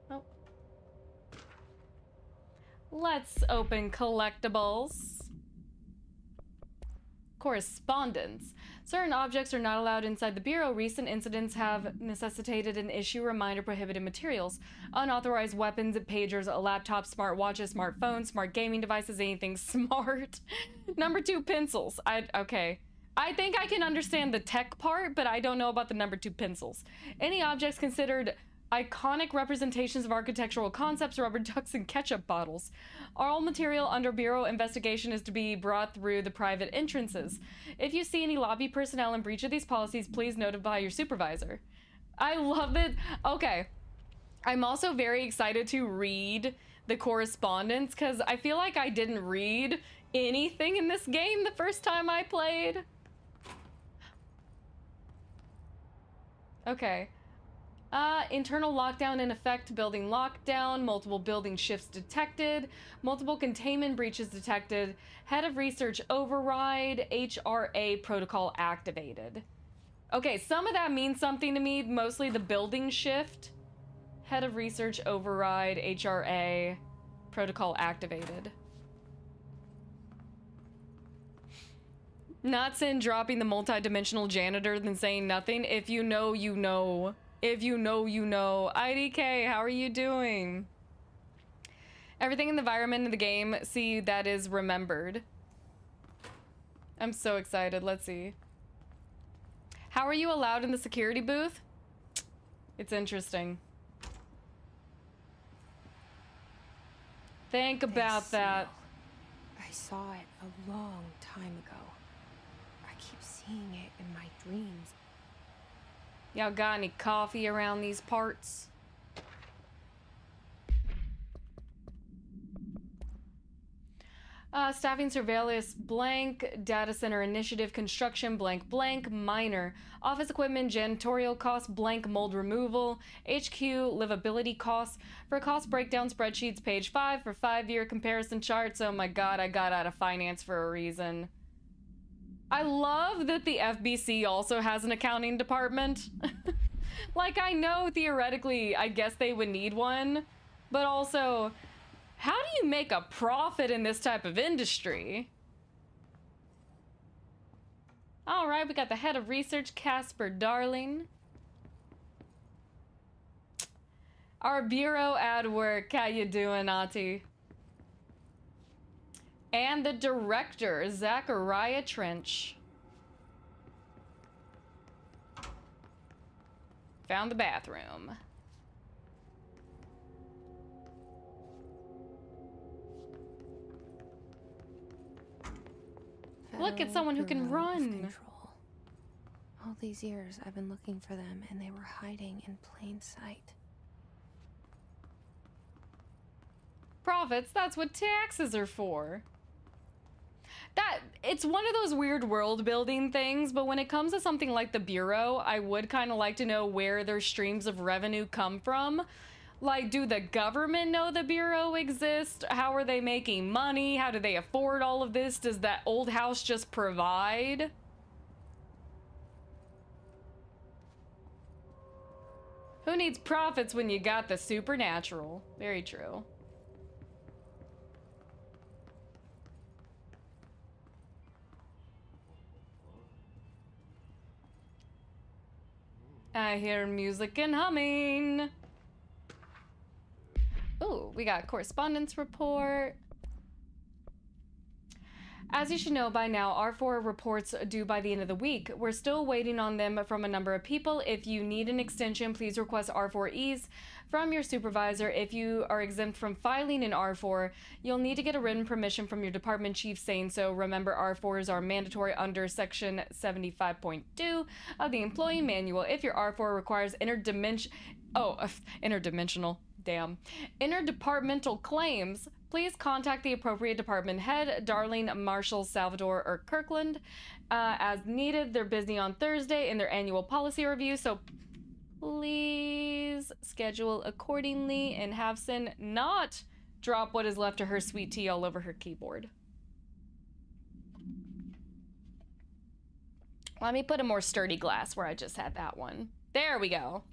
Oh. Let's open collectibles. Correspondence. Certain objects are not allowed inside the Bureau. Recent incidents have necessitated an issue reminder prohibited materials. Unauthorized weapons, pagers, laptops, smartwatches, smartphones, smart gaming devices, anything smart. Number 2, pencils. Okay. I think I can understand the tech part, but I don't know about the number 2 pencils. Any objects considered iconic representations of architectural concepts, rubber ducks, and ketchup bottles. All material under Bureau investigation is to be brought through the private entrances. If you see any lobby personnel in breach of these policies, please notify your supervisor. I love it. Okay. I'm also very excited to read the correspondence because I feel like I didn't read anything in this game the first time I played. Okay. Internal lockdown in effect, building lockdown, multiple building shifts detected, multiple containment breaches detected, head of research override, HRA protocol activated. Okay, some of that means something to me, mostly the building shift. Head of research override, HRA protocol activated. Not saying dropping the multi-dimensional janitor than saying nothing. If you know, you know. If you know, you know. IDK, how are you doing? Everything in the environment of the game, see, that is remembered. I'm so excited. Let's see. How are you allowed in the security booth? It's interesting. Think about that. I saw it a long time ago. I keep seeing it in my dreams. Y'all got any coffee around these parts? Staffing surveillance blank, data center initiative construction blank blank, minor, office equipment janitorial costs blank, mold removal, HQ livability costs, for cost breakdown spreadsheets page 5 for 5-year comparison charts. Oh my god, I got out of finance for a reason. I love that the FBC also has an accounting department. Like, I know theoretically, I guess they would need one, but also, how do you make a profit in this type of industry? All right, we got the head of research, Casper Darling. Our bureau ad work, how you doing, Auntie? And the director, Zachariah Trench. Found the bathroom. Look at someone who can run. All these years I've been looking for them and they were hiding in plain sight. Profits, that's what taxes are for. It's one of those weird world building things, but when it comes to something like the Bureau, I would kind of like to know where their streams of revenue come from. Like, do the government know the Bureau exists? How are they making money? How do they afford all of this? Does that old house just provide? Who needs profits when you got the supernatural? Very true. I hear music and humming. Ooh, we got correspondence report. As you should know by now, R4 reports are due by the end of the week. We're still waiting on them from a number of people. If you need an extension, please request R4Es from your supervisor. If you are exempt from filing in R4, you'll need to get a written permission from your department chief saying so. Remember, R4s are mandatory under section 75.2 of the employee manual. If your R4 requires interdimensional, damn, interdepartmental claims, please contact the appropriate department head, Darling, Marshall, Salvador, or Kirkland. As needed, they're busy on Thursday in their annual policy review, so please schedule accordingly and have Sin not drop what is left of her sweet tea all over her keyboard. Let me put a more sturdy glass where I just had that one. There we go.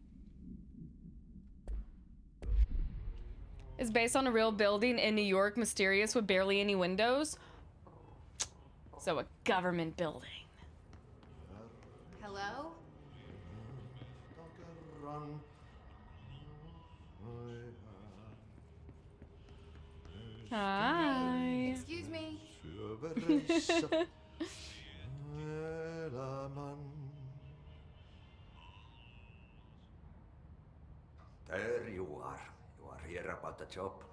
Is based on a real building in New York, mysterious with barely any windows. So a government building. Hello? Hi. Excuse me. There you are. You are here about the job.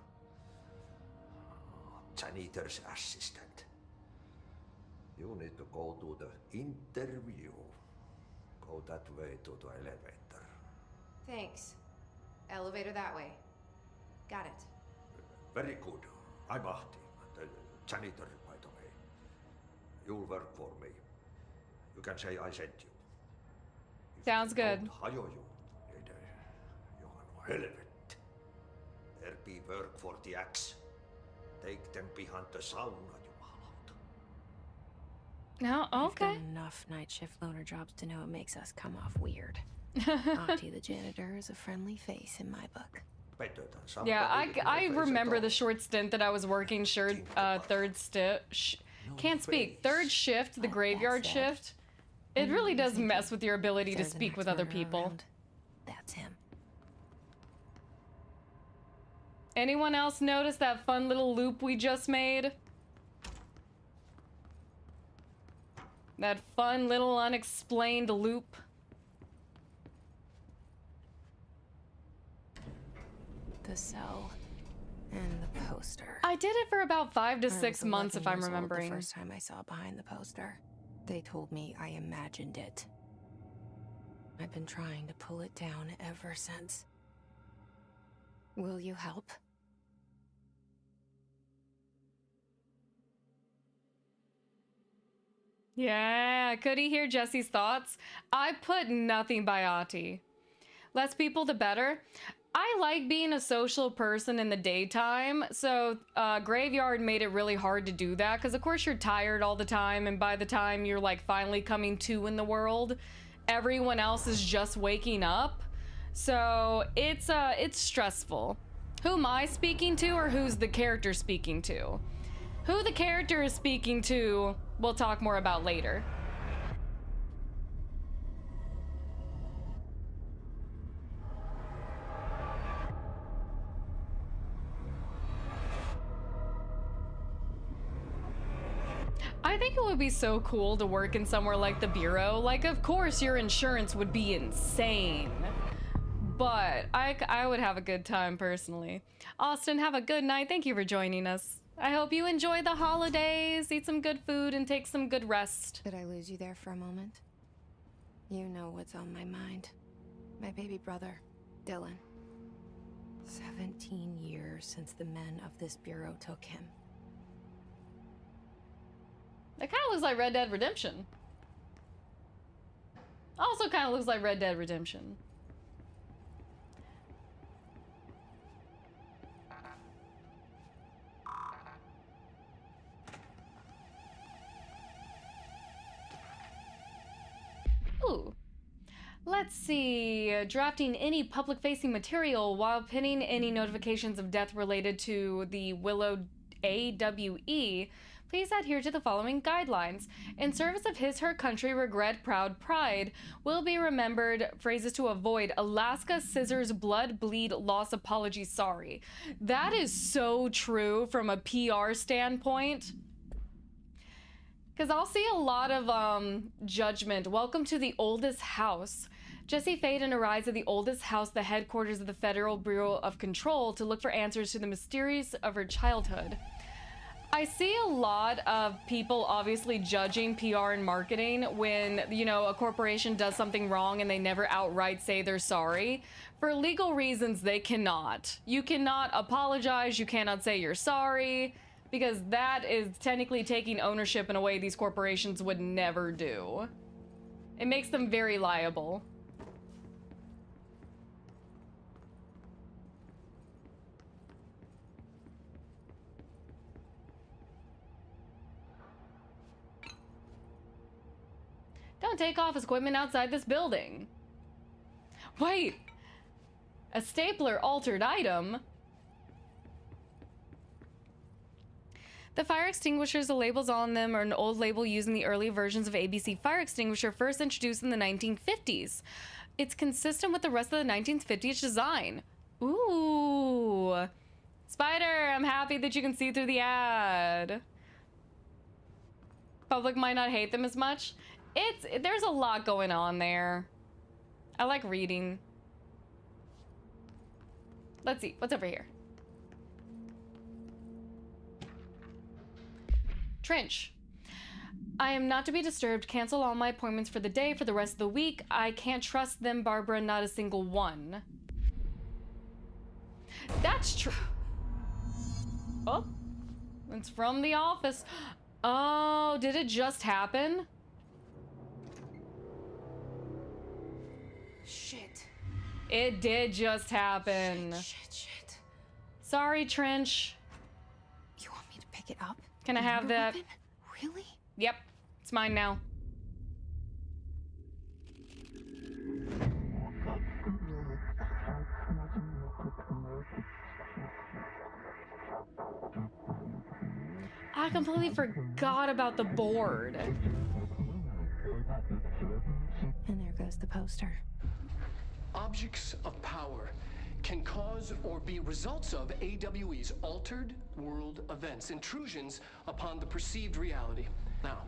Janitor's assistant. You need to go to the interview. Go that way to the elevator. Thanks. Elevator that way. Got it. Very good. I'm Ahti, the janitor, by the way. You'll work for me. You can say I sent you. Sounds good. Don't hire you. Helvet. There be work for the axe. Take them behind the sauna, jumalauta. No, okay. I've done enough night shift loner jobs to know it makes us come off weird. Ahti the janitor is a friendly face in my book. Better than somebody Yeah, with no I face remember at the all. short stint that I was working third shift, the graveyard shift. It really does mess with your ability to speak with other people. That's him. Anyone else notice that fun little loop we just made? That fun little unexplained loop. The cell and the poster. I did it for about 5 to I was 6 months, 11 if I'm years old remembering. The first time I saw behind the poster, they told me I imagined it. I've been trying to pull it down ever since. Will you help? Yeah, could he hear Jesse's thoughts? I put nothing by Ahti. Less people, the better. I like being a social person in the daytime, so Graveyard made it really hard to do that, because of course you're tired all the time, and by the time you're like finally coming to in the world, everyone else is just waking up. So it's stressful. Who am I speaking to, or who's the character speaking to? Who the character is speaking to, we'll talk more about later. I think it would be so cool to work in somewhere like the Bureau. Like, of course, your insurance would be insane. But I would have a good time, personally. Austin, have a good night. Thank you for joining us. I hope you enjoy the holidays, eat some good food, and take some good rest. Did I lose you there for a moment? You know what's on my mind. My baby brother, Dylan. 17 years since the men of this bureau took him. That kind of looks like Red Dead Redemption. Also kind of looks like Red Dead Redemption. Ooh. Let's see. Drafting any public-facing material while pinning any notifications of death related to the Willow AWE. Please adhere to the following guidelines. In service of his/her country, regret, proud, pride, will be remembered phrases to avoid. Alaska, scissors, blood, bleed, loss, apology, sorry. That is so true from a PR standpoint. Because I'll see a lot of judgment. Welcome to the oldest house. Jesse Faden arrives at the oldest house, the headquarters of the Federal Bureau of Control, to look for answers to the mysteries of her childhood. I see a lot of people obviously judging PR and marketing when, you know, a corporation does something wrong and they never outright say they're sorry. For legal reasons, they cannot. You cannot apologize, you cannot say you're sorry, because that is technically taking ownership in a way these corporations would never do. It makes them very liable. Don't take office equipment outside this building. Wait! A stapler altered item? The fire extinguishers, the labels on them are an old label used in the early versions of ABC fire extinguisher, first introduced in the 1950s. It's consistent with the rest of the 1950s design. Ooh. Spider, I'm happy that you can see through the ad. Public might not hate them as much. There's a lot going on there. I like reading. Let's see, what's over here? Trench. I am not to be disturbed. Cancel all my appointments for the day, for the rest of the week. I can't trust them, Barbara, not a single one. That's true. Oh, it's from the office. Oh, did it just happen? Shit. It did just happen. Shit. Sorry, Trench. You want me to pick it up? Can I have that? Weapon? Really? Yep, it's mine now. I completely forgot about the board. And there goes the poster. Objects of power can cause or be results of AWE's altered world events, intrusions upon the perceived reality. Now,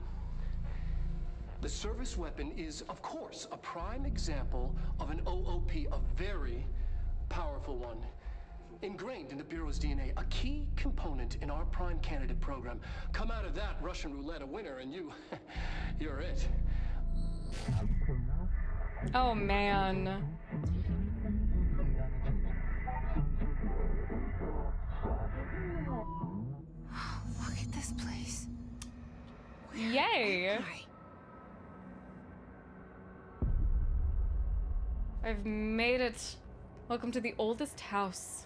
the service weapon is, of course, a prime example of an OOP, a very powerful one. Ingrained in the Bureau's DNA, a key component in our prime candidate program. Come out of that Russian roulette a winner and you're it. Oh, man. Look at this place. Yay! I've made it. Welcome to the oldest house.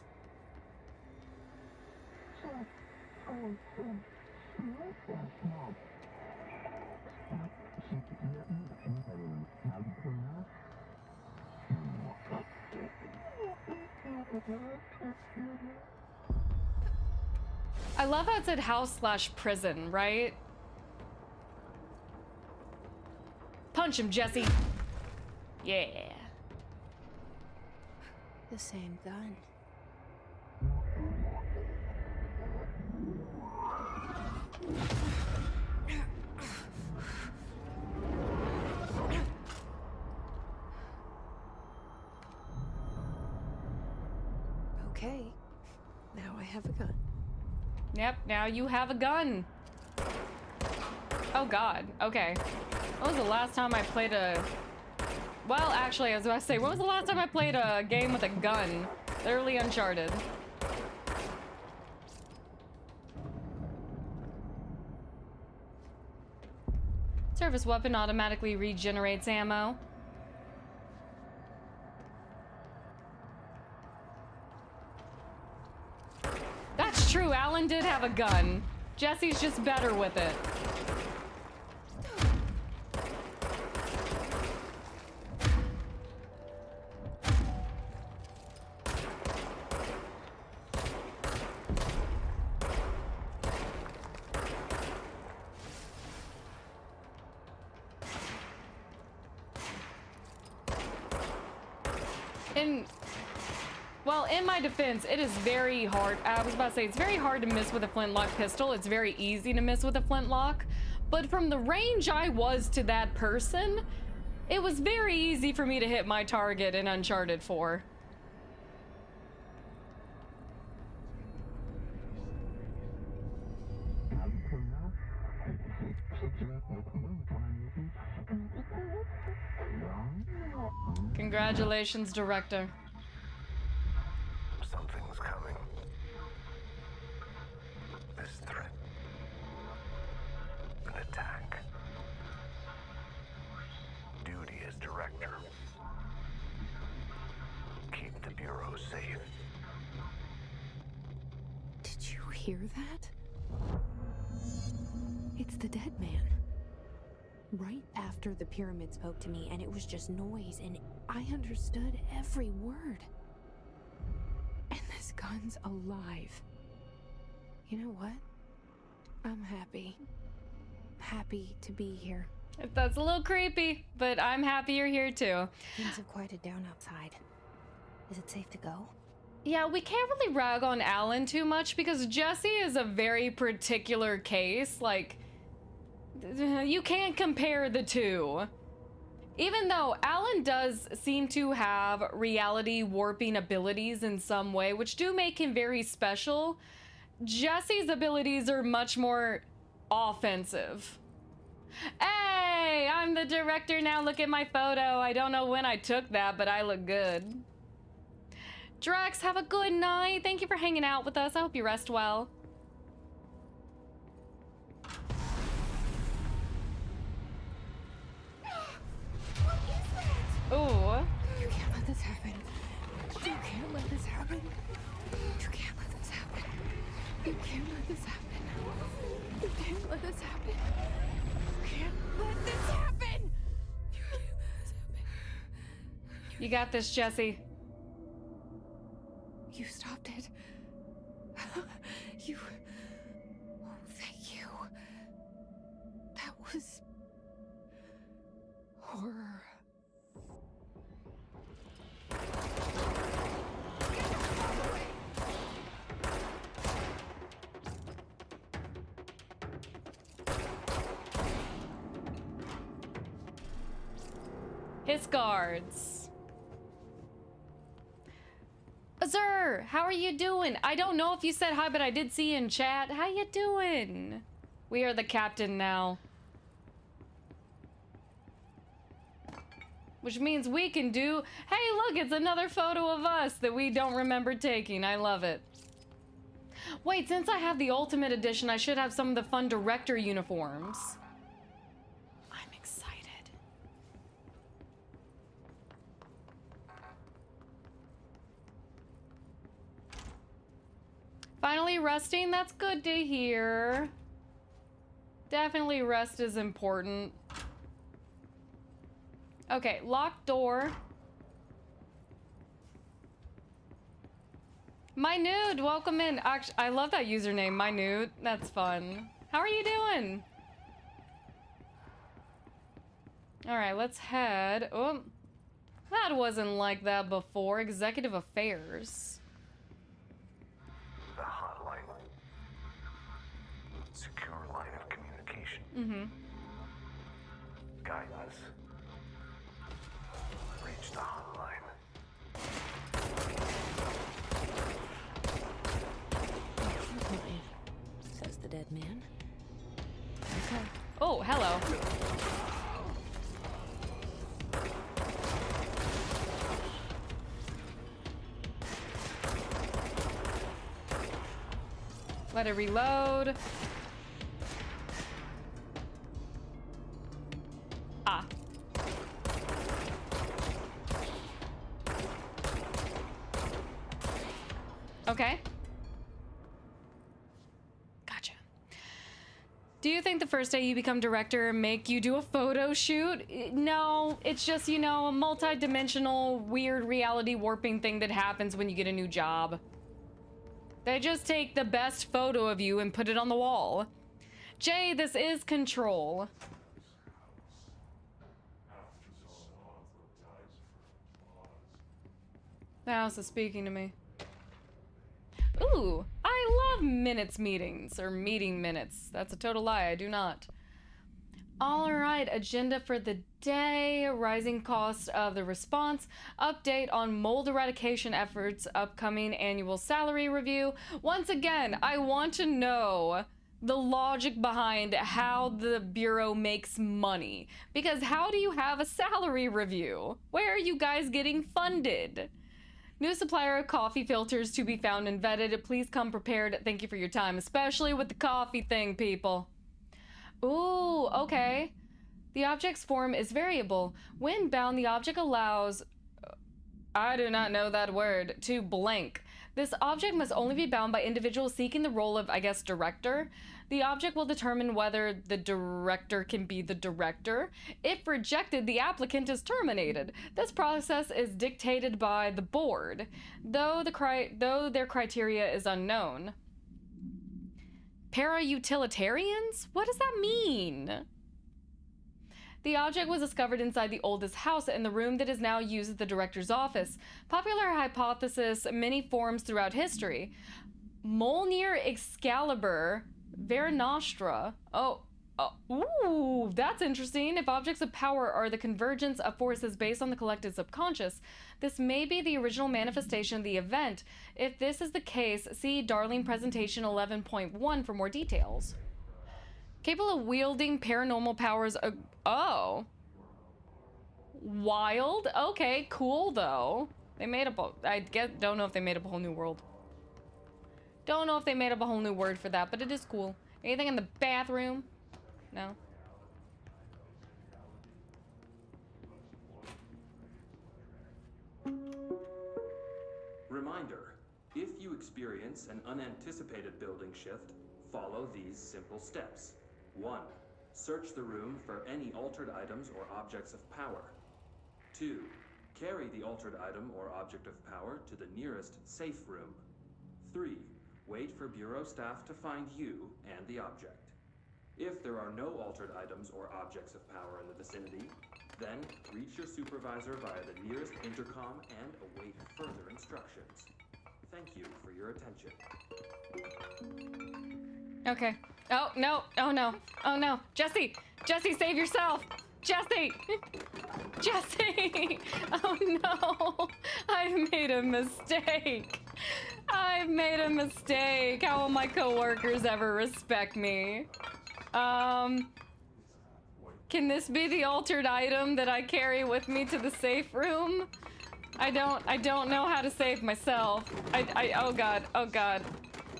I love how it said house/prison, right? Punch him, Jesse. Yeah. The same gun. Okay, now I have a gun. Yep, now you have a gun. Oh god, okay. When was the last time I played a... Well, actually, I was about to say, when was the last time I played a game with a gun? Literally Uncharted. Service weapon automatically regenerates ammo. That's true, Alan did have a gun. Jesse's just better with it. mean, well, in my defense, it is very hard. I was about to say, it's very hard to miss with a flintlock pistol. It's very easy to miss with a flintlock. But from the range I was to that person, it was very easy for me to hit my target in Uncharted 4. Congratulations, director. Something's coming. This threat. An attack. Duty as director. Keep the Bureau safe. Did you hear that? It's the dead man. Right after the pyramid spoke to me, and it was just noise, and I understood every word. And this gun's alive. You know what? I'm happy. Happy to be here. That's a little creepy, but I'm happy you're here too. Things have quieted down outside. Is it safe to go? Yeah, we can't really rag on Alan too much because Jesse is a very particular case. Like, you can't compare the two. Even though Alan does seem to have reality warping abilities in some way, which do make him very special, Jesse's abilities are much more offensive. Hey, I'm the director now. Look at my photo. I don't know when I took that, but I look good. Drex, have a good night. Thank you for hanging out with us. I hope you rest well. Ooh. You can't let this happen. You can't let this happen. You can't let this happen. You can't let this happen. You can't let this happen. You can't let this happen. You can't let this happen. You got this, Jesse. You stopped it. You... Oh, thank you. That was... horror. His guards. Azur, how are you doing? I don't know if you said hi, but I did see you in chat. How you doing? We are the captain now. Which means we can do... Hey, look, it's another photo of us that we don't remember taking. I love it. Wait, since I have the Ultimate Edition, I should have some of the fun director uniforms. I'm excited. Finally resting, that's good to hear. Definitely rest is important. Okay, locked door. My Nude, welcome in. Actually, I love that username, My Nude. That's fun. How are you doing? All right, let's head. Oh, that wasn't like that before. Executive Affairs. The hotline. Secure line of communication. Mm-hmm. Guidance. Reach the hotline. Says the dead man. Okay. Oh, hello. Let it reload. Ah. Okay. Gotcha. Do you think the first day you become director make you do a photo shoot? No, it's just, you know, a multi-dimensional weird reality warping thing that happens when you get a new job. They just take the best photo of you and put it on the wall. Jay, this is Control. The house is speaking to me. Ooh, I love minutes meetings, or meeting minutes. That's a total lie, I do not. Alright, agenda for the day, rising cost of the response, update on mold eradication efforts, upcoming annual salary review. Once again, I want to know the logic behind how the Bureau makes money. Because how do you have a salary review? Where are you guys getting funded? New supplier of coffee filters to be found and vetted. Please come prepared. Thank you for your time, especially with the coffee thing, people. Ooh, okay. The object's form is variable. When bound, the object allows... I do not know that word. To blank. This object must only be bound by individuals seeking the role of, I guess, director. The object will determine whether the director can be the director. If rejected, the applicant is terminated. This process is dictated by the board, though their criteria is unknown. Para-utilitarians? What does that mean? The object was discovered inside the oldest house in the room that is now used as the director's office. Popular hypothesis, many forms throughout history. Mjolnir Excalibur Vernostra. Ooh, that's interesting. If objects of power are the convergence of forces based on the collective subconscious, this may be the original manifestation of the event. If this is the case, see Darling Presentation 11.1 for more details. Capable of wielding paranormal powers. Oh. Wild? Okay, cool though. They made up, don't know if they made up a whole new world. Don't know if they made up a whole new word for that, but it is cool. Anything in the bathroom? No. Reminder, if you experience an unanticipated building shift, follow these simple steps. 1. Search the room for any altered items or objects of power. 2. Carry the altered item or object of power to the nearest safe room. 3. Wait for Bureau staff to find you and the object. If there are no altered items or objects of power in the vicinity, then reach your supervisor via the nearest intercom and await further instructions. Thank you for your attention. Okay. Oh, no. Oh, no. Oh, no. Jesse! Jesse, save yourself! Jesse! Jesse! Oh, no. I've made a mistake. I've made a mistake. How will my coworkers ever respect me? Can this be the altered item that I carry with me to the safe room? I don't know how to save myself. Oh god, oh god.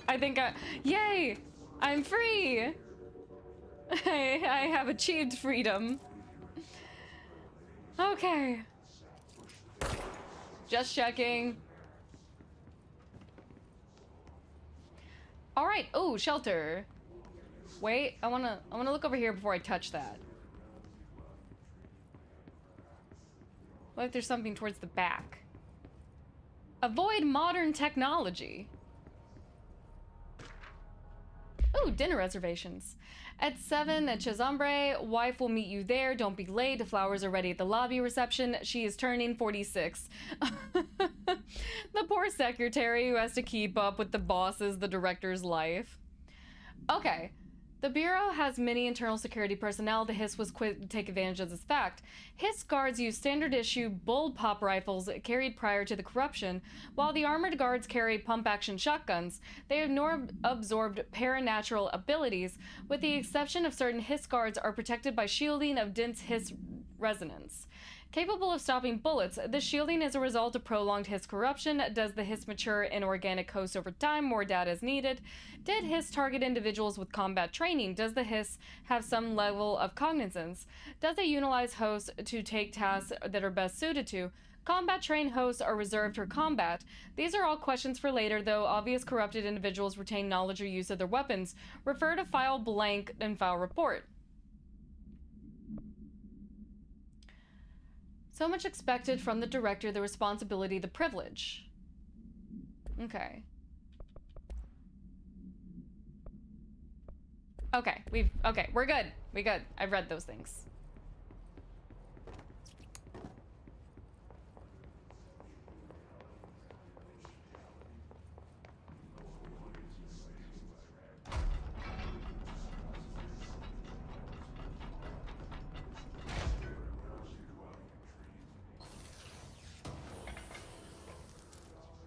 I think yay! I'm free! I have achieved freedom. Okay. Just checking. Alright, oh, shelter. Wait, I wanna look over here before I touch that. What if there's something towards the back? Avoid modern technology. Ooh, dinner reservations. At 7 at Chazambre, wife will meet you there. Don't be late. The flowers are ready at the lobby reception. She is turning 46. The poor secretary who has to keep up with the boss's, the director's life. Okay. The Bureau has many internal security personnel. The Hiss was quick to take advantage of this fact. Hiss guards use standard-issue bullpup rifles carried prior to the corruption, while the armored guards carry pump-action shotguns. They have no absorbed paranatural abilities, with the exception of certain Hiss guards are protected by shielding of dense Hiss resonance. Capable of stopping bullets, the shielding is a result of prolonged Hiss corruption. Does the Hiss mature in organic hosts over time? More data is needed. Did Hiss target individuals with combat training? Does the Hiss have some level of cognizance? Does it utilize hosts to take tasks that are best suited to? Combat-trained hosts are reserved for combat. These are all questions for later, though obvious corrupted individuals retain knowledge or use of their weapons. Refer to file blank and file report. So much expected from the director, the responsibility, the privilege. Okay. Okay, we're good. We good. I've read those things.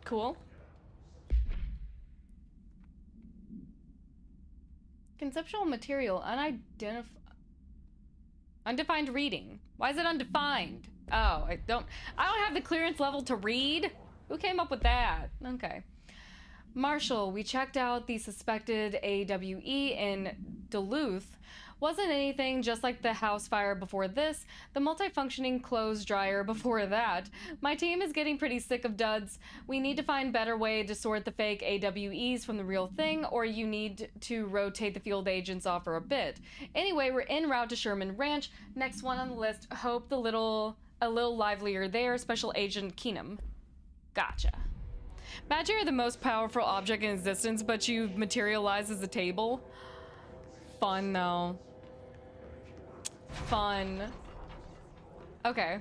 Cool. Conceptual material, undefined reading. Why is it undefined? Oh, I don't have the clearance level to read? Who came up with that? Okay. Marshall, we checked out the suspected AWE in Duluth. Wasn't anything just like the house fire before this, the multifunctioning clothes dryer before that. My team is getting pretty sick of duds. We need to find better way to sort the fake AWEs from the real thing, or you need to rotate the field agents off for a bit. Anyway, we're en route to Sherman Ranch. Next one on the list, hope a little livelier there, Special Agent Keenum. Gotcha. Imagine you're the most powerful object in existence, but you materialize as a table. Fun, though. Fun. Okay.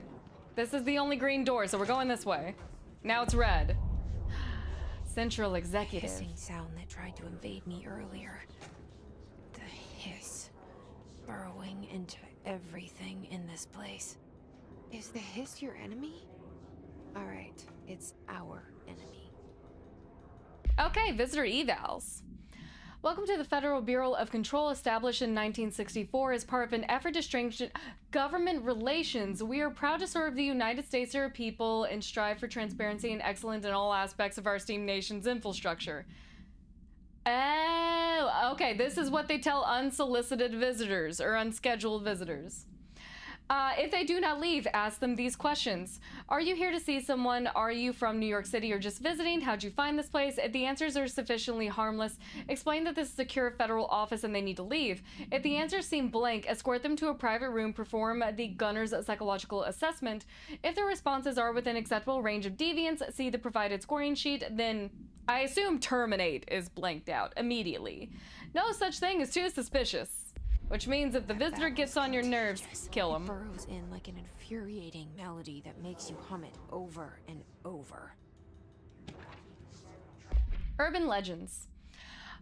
This is the only green door, so we're going this way. Now it's red. Central Executive. Hissing sound that tried to invade me earlier. The hiss. Burrowing into everything in this place. Is the hiss your enemy? Alright, it's our enemy. Okay, visitor evals. Welcome to the Federal Bureau of Control, established in 1964 as part of an effort to strengthen government relations. We are proud to serve the United States and our people and strive for transparency and excellence in all aspects of our esteemed nation's infrastructure. Oh, okay, this is what they tell unsolicited visitors or unscheduled visitors. If they do not leave, ask them these questions. Are you here to see someone? Are you from New York City or just visiting? How'd you find this place? If the answers are sufficiently harmless, explain that this is a secure federal office and they need to leave. If the answers seem blank, escort them to a private room, perform the gunner's psychological assessment. If the responses are within acceptable range of deviance, see the provided scoring sheet, then I assume terminate is blanked out immediately. No such thing as too suspicious. Which means if the visitor gets on your nerves, kill him. It burrows in like an infuriating melody that makes you hum it over and over. Urban legends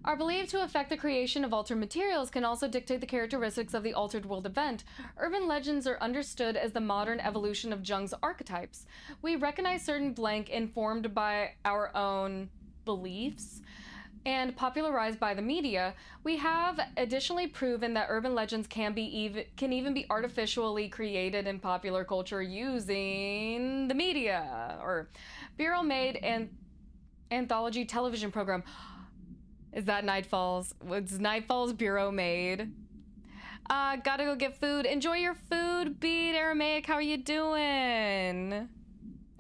are believed to affect the creation of altered materials, can also dictate the characteristics of the altered world event. Urban legends are understood as the modern evolution of Jung's archetypes. We recognize certain blank informed by our own beliefs and popularized by the media. We have additionally proven that urban legends can even be artificially created in popular culture using the media or Bureau-made and anthology television program. Is that Nightfalls? Was Nightfalls Bureau-made? Gotta go get food. Enjoy your food, Beat Aramaic. How are you doing?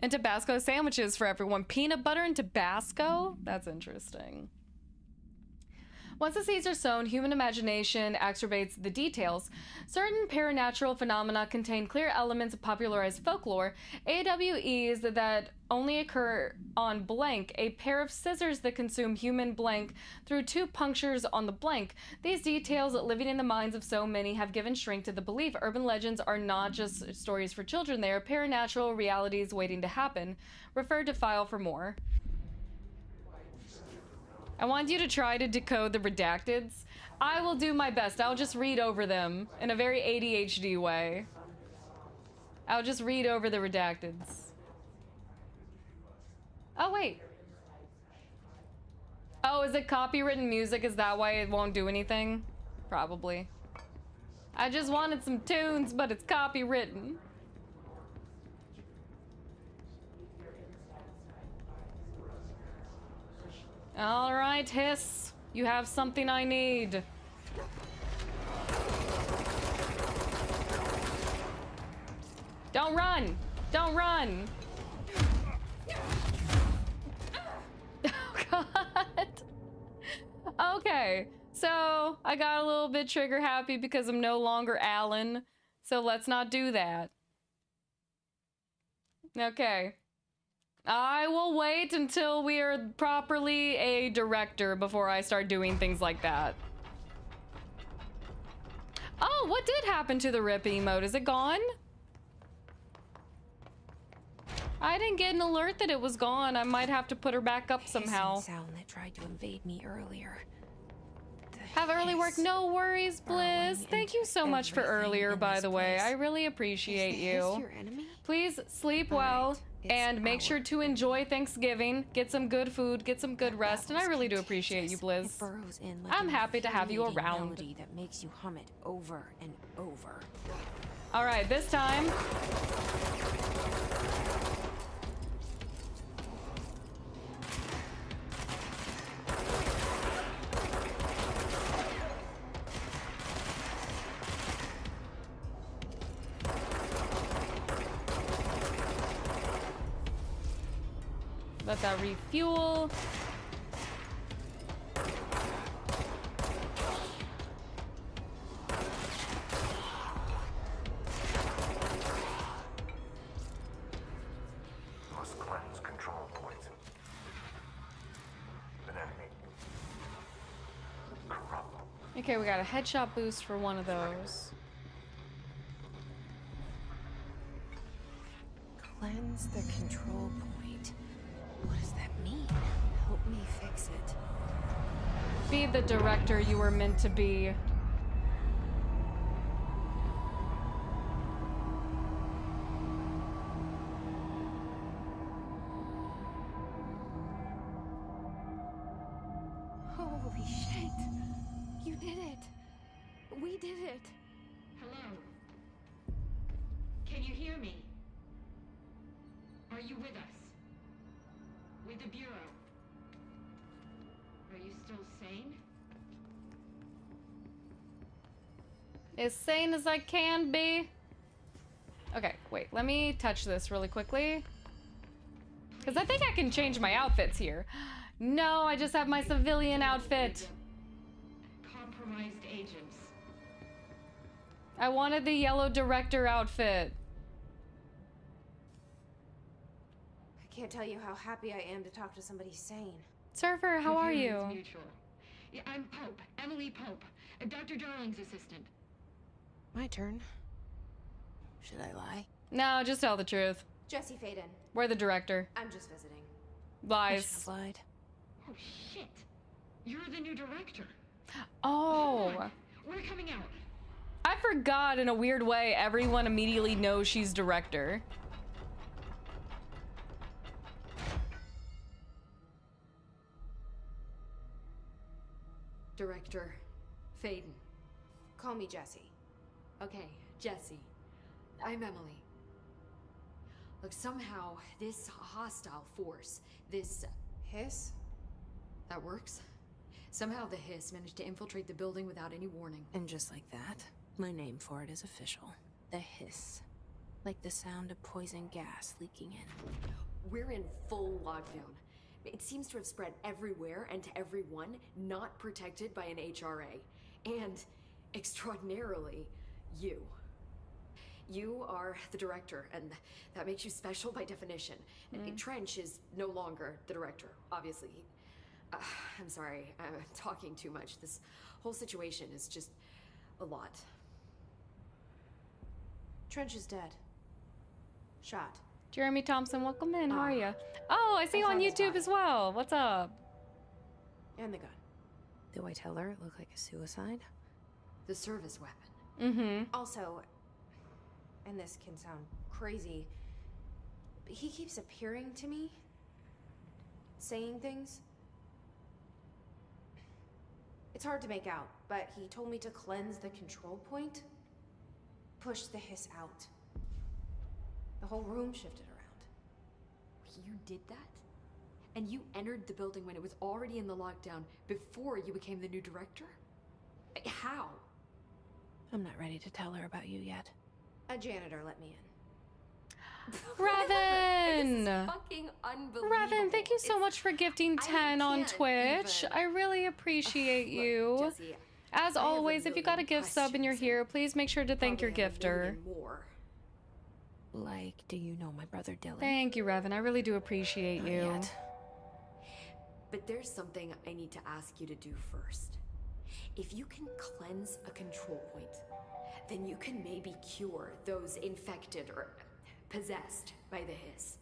And Tabasco sandwiches for everyone. Peanut butter and Tabasco? That's interesting. Once the seeds are sown, human imagination exacerbates the details. Certain paranatural phenomena contain clear elements of popularized folklore. AWEs that only occur on blank, a pair of scissors that consume human blank through 2 punctures on the blank. These details, living in the minds of so many, have given strength to the belief urban legends are not just stories for children, they are paranatural realities waiting to happen. Refer to file for more. I want you to try to decode the redacteds. I will do my best. I'll just read over them in a very ADHD way. I'll just read over the redacteds. Oh, wait. Oh, is it copywritten music? Is that why it won't do anything? Probably. I just wanted some tunes, but it's copywritten. All right, Hiss. You have something I need. Don't run! Don't run! Oh, God. Okay, so I got a little bit trigger happy because I'm no longer Alan. So let's not do that. Okay. I will wait until we are properly a director before I start doing things like that. Oh, what did happen to the rip emote? Is it gone? I didn't get an alert that it was gone. I might have to put her back up somehow. Sound that tried to invade me earlier. Have early work. No worries, Bliss. Thank you so much for earlier, by the way. I really appreciate you. Your enemy? Please sleep well. And make sure to enjoy Thanksgiving, get some good food, get some good rest, and I really do appreciate you, Blizz. I'm happy to have you around. That makes you hum it over and over. All right, this time. Let that refuel. Must cleanse control points. An enemy. Corrupt. Okay, we got a headshot boost for one of those. Cleanse the control point. What does that mean? Help me fix it. Be the director you were meant to be. Holy shit! You did it! We did it! Hello? Can you hear me? Are you with us? With the Bureau? Are you still sane? As sane as I can be. Okay, wait, let me touch this really quickly. Because I think I can change my outfits here. No, I just have my civilian outfit. Compromised agents. I wanted the yellow director outfit. I can't tell you how happy I am to talk to somebody sane. Surfer, how are you? It's mutual. Yeah, I'm Pope, Emily Pope, Dr. Darling's assistant. My turn. Should I lie? No, just tell the truth. Jesse Faden. We're the director. I'm just visiting. Lies. I lied. Oh shit! You're the new director. Oh. We're coming out. I forgot in a weird way everyone immediately knows she's director. Director Faden. Call me Jesse. Okay, Jesse. I'm Emily. Look, somehow this hostile force, this hiss, that works. Somehow the hiss managed to infiltrate the building without any warning. And just like that, my name for it is official. The hiss. Like the sound of poison gas leaking in. We're in full lockdown. It seems to have spread everywhere and to everyone not protected by an HRA. And, extraordinarily, you. You are the director, and that makes you special by definition. Trench is no longer the director, obviously. I'm sorry, I'm talking too much. This whole situation is just a lot. Trench is dead. Shot. Jeremy Thompson, welcome in. How are you? Oh, I see you on YouTube as well. What's up? And the gun. Do I tell her it looked like a suicide? The service weapon. Mm-hmm. Also, and this can sound crazy, but he keeps appearing to me, saying things. It's hard to make out, but he told me to cleanse the control point, push the hiss out. The whole room shifted around. You did that? And you entered the building when it was already in the lockdown before you became the new director? How? I'm not ready to tell her about you yet. A janitor let me in. Raven! This is fucking unbelievable. Raven, thank you so much for gifting 10 on Twitch. I really appreciate you. Jesse, As always, if you got a gift sub and you're here, please make sure to thank your gifter. Like, do you know my brother Dylan? Thank you, Raven. I really do appreciate you. But there's something I need to ask you to do first. If you can cleanse a control point, then you can maybe cure those infected or possessed by the hiss.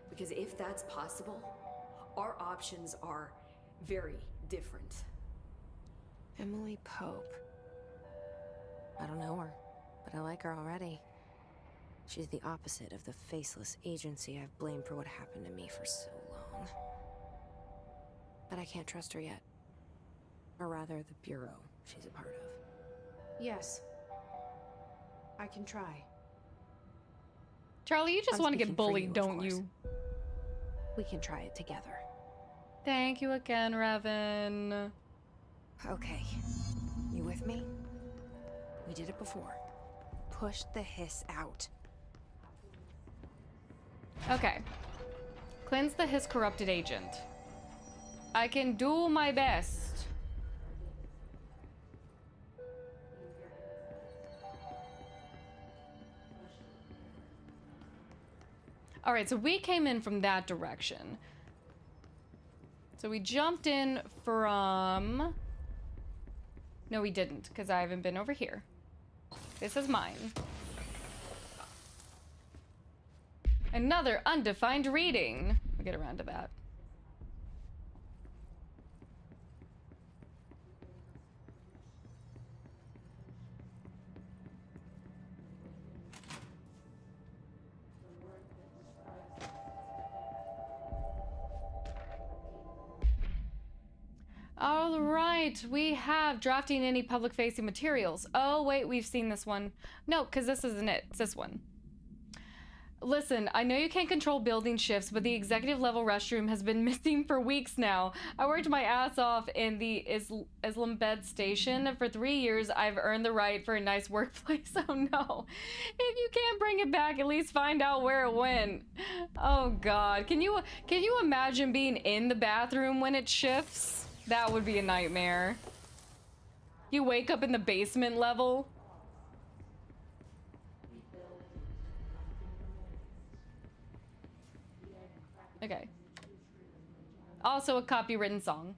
Because if that's possible, our options are very different. Emily Pope. I don't know her, but I like her already. She's the opposite of the faceless agency I've blamed for what happened to me for so long. But I can't trust her yet. Or rather, the Bureau she's a part of. Yes. I can try. Charlie, you just I'm want to get speaking for bullied, you, of don't course. you? We can try it together. Thank you again, Revan. Okay. You with me? We did it before. Push the hiss out. Okay. Cleanse the his corrupted agent. I can do my best. All right, so we came in from that direction. So we jumped in from... No, we didn't, because I haven't been over here. This is mine. Another undefined reading. We'll get around to that. All right, we have drafting any public-facing materials. Oh, wait, we've seen this one. No, because this isn't it. It's this one. Listen, I know you can't control building shifts, but the executive level restroom has been missing for weeks now. I worked my ass off in the Islamabad station for 3 years. I've earned the right for a nice workplace. Oh no. If you can't bring it back, at least find out where it went. Oh god. Can you imagine being in the bathroom when it shifts? That would be a nightmare. You wake up in the basement level. Okay. Also a copywritten song.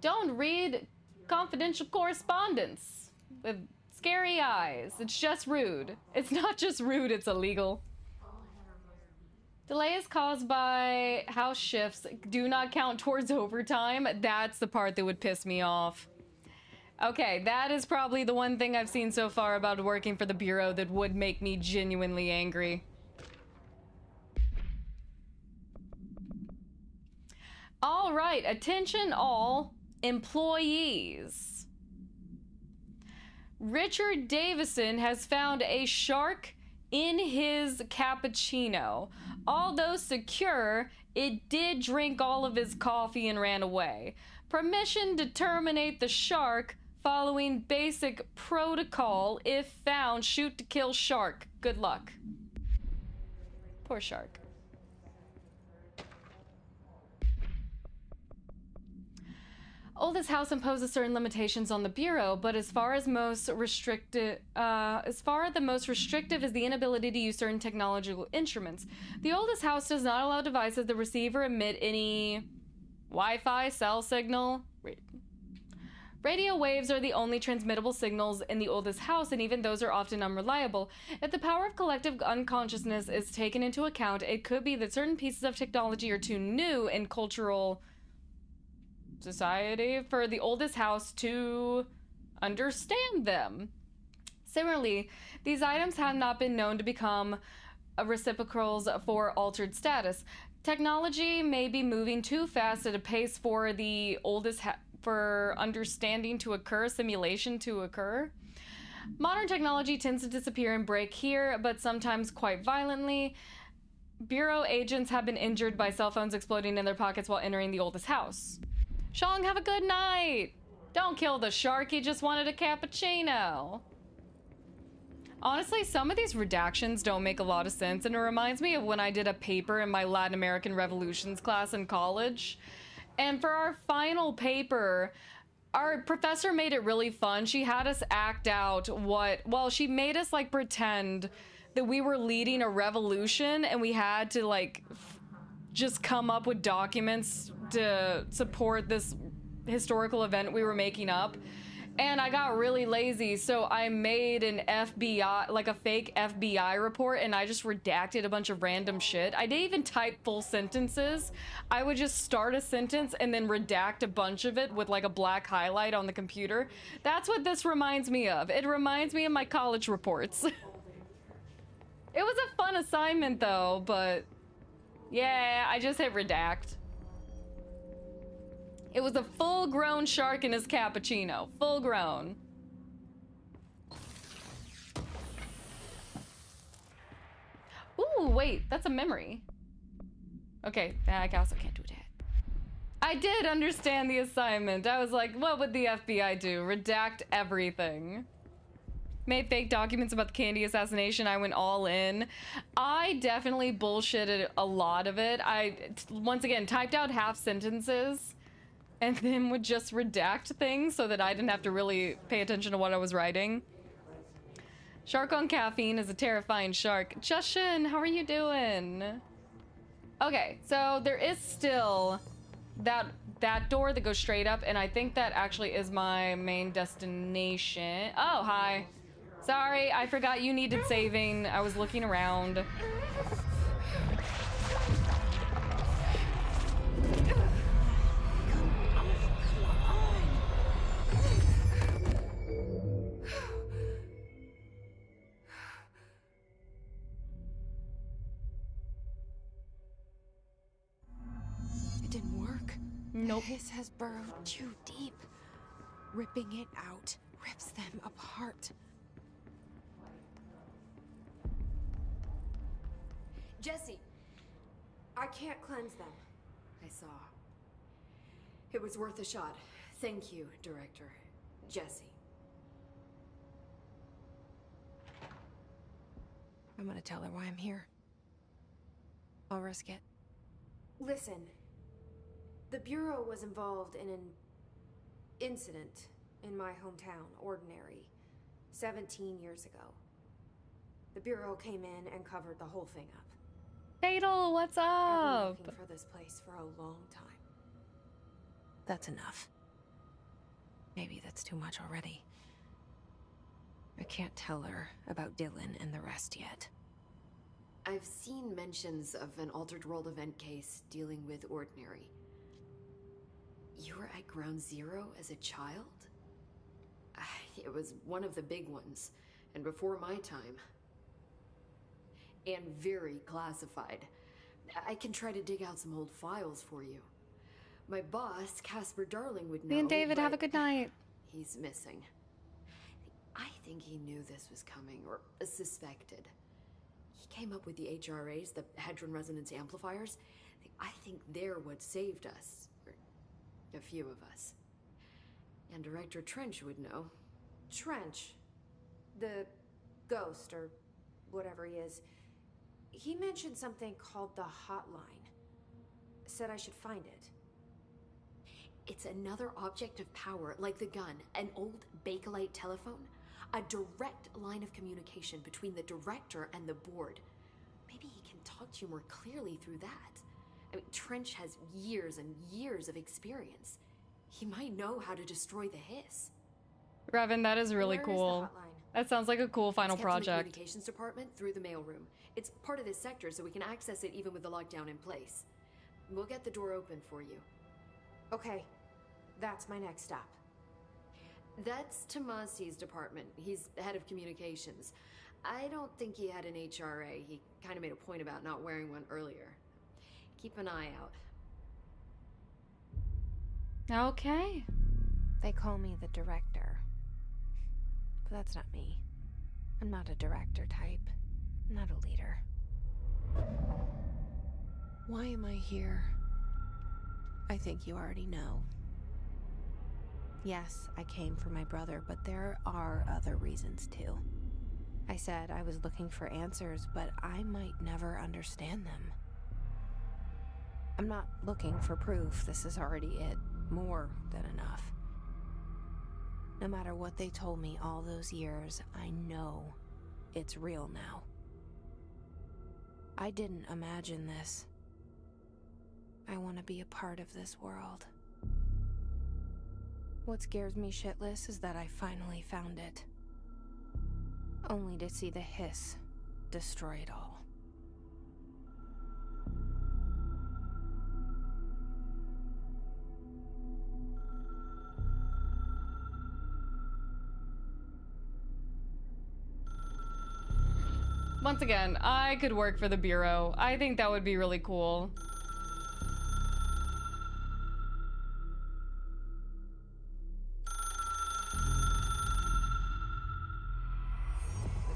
Don't read confidential correspondence with scary eyes. It's just rude. It's not just rude, it's illegal. Delay is caused by house shifts. Do not count towards overtime. That's the part that would piss me off. Okay, that is probably the one thing I've seen so far about working for the Bureau that would make me genuinely angry. All right, attention all employees. Richard Davison has found a shark in his cappuccino. Although secure, it did drink all of his coffee and ran away. Permission to terminate the shark following basic protocol. If found, shoot to kill shark. Good luck. Poor shark. Oldest house imposes certain limitations on the Bureau, but as far the most restrictive is the inability to use certain technological instruments. The oldest house does not allow devices that receive or emit any Wi-Fi, cell signal. Radio waves are the only transmittable signals in the oldest house, and even those are often unreliable. If the power of collective unconsciousness is taken into account, it could be that certain pieces of technology are too new in cultural society for the oldest house to understand them. Similarly, these items have not been known to become reciprocals for altered status. Technology may be moving too fast at a pace for the oldest for understanding to occur, simulation to occur. Modern technology tends to disappear and break here, but sometimes quite violently. Bureau agents have been injured by cell phones exploding in their pockets while entering the oldest house. Shong, have a good night. Don't kill the shark, he just wanted a cappuccino. Honestly, some of these redactions don't make a lot of sense, and it reminds me of when I did a paper in my Latin American revolutions class in college. And for our final paper, our professor made it really fun. She had us act out she made us like pretend that we were leading a revolution, and we had to like just come up with documents to support this historical event we were making up. And I got really lazy, so I made an FBI, like a fake FBI report, and I just redacted a bunch of random shit. I didn't even type full sentences. I would just start a sentence and then redact a bunch of it with like a black highlight on the computer. That's what this reminds me of. It reminds me of my college reports. It was a fun assignment though, but yeah, I just hit redact. It was a full-grown shark in his cappuccino. Full-grown. Ooh, wait, that's a memory. Okay, I also can't do that. I did understand the assignment. I was like, what would the FBI do? Redact everything. Made fake documents about the Candy assassination. I went all in. I definitely bullshitted a lot of it. I, once again, typed out half sentences and then would just redact things so that I didn't have to really pay attention to what I was writing. Shark on caffeine is a terrifying shark. Justin, how are you doing? Okay, so there is still that door that goes straight up, and I think that actually is my main destination. Oh, hi. Sorry, I forgot you needed saving. I was looking around. It didn't work. Nope. The hiss has burrowed too deep. Ripping it out rips them apart. Jesse, I can't cleanse them. I saw. It was worth a shot. Thank you, Director. Jesse. I'm gonna tell her why I'm here. I'll risk it. Listen, the Bureau was involved in an incident in my hometown, Ordinary, 17 years ago. The Bureau came in and covered the whole thing up. Fatal, what's I've up? been looking for this place for a long time. That's enough. Maybe that's too much already. I can't tell her about Dylan and the rest yet. I've seen mentions of an Altered World event case dealing with Ordinary. You were at Ground Zero as a child? It was one of the big ones, and before my time. And very classified. I can try to dig out some old files for you. My boss, Casper Darling, would know. Me and David, have a good night. He's missing. I think he knew this was coming, or suspected. He came up with the HRAs, the Hadron Resonance Amplifiers. I think they're what saved us. Or a few of us. And Director Trench would know. Trench, the ghost, or whatever he is, he mentioned something called the Hotline. Said I should find it. It's another object of power, like the gun, an old Bakelite telephone. A direct line of communication between the director and the board. Maybe he can talk to you more clearly through that. I mean, Trench has years and years of experience. He might know how to destroy the hiss. Revan, that is really Where cool. is the hotline? That sounds like a cool final It's kept in the project. communications department through the mailroom. It's part of this sector, so we can access it even with the lockdown in place. We'll get the door open for you. Okay, that's my next stop. That's Tomasi's department. He's the head of communications. I don't think he had an HRA. He kind of made a point about not wearing one earlier. Keep an eye out. Okay. They call me the director. But that's not me. I'm not a director type. I'm not a leader. Why am I here? I think you already know. Yes, I came for my brother, but there are other reasons too. I said I was looking for answers, but I might never understand them. I'm not looking for proof. This is already it. More than enough. No matter what they told me all those years, I know it's real now. I didn't imagine this. I want to be a part of this world. What scares me shitless is that I finally found it. Only to see the hiss destroy it all. Once again, I could work for the Bureau. I think that would be really cool.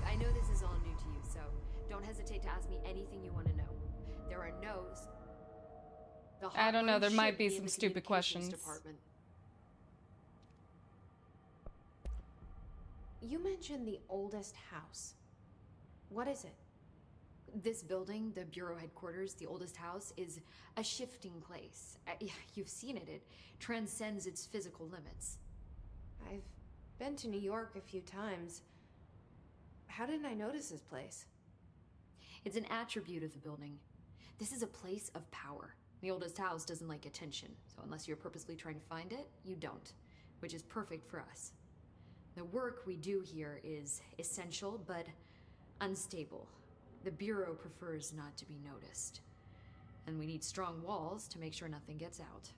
I know this is all new to you, so don't hesitate to ask me anything you want to know. There are no's. I don't know, there hotline might should be in some the stupid communications questions. department. You mentioned the oldest house. What is it? This building, the Bureau headquarters, the oldest house, is a shifting place. You've seen it. It transcends its physical limits. I've been to New York a few times. How didn't I notice this place? It's an attribute of the building. This is a place of power. The oldest house doesn't like attention, so unless you're purposely trying to find it, you don't, which is perfect for us. The work we do here is essential, but unstable. The Bureau prefers not to be noticed. And we need strong walls to make sure nothing gets out.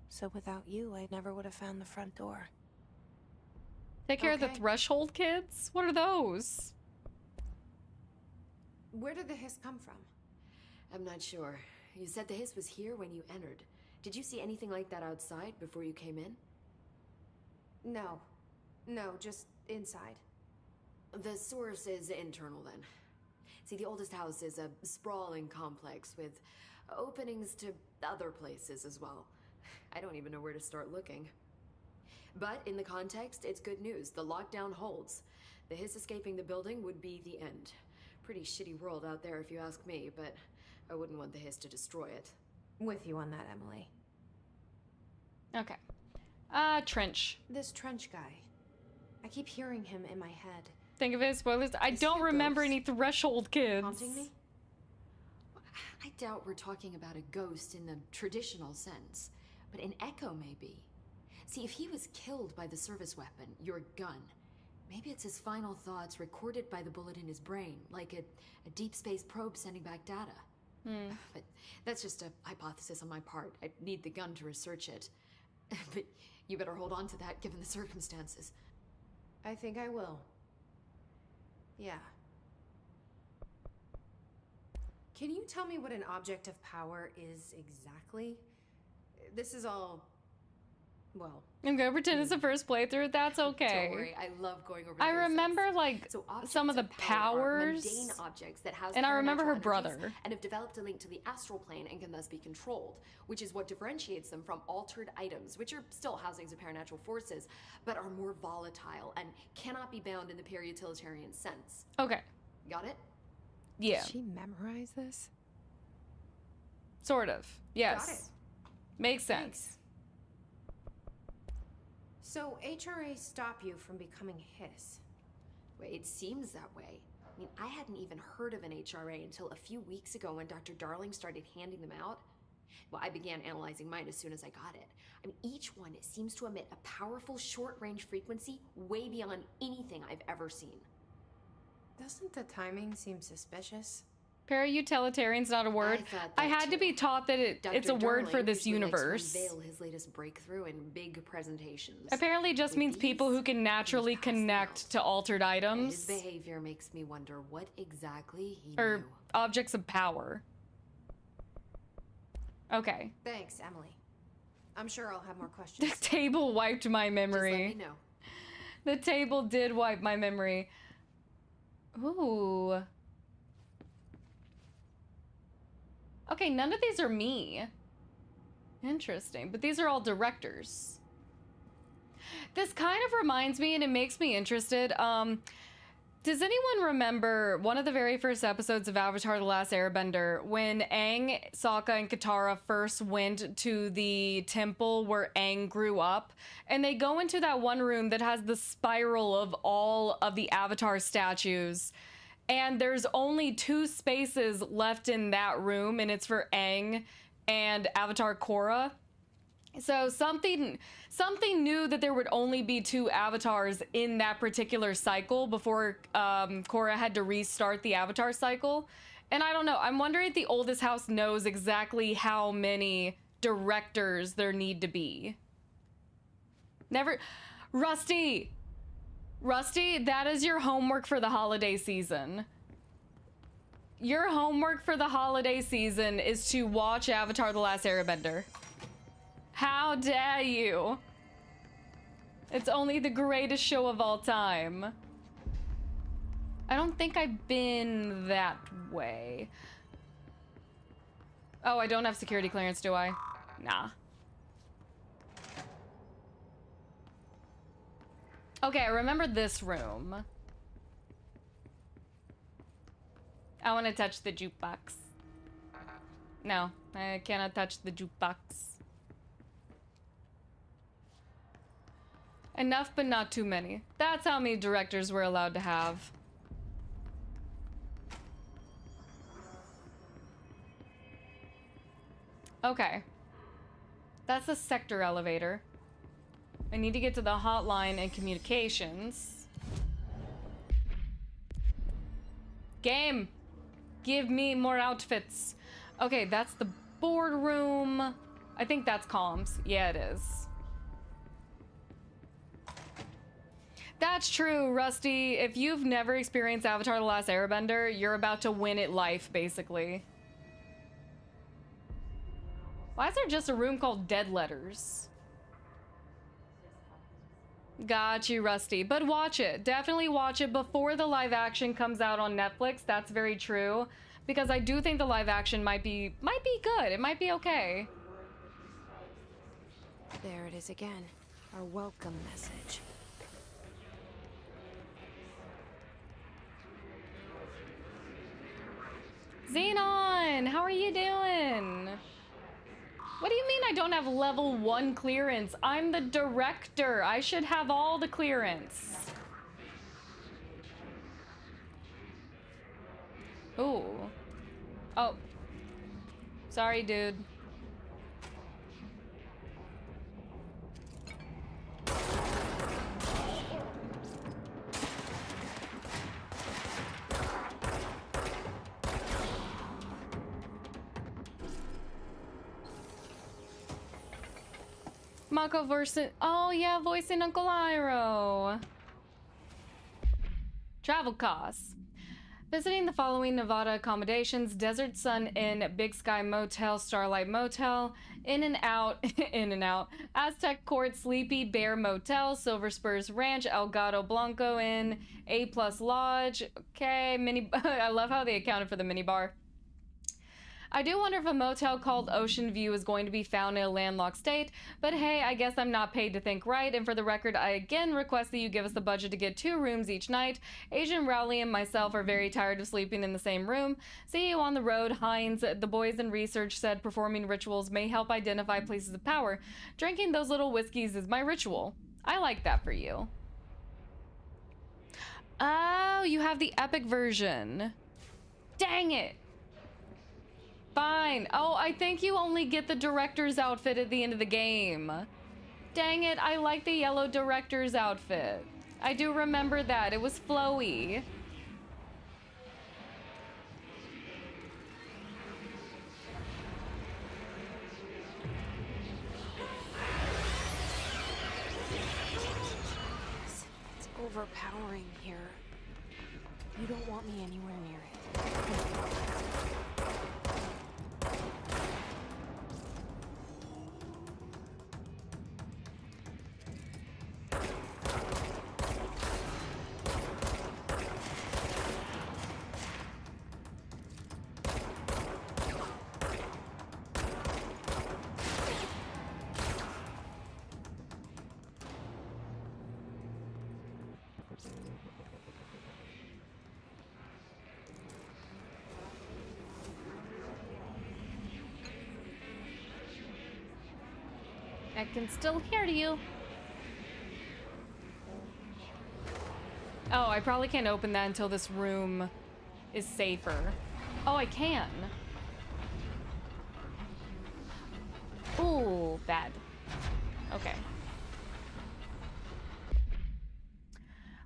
So without you, I never would have found the front door. Take care of the threshold kids? What are those? Where did the hiss come from? I'm not sure. You said the hiss was here when you entered. Did you see anything like that outside before you came in? No. No, just inside. The source is internal then. See, the oldest house is a sprawling complex with openings to other places as well. I don't even know where to start looking. But in the context, it's good news. The lockdown holds. The hiss escaping the building would be the end. Pretty shitty world out there if you ask me, but I wouldn't want the hiss to destroy it. With you on that, Emily. Okay. Trench. This Trench guy. I keep hearing him in my head. Think of it as spoilers. I don't remember any threshold kids. Haunting me? I doubt we're talking about a ghost in the traditional sense, but an echo maybe. See, if he was killed by the service weapon, your gun, maybe it's his final thoughts recorded by the bullet in his brain, like a deep space probe sending back data. But that's just a hypothesis on my part. I need the gun to research it. But you better hold on to that given the circumstances. I think I will. Yeah. Can you tell me what an object of power is exactly? This is all... well... I'm gonna pretend it's the first playthrough. That's okay. Don't worry, I love going over. I remember like some of the powers, mundane objects that house and I remember her supernatural energies brother. and have developed a link to the astral plane and can thus be controlled, which is what differentiates them from altered items, which are still housings of paranatural forces, but are more volatile and cannot be bound in the pure utilitarian sense. Okay. Got it? Yeah. Did she memorize this? Sort of. Yes. Got it. Makes sense. So HRA stop you from becoming hiss? Well, it seems that way. I mean, I hadn't even heard of an HRA until a few weeks ago when Dr. Darling started handing them out. Well, I began analyzing mine as soon as I got it. I mean, each one seems to emit a powerful short-range frequency way beyond anything I've ever seen. Doesn't the timing seem suspicious? Para-utilitarian's not a word. I had to be taught that it's a word for this universe. Likes to unveil his latest breakthrough in big presentations. Apparently it just means people who can naturally connect to altered His items. behavior makes me wonder what exactly he Or knew. objects of power. Okay. Thanks, Emily. I'm sure I'll have more The questions. table wiped my memory. Just let me know. The table did wipe my memory. Ooh. Okay, none of these are me. Interesting, but these are all directors. This kind of reminds me, and it makes me interested. Does anyone remember one of the very first episodes of Avatar: The Last Airbender when Aang, Sokka, and Katara first went to the temple where Aang grew up? And they go into that one room that has the spiral of all of the Avatar statues. And there's only 2 spaces left in that room, and it's for Aang and Avatar Korra. So something knew that there would only be 2 avatars in that particular cycle before Korra had to restart the avatar cycle. And I don't know, I'm wondering if the oldest house knows exactly how many directors there need to be. Rusty, that is your homework for the holiday season. your homework for the holiday season is to watch Avatar: The Last Airbender. How dare you? It's only the greatest show of all time. I don't think I've been that way. Oh, I don't have security clearance, do I? Nah. Okay, I remember this room. I want to touch the jukebox. No, I cannot touch the jukebox. Enough, but not too many. That's how many directors we're allowed to have. Okay. That's the sector elevator. I need to get to the hotline and communications. Game! Give me more outfits. Okay, that's the boardroom. I think that's comms. Yeah, it is. That's true, Rusty. If you've never experienced Avatar: The Last Airbender, you're about to win at life, basically. Why is there just a room called Dead Letters? Got you, Rusty. But watch it. Definitely watch it before the live action comes out on Netflix. That's very true. Because I do think the live action might be good. It might be okay. There it is again. Our welcome message. Xenon, how are you doing? What do you mean I don't have level 1 clearance? I'm the director. I should have all the clearance. Ooh. Oh. Sorry, dude. Mako versus... Oh, yeah, voicing Uncle Iroh. Travel costs. Visiting the following Nevada accommodations: Desert Sun Inn, Big Sky Motel, Starlight Motel, In and Out, In and Out, Aztec Court, Sleepy Bear Motel, Silver Spurs Ranch, El Gato Blanco Inn, A Plus Lodge. Okay, mini... I love how they accounted for the minibar. I do wonder if a motel called Ocean View is going to be found in a landlocked state, but hey, I guess I'm not paid to think right, and for the record, I again request that you give us the budget to get 2 rooms each night. Agent Rowley and myself are very tired of sleeping in the same room. See you on the road, Hines. The boys in research said performing rituals may help identify places of power. Drinking those little whiskeys is my ritual. I like that for you. Oh, you have the epic version. Dang it. Fine. Oh, I think you only get the director's outfit at the end of the game. Dang it, I like the yellow director's outfit. I do remember that. It was flowy. It's overpowering here. You don't want me anywhere near it. I can still hear you. Oh, I probably can't open that until this room is safer. Oh, I can. Ooh, bad. Okay.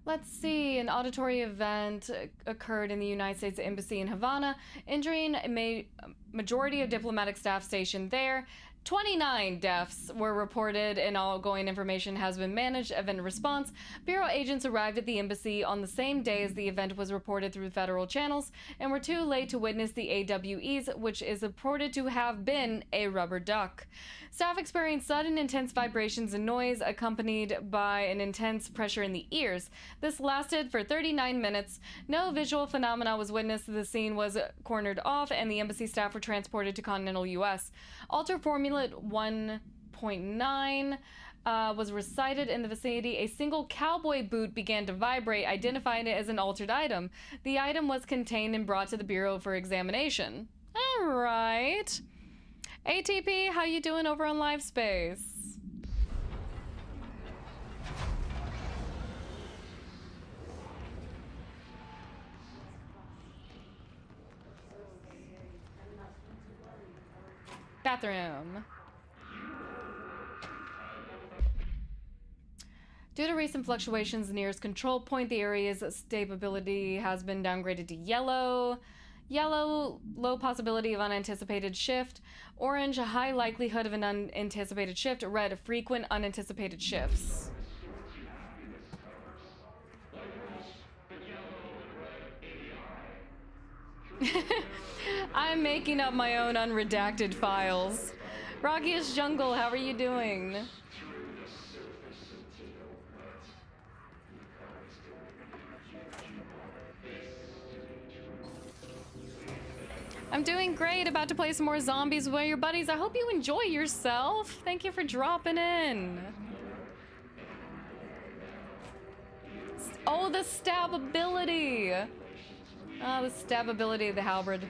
Let's see. An auditory event occurred in the United States Embassy in Havana, injuring a majority of diplomatic staff stationed there. 29 deaths were reported and outgoing information has been managed. Event response. Bureau agents arrived at the embassy on the same day as the event was reported through federal channels and were too late to witness the AWEs, which is reported to have been a rubber duck. Staff experienced sudden intense vibrations and noise accompanied by an intense pressure in the ears. This lasted for 39 minutes. No visual phenomena was witnessed. The scene was cornered off and the embassy staff were transported to continental U.S. Alter Formula 1.9 was recited in the vicinity. A single cowboy boot began to vibrate, identifying it as an altered item. The item was contained and brought to the Bureau for examination. All right. ATP, how you doing over on Live Space? Bathroom. Due to recent fluctuations near its control point, the area's stability has been downgraded to yellow. Yellow, low possibility of unanticipated shift. Orange, a high likelihood of an unanticipated shift. Red, frequent unanticipated shifts. I'm making up my own unredacted files. Rockiest Jungle, how are you doing? I'm doing great, about to play some more zombies with your buddies. I hope you enjoy yourself. Thank you for dropping in. Oh, the stab ability. Oh, the stab ability of the halberd.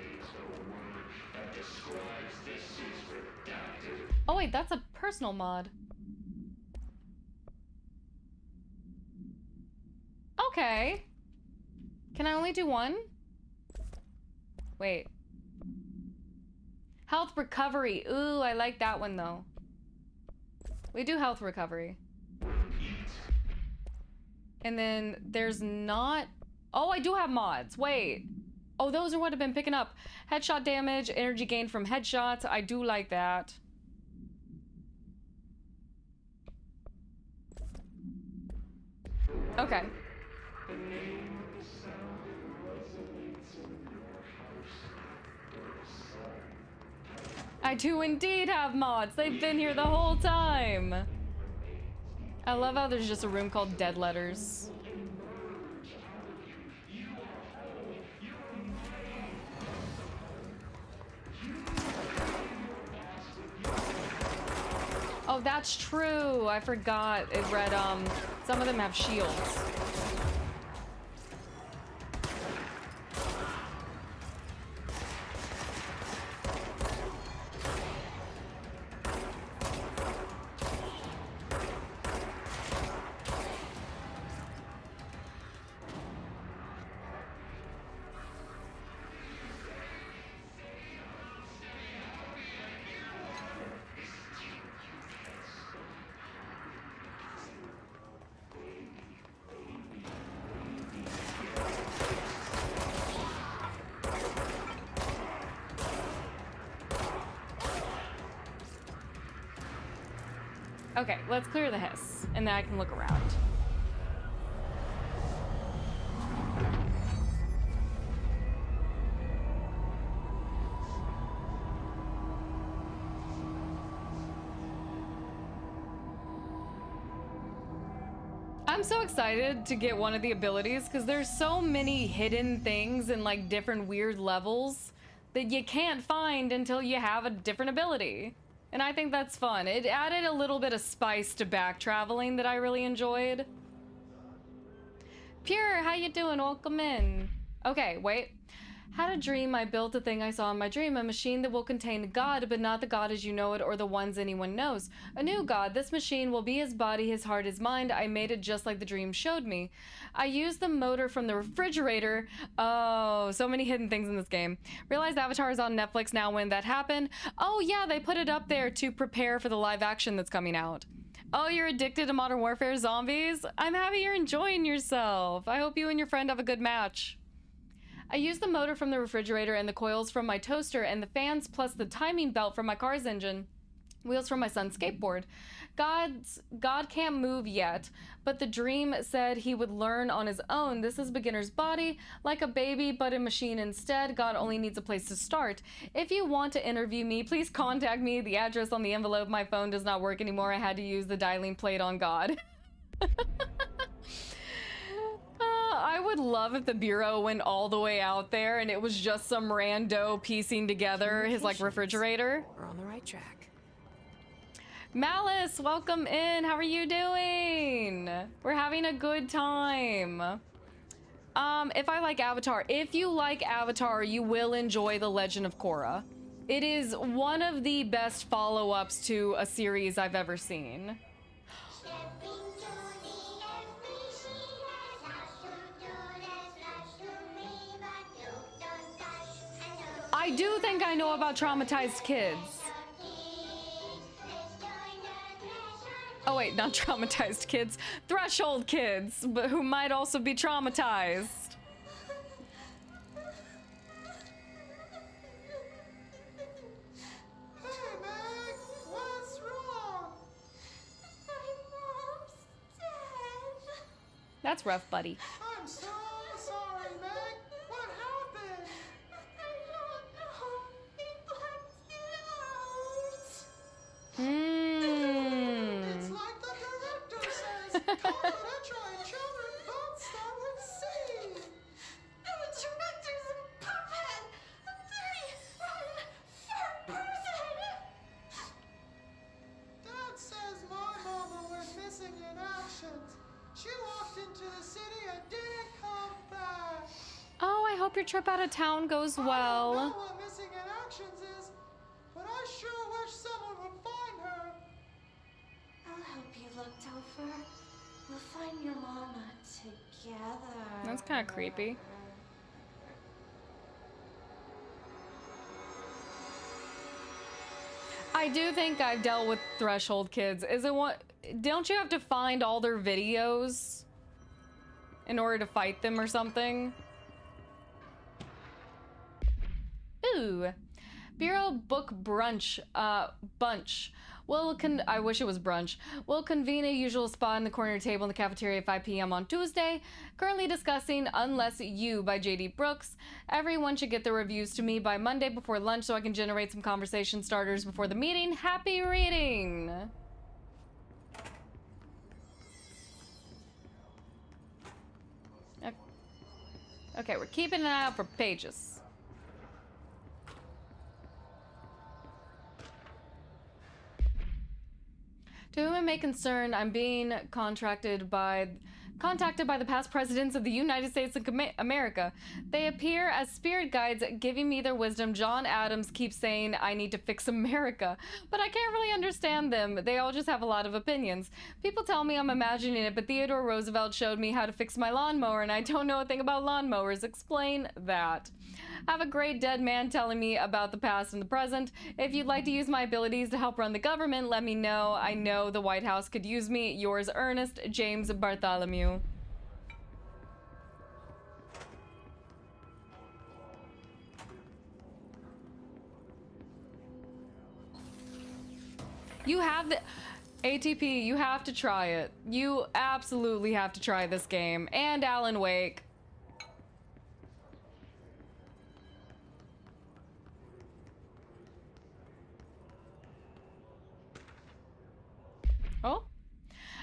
Oh wait, that's a personal mod. Okay. Can I only do one? Wait. Health recovery. Ooh, I like that one though. We do health recovery. And then there's not... Oh, I do have mods. Wait. Oh, those are what I've been picking up. Headshot damage, energy gain from headshots. I do like that. Okay. I do indeed have mods. They've been here the whole time. I love how there's just a room called Dead Letters. Oh, that's true. I forgot. It read, some of them have shields. Okay, let's clear the hiss, and then I can look around. I'm so excited to get one of the abilities because there's so many hidden things and like different weird levels that you can't find until you have a different ability. And I think that's fun. It added a little bit of spice to back traveling that I really enjoyed. Pure, how you doing? Welcome in. Okay, wait. Had a dream. I built a thing I saw in my dream, a machine that will contain God, but not the God as you know it or the ones anyone knows. A new God. This machine will be his body, his heart, his mind. I made it just like the dream showed me. I used the motor from the refrigerator. Oh, so many hidden things in this game. Realized Avatar is on Netflix now when that happened. Oh yeah, they put it up there to prepare for the live action that's coming out. Oh, you're addicted to Modern Warfare zombies? I'm happy you're enjoying yourself. I hope you and your friend have a good match. I used the motor from the refrigerator and the coils from my toaster and the fans plus the timing belt from my car's engine. Wheels for my son's skateboard. God can't move yet, but the dream said he would learn on his own. This is beginner's body, like a baby, but a machine instead. God only needs a place to start. If you want to interview me, please contact me. The address on the envelope. My phone does not work anymore. I had to use the dialing plate on God. I would love if the Bureau went all the way out there and it was just some rando piecing together his, like, refrigerator. We're on the right track. Malice, welcome in. How are you doing? We're having a good time. If I like Avatar, if you like Avatar, you will enjoy The Legend of Korra. It is one of the best follow-ups to a series I've ever seen. I do think I know about traumatized kids. Oh wait, not traumatized kids, threshold kids, but who might also be traumatized. Hey, Meg, what's wrong? My mom's dead. That's rough, buddy. I'm so sorry, Meg. What happened? I don't know. He blacked it out. It's like the director says. Confidential and children both start with C. The director's a puppet. A very unfair person. Dad says my mama went missing in action. She walked into the city and didn't come back. Oh, I hope your trip out of town goes I don't know well. what missing in actions is, but I sure wish someone would find her. I'll help you look, Topher. We'll find your mama together. That's kind of creepy. I do think I've dealt with threshold kids. Is it what? Don't you have to find all their videos in order to fight them or something? Ooh. Bureau book brunch, bunch. I wish it was brunch. We'll convene a usual spot in the corner table in the cafeteria at 5 p.m. on Tuesday. Currently discussing Unless You by J.D. Brooks. Everyone should get their reviews to me by Monday before lunch so I can generate some conversation starters before the meeting. Happy reading! Okay, we're keeping an eye out for pages. To whom it may concern, I'm being contacted by the past presidents of the United States of America. They appear as spirit guides giving me their wisdom. John Adams keeps saying I need to fix America, but I can't really understand them. They all just have a lot of opinions. People tell me I'm imagining it, but Theodore Roosevelt showed me how to fix my lawnmower, and I don't know a thing about lawnmowers. Explain that. I have a great dead man telling me about the past and the present. If you'd like to use my abilities to help run the government, let me know. I know the White House could use me. Yours, Ernest James Bartholomew. You have the ATP, you have to try it. You absolutely have to try this game. And Alan Wake. Oh?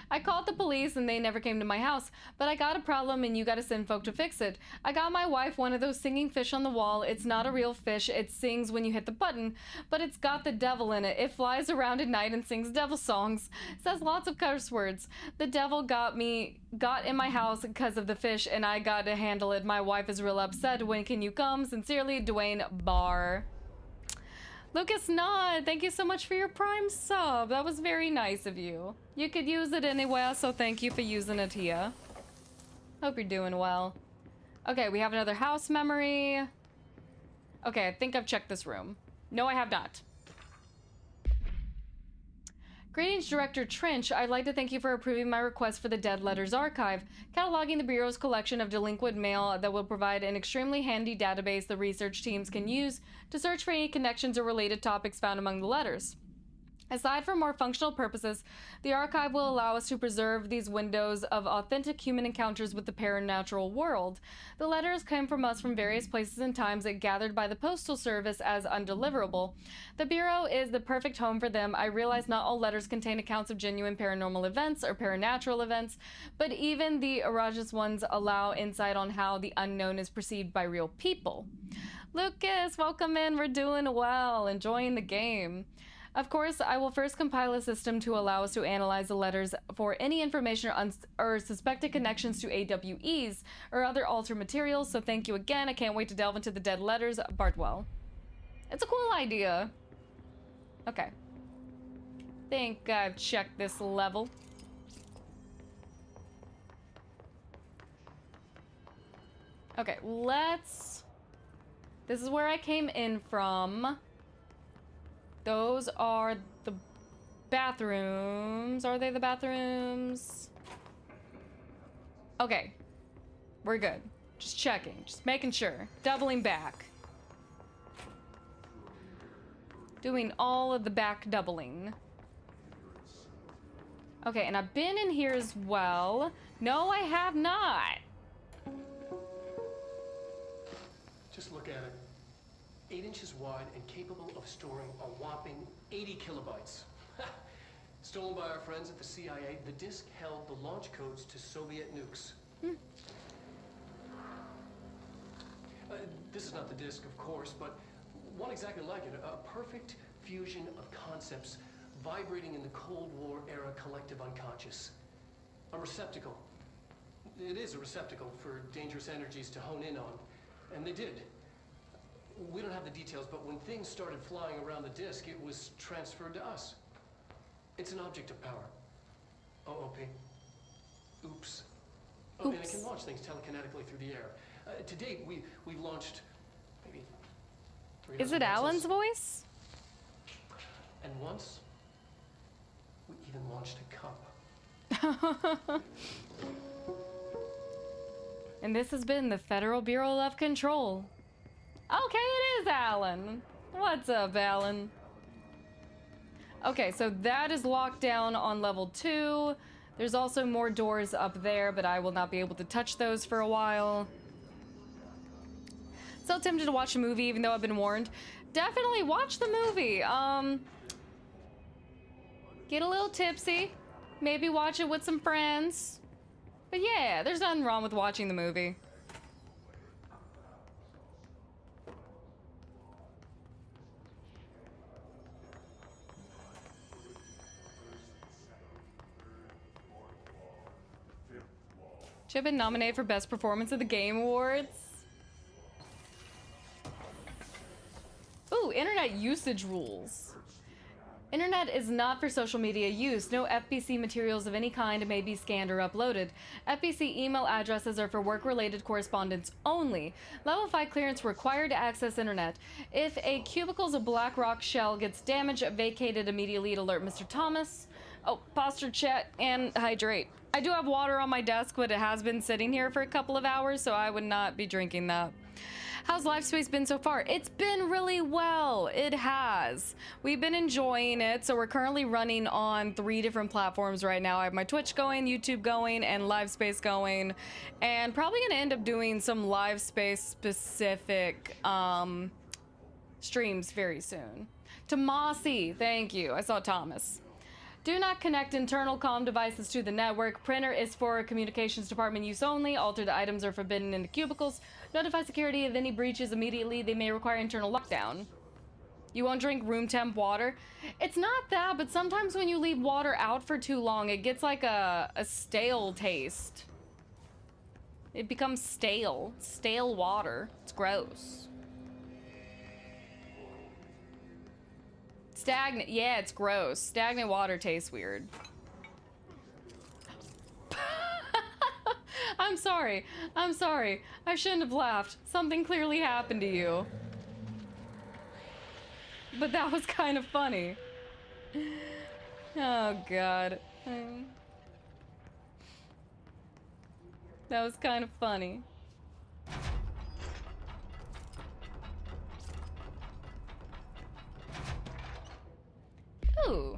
I called the police and they never came to my house, but I got a problem and you gotta send folk to fix it. I got my wife one of those singing fish on the wall. It's not a real fish, it sings when you hit the button, but it's got the devil in it. It flies around at night and sings devil songs. Says lots of curse words. The devil got in my house because of the fish and I got to handle it. My wife is real upset. When can you come? Sincerely, Dwayne Barr. Lucas Nod, thank you so much for your Prime sub. That was very nice of you. You could use it anywhere, so thank you for using it here. Hope you're doing well. Okay, we have another house memory. Okay, I think I've checked this room. No, I have not. Greetings, Director Trench. I'd like to thank you for approving my request for the Dead Letters Archive, cataloging the Bureau's collection of delinquent mail that will provide an extremely handy database the research teams can use to search for any connections or related topics found among the letters. Aside from more functional purposes, the archive will allow us to preserve these windows of authentic human encounters with the paranatural world. The letters came from us from various places and times that gathered by the Postal Service as undeliverable. The Bureau is the perfect home for them. I realize not all letters contain accounts of genuine paranormal events or paranatural events, but even the erroneous ones allow insight on how the unknown is perceived by real people. Lucas, welcome in. We're doing well, enjoying the game. Of course, I will first compile a system to allow us to analyze the letters for any information or suspected connections to AWEs or other altered materials, so thank you again. I can't wait to delve into the dead letters. Bartwell. It's a cool idea. Okay. Think I've checked this level. Okay, let's... This is where I came in from. Those are the bathrooms. Are they the bathrooms? Okay. We're good. Just checking. Just making sure. Doubling back. Doing all of the back doubling. Okay, and I've been in here as well. No, I have not. Just look at it. 8 inches wide and capable of storing a whopping 80 kilobytes. Stolen by our friends at the CIA, the disk held the launch codes to Soviet nukes. This is not the disk, of course, but one exactly like it. A perfect fusion of concepts vibrating in the Cold War era collective unconscious. A receptacle. It is a receptacle for dangerous energies to hone in on. And they did. We don't have the details, but when things started flying around the disk, it was transferred to us. It's an object of power. OOP. Oops. Oh, and it can launch things telekinetically through the air. To date, we've launched maybe 300 Is it Alan's voice? And once, we even launched a cup. And this has been the Federal Bureau of Control. Okay, it is Alan. What's up, Alan? Okay, so that is locked down on level 2. There's also more doors up there, but I will not be able to touch those for a while. Still tempted to watch a movie, even though I've been warned. Definitely watch the movie. Get a little tipsy. Maybe watch it with some friends. But yeah, there's nothing wrong with watching the movie. Should have been nominated for Best Performance at the Game Awards. Ooh, internet usage rules. Internet is not for social media use. No FBC materials of any kind may be scanned or uploaded. FBC email addresses are for work-related correspondence only. Level 5 clearance required to access internet. If a cubicle's black rock shell gets damaged, vacate it immediately to alert Mr. Thomas. Oh, posture check and hydrate. I do have water on my desk, but it has been sitting here for a couple of hours, so I would not be drinking that. How's LiveSpace been so far? It's been really well. It has. We've been enjoying it, so we're currently running on 3 different platforms right now. I have my Twitch going, YouTube going, and LiveSpace going, and probably gonna end up doing some LiveSpace specific streams very soon. Tomasi, thank you. I saw Thomas. Do not connect internal comm devices to the network. Printer is for communications department use only. Altered items are forbidden in the cubicles. Notify security of any breaches immediately. They may require internal lockdown. You won't drink room temp water? It's not that, but sometimes when you leave water out for too long, it gets like a stale taste. It becomes stale. Stale water. It's gross. Stagnant, yeah, it's gross. Stagnant water tastes weird. I'm sorry. I'm sorry. I shouldn't have laughed. Something clearly happened to you. But that was kind of funny. Oh, God. That was kind of funny. Ooh,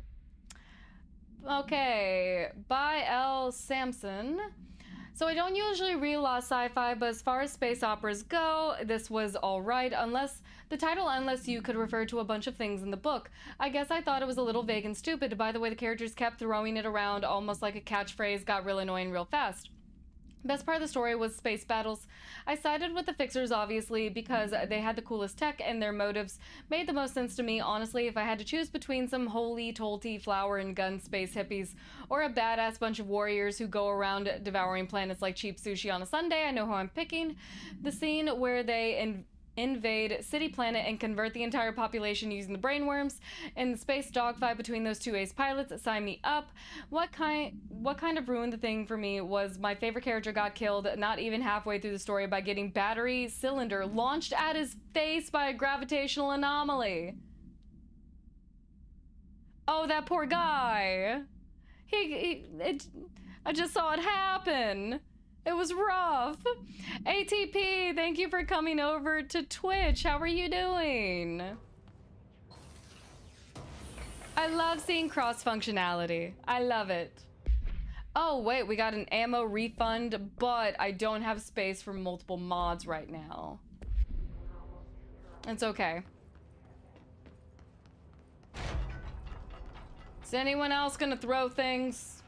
Okay, by L. Sampson. So I don't usually read a lot of sci-fi, but as far as space operas go, this was alright, unless the title "Unless You" could refer to a bunch of things in the book. I guess I thought it was a little vague and stupid. By the way, the characters kept throwing it around almost like a catchphrase, got real annoying real fast. Best part of the story was space battles. I sided with the Fixers, obviously, because they had the coolest tech and their motives made the most sense to me. Honestly, if I had to choose between some holy, tolty, flower and gun space hippies or a badass bunch of warriors who go around devouring planets like cheap sushi on a Sunday, I know who I'm picking. The scene where they invade City Planet and convert the entire population using the brainworms, and the space dogfight between those two ace pilots, sign me up. What kind of ruined the thing for me was my favorite character got killed not even halfway through the story by getting battery cylinder launched at his face by a gravitational anomaly. Oh, that poor guy. I just saw it happen. It was rough. ATP, thank you for coming over to Twitch. How are you doing? I love seeing cross functionality. I love it. Oh, wait, we got an ammo refund, but I don't have space for multiple mods right now. It's okay. Is anyone else gonna throw things?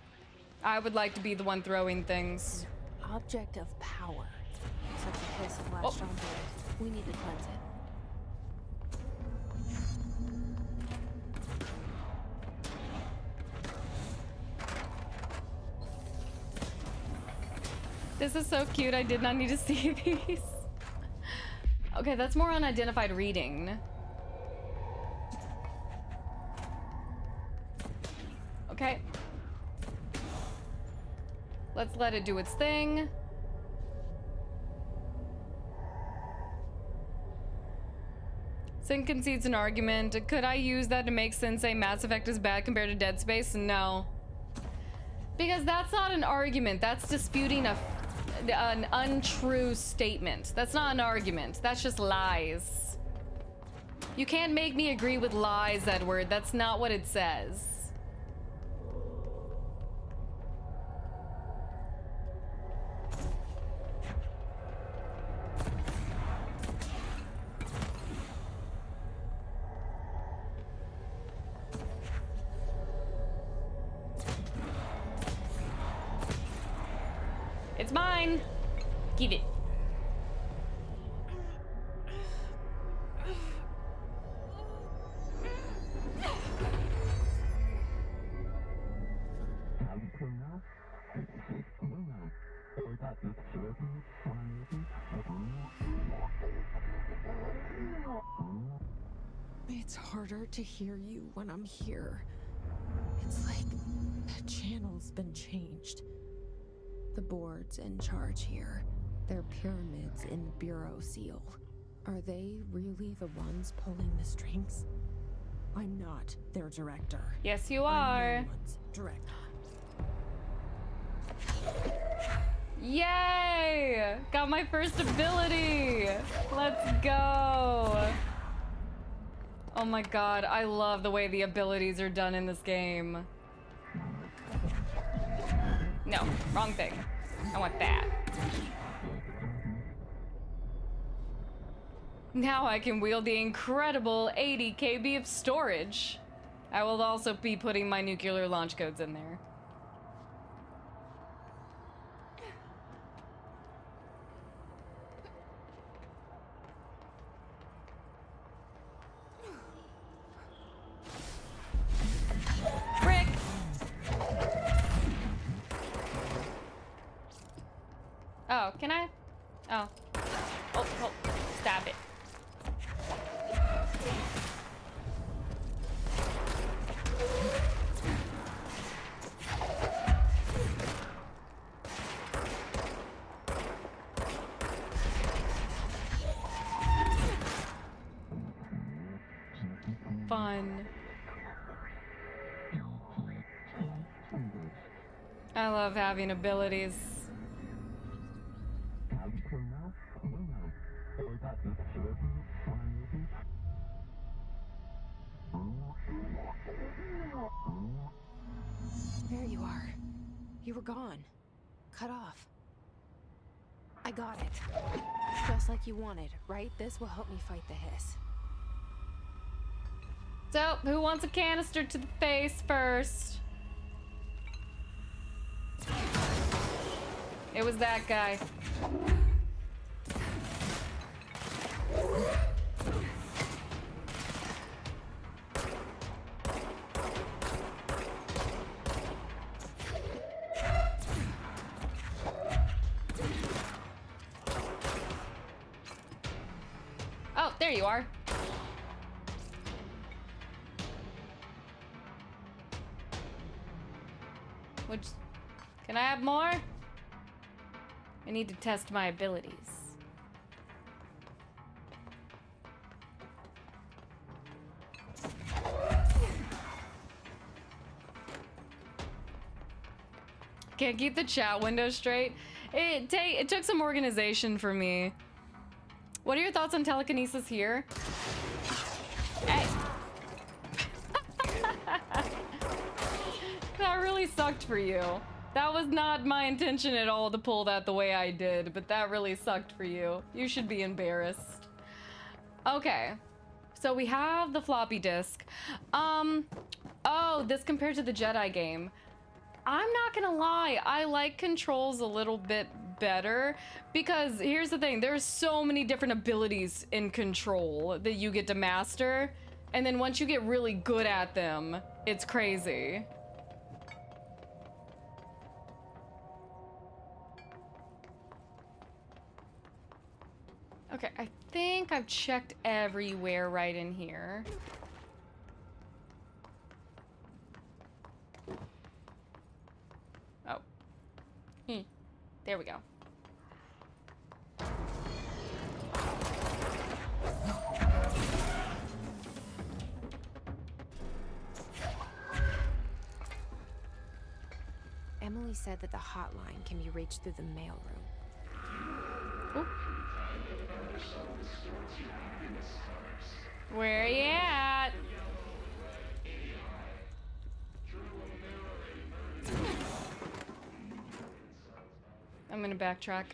I would like to be the one throwing things. Object of power. Looks like the hiss have latched onto it. We need to cleanse it. This is so cute. I did not need to see these. Okay, that's more unidentified reading. Okay. Let's let it do its thing. Sin concedes an argument. Could I use that to make Sin say Mass Effect is bad compared to Dead Space? No. Because that's not an argument. That's disputing an untrue statement. That's not an argument. That's just lies. You can't make me agree with lies, Edward. That's not what it says. It's mine. Give it. It's harder to hear you when I'm here. It's like the channel's been changed. The board's in charge here. They're pyramids in the Bureau seal. Are they really the ones pulling the strings? I'm not their director. Yes, you are. I'm no one's director. Yay! Got my first ability! Let's go! Oh my god, I love the way the abilities are done in this game. No, wrong thing. I want that. Now I can wield the incredible 80 KB of storage. I will also be putting my nuclear launch codes in there. Frick! Oh, can I? Oh. Oh, stab it. Fun. I love having abilities. There you are. You were gone. Cut off. I got it. Just like you wanted, right? This will help me fight the hiss. So, who wants a canister to the face first? It was that guy. Oh, there you are. Can I have more? I need to test my abilities. Can't keep the chat window straight. It took some organization for me. What are your thoughts on telekinesis here? Hey. That really sucked for you. That was not my intention at all to pull that the way I did, but that really sucked for you. You should be embarrassed. Okay. So we have the floppy disk. Oh, this compared to the Jedi game. I'm not gonna lie, I like controls a little bit better because here's the thing, there's so many different abilities in Control that you get to master, and then once you get really good at them, it's crazy. Okay, I think I've checked everywhere right in here. Oh. There we go. Emily said that the hotline can be reached through the mailroom. Ooh. Where are you at? I'm gonna backtrack.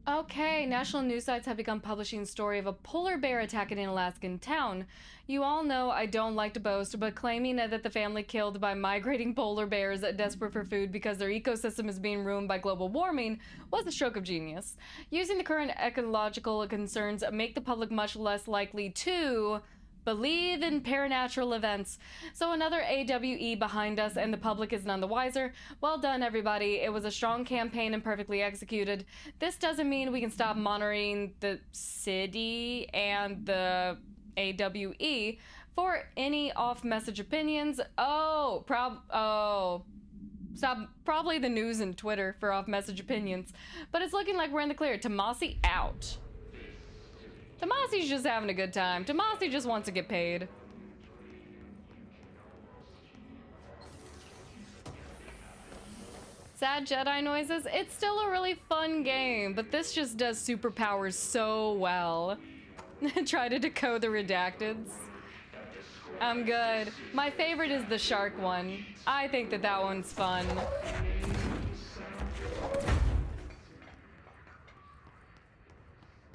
Okay, national news sites have begun publishing the story of a polar bear attack in an Alaskan town. You all know I don't like to boast, but claiming that the family killed by migrating polar bears desperate for food because their ecosystem is being ruined by global warming was a stroke of genius. Using the current ecological concerns make the public much less likely to believe in paranatural events. So another AWE behind us, and the public is none the wiser. Well done, everybody. It was a strong campaign and perfectly executed. This doesn't mean we can stop monitoring the city and the AWE for any off-message opinions. Probably the news and Twitter for off-message opinions. But it's looking like we're in the clear. Tomasi out. Tomasi's just having a good time. Tomasi just wants to get paid. Sad Jedi noises. It's still a really fun game, but this just does superpowers so well. Try to decode the redacteds. I'm good. My favorite is the shark one. I think that one's fun.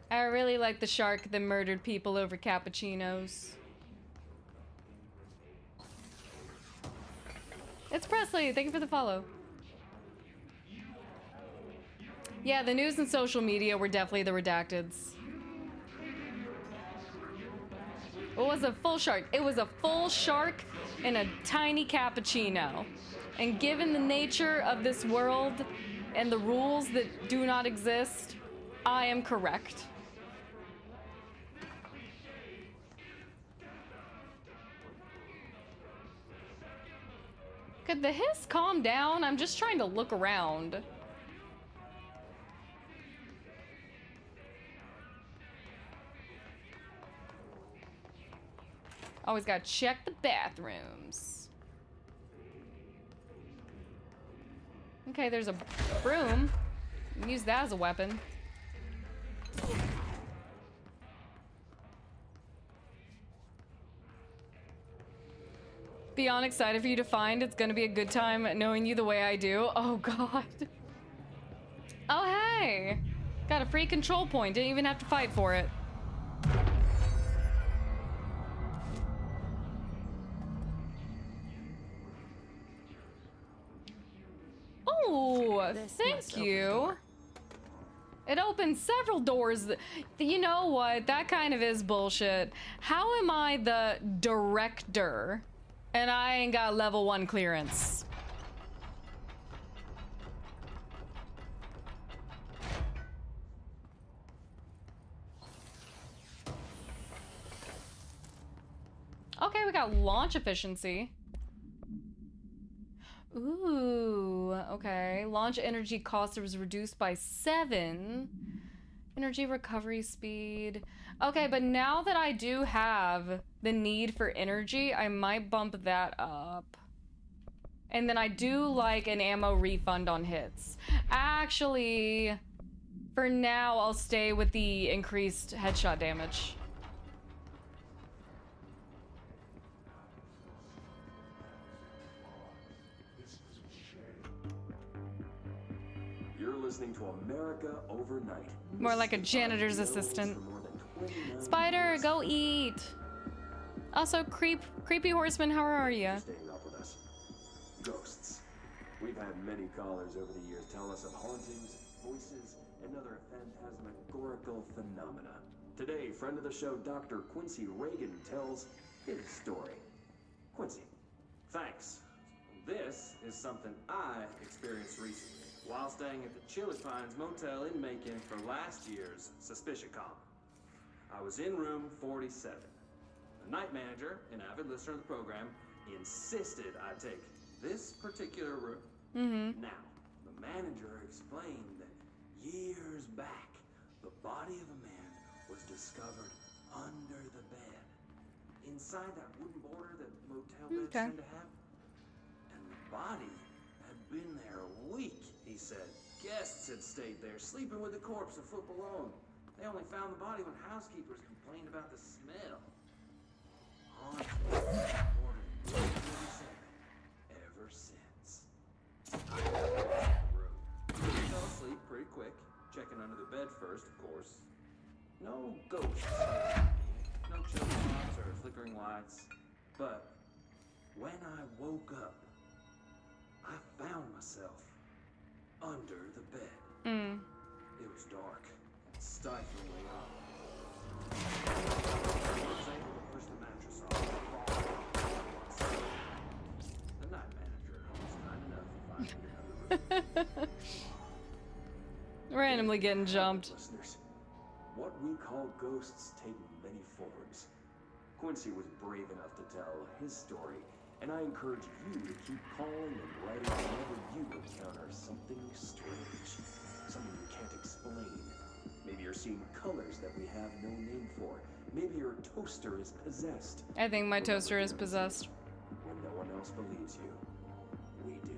I really like the shark that murdered people over cappuccinos. It's Presley. Thank you for the follow. Yeah, the news and social media were definitely the redacteds. It was a full shark. It was a full shark and a tiny cappuccino. And given the nature of this world and the rules that do not exist, I am correct. Could the hiss calm down? I'm just trying to look around. Always gotta check the bathrooms. Okay, there's a broom. Use that as a weapon. Beyond excited for you to find. It's gonna be a good time knowing you the way I do. Oh god. Oh hey! Got a free control point. Didn't even have to fight for it. Oh, thank you. It opens several doors. You know what? That kind of is bullshit. How am I the director and I ain't got level 1 clearance? Okay, we got launch efficiency. Ooh, okay. Launch energy cost was reduced by 7. Energy recovery speed. Okay, but now that I do have the need for energy, I might bump that up. And then I do like an ammo refund on hits. Actually, for now, I'll stay with the increased headshot damage. Listening to America Overnight. More like a janitor's assistant. Spider, go eat. Also, creepy horseman, how are you? Staying up with us. Ghosts. We've had many callers over the years tell us of hauntings, voices, and other phantasmagorical phenomena. Today, friend of the show, Dr. Quincy Reagan, tells his story. Quincy, thanks. This is something I experienced recently while staying at the Chili Pines Motel in Macon for last year's SuspiciaCon. I was in room 47. The night manager, an avid listener of the program, insisted I take this particular room. Now, the manager explained that years back, the body of a man was discovered under the bed, inside that wooden border that motel beds tend to have. And the body had been there a week. He said guests had stayed there, sleeping with the corpse a foot below them. They only found the body when housekeepers complained about the smell. Haunted. Ever since. I fell asleep pretty quick, checking under the bed first, of course. No ghosts. No chill spots or flickering lights. But when I woke up, I found myself under the bed. It was dark and stiflingly hot. I was able to push the mattress off. The night manager was kind enough to find me. Randomly getting jumped. Listeners, what we call ghosts take many forms. Quincy was brave enough to tell his story, and I encourage you to keep calling and writing whenever you encounter something strange, something you can't explain. Maybe you're seeing colors that we have no name for. Maybe your toaster is possessed. I think my toaster is possessed. When no one else believes you, we do.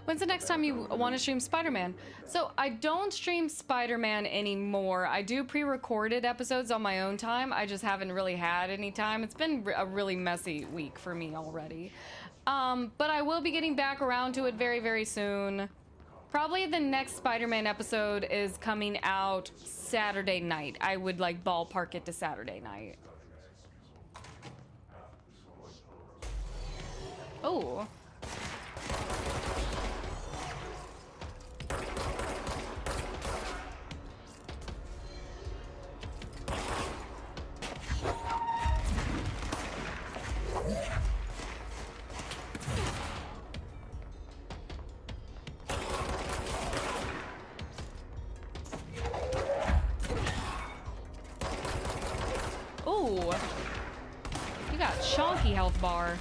When's the next time you want to stream Spider-Man? So I don't stream Spider-Man anymore. I do pre-recorded episodes on my own time. I just haven't really had any time. It's been a really messy week for me already. But I will be getting back around to it very, very soon. Probably the next Spider-Man episode is coming out Saturday night. I would like ballpark it to Saturday night. Oh. Ooh. You got chonky health bar.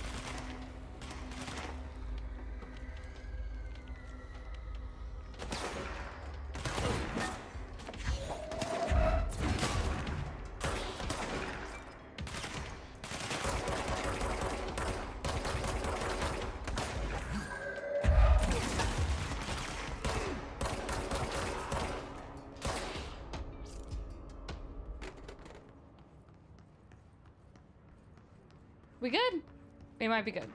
We good? We might be good.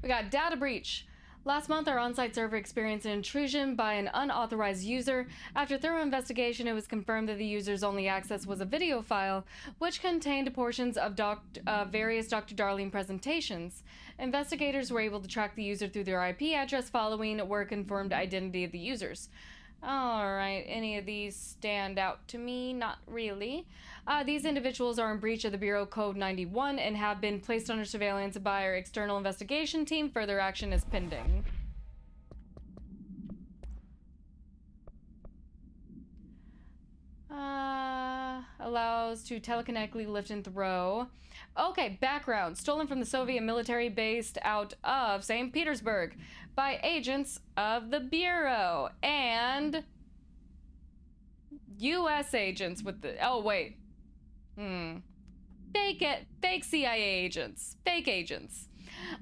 We got data breach. Last month, our on-site server experienced an intrusion by an unauthorized user. After thorough investigation, it was confirmed that the user's only access was a video file, which contained portions of various Dr. Darling presentations. Investigators were able to track the user through their IP address following were confirmed identity of the users. Alright, any of these stand out to me? Not really. These individuals are in breach of the Bureau Code 91 and have been placed under surveillance by our external investigation team. Further action is pending. Allows to telekinetically lift and throw. Okay, background. Stolen from the Soviet military based out of St. Petersburg by agents of the Bureau and U.S. agents with the... Oh, wait. Fake CIA agents. Fake agents.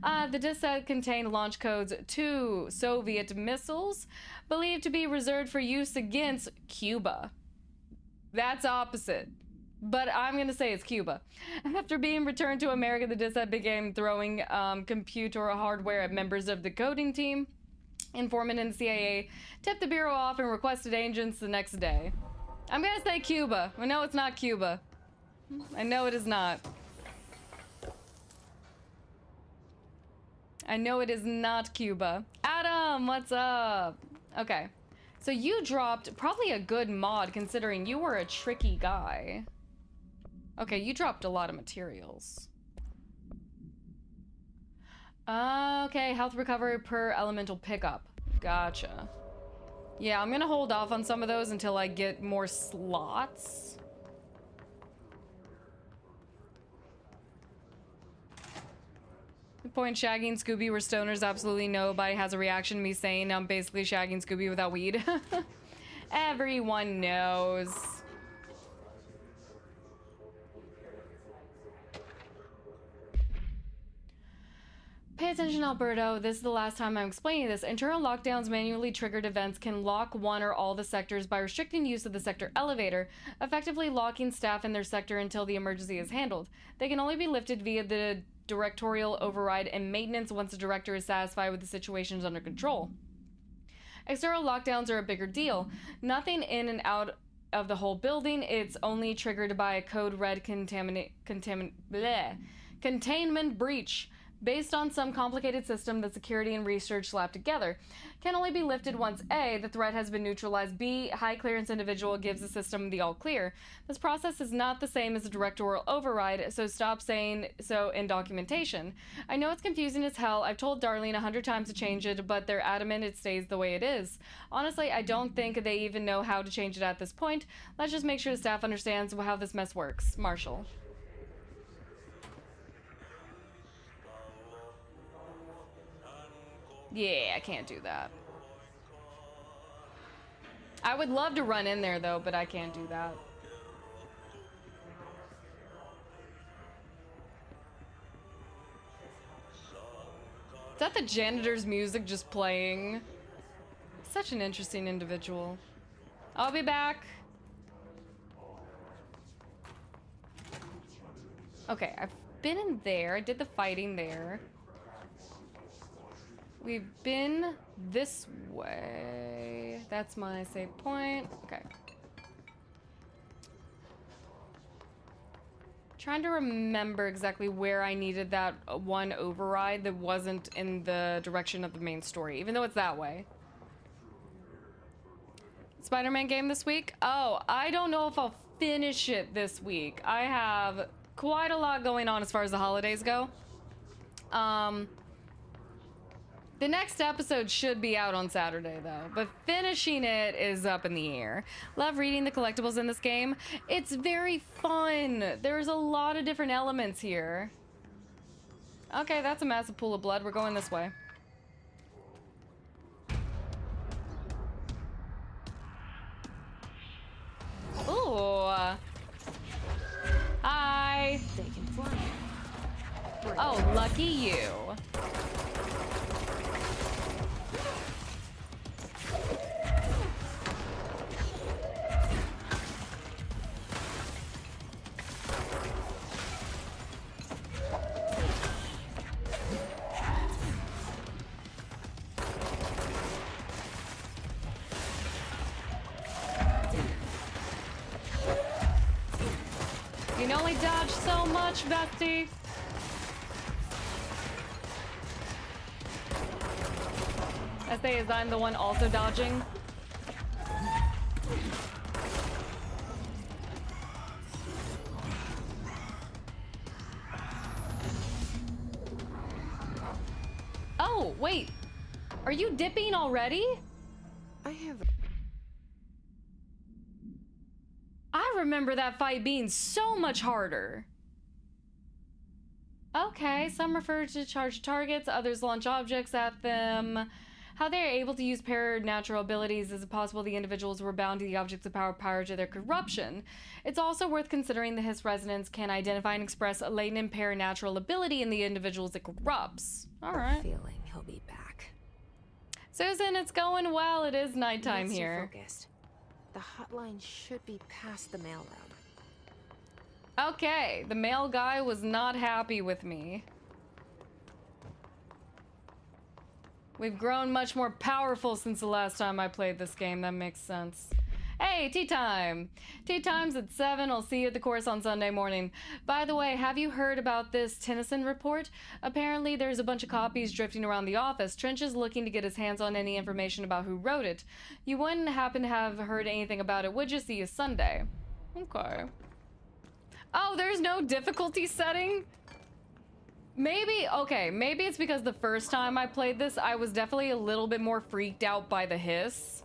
The disc set contained launch codes to Soviet missiles believed to be reserved for use against Cuba. That's opposite. But I'm going to say it's Cuba. After being returned to America, the disc set began throwing computer hardware at members of the coding team. Informant in the CIA tipped the Bureau off and requested agents the next day. I'm going to say Cuba. I know it's not Cuba. I know it is not. I know it is not Cuba. Adam, what's up? Okay. So you dropped probably a good mod considering you were a tricky guy. Okay, you dropped a lot of materials. Okay, health recovery per elemental pickup. Gotcha. Yeah, I'm gonna hold off on some of those until I get more slots. The point Shaggy and Scooby were stoners, absolutely nobody has a reaction to me saying I'm basically Shaggy and Scooby without weed. Everyone knows. Pay attention, Alberto. This is the last time I'm explaining this. Internal lockdowns manually triggered events can lock one or all the sectors by restricting use of the sector elevator, effectively locking staff in their sector until the emergency is handled. They can only be lifted via the directorial override and maintenance once the director is satisfied with the situation is under control. External lockdowns are a bigger deal. Nothing in and out of the whole building. It's only triggered by a code red containment breach. Based on some complicated system that security and research slapped together. Can only be lifted once A, the threat has been neutralized, B, high clearance individual gives the system the all clear. This process is not the same as a directorial override, so stop saying so in documentation. I know it's confusing as hell. I've told Darlene 100 times to change it, but they're adamant it stays the way it is. Honestly, I don't think they even know how to change it at this point. Let's just make sure the staff understands how this mess works. Marshall. Yeah, I can't do that. I would love to run in there though, but I can't do that. Is that the janitor's music just playing? Such an interesting individual. I'll be back. Okay, I've been in there. I did the fighting there. We've been this way. That's my save point. Okay. Trying to remember exactly where I needed that one override that wasn't in the direction of the main story, even though it's that way. Spider-Man game this week? Oh, I don't know if I'll finish it this week. I have quite a lot going on as far as the holidays go. The next episode should be out on Saturday, though, but finishing it is up in the air. Love reading the collectibles in this game. It's very fun. There's a lot of different elements here. Okay, that's a massive pool of blood. We're going this way. Ooh. Hi. They can fly. Oh, lucky you. You can only dodge so much, bestie. I say, as I'm the one also dodging. Oh, wait. Are you dipping already? I remember that fight being so much harder. Okay, some refer to charged targets, others launch objects at them. How they are able to use paranatural abilities, is it possible the individuals were bound to the objects of power prior to their corruption? It's also worth considering the Hiss resonance can identify and express a latent paranatural ability in the individuals it corrupts. Alright. Feeling he'll be back. Susan, it's going well. It is nighttime here. Focused. The hotline should be past the mailroom. Okay, the mail guy was not happy with me. We've grown much more powerful since the last time I played this game. That makes sense. Hey, tea time! Tea time's at 7. I'll see you at the course on Sunday morning. By the way, have you heard about this Tennyson report? Apparently there's a bunch of copies drifting around the office. Trench is looking to get his hands on any information about who wrote it. You wouldn't happen to have heard anything about it, would you? See you Sunday. Okay. Oh, there's no difficulty setting? Maybe, okay, maybe it's because the first time I played this, I was definitely a little bit more freaked out by the hiss.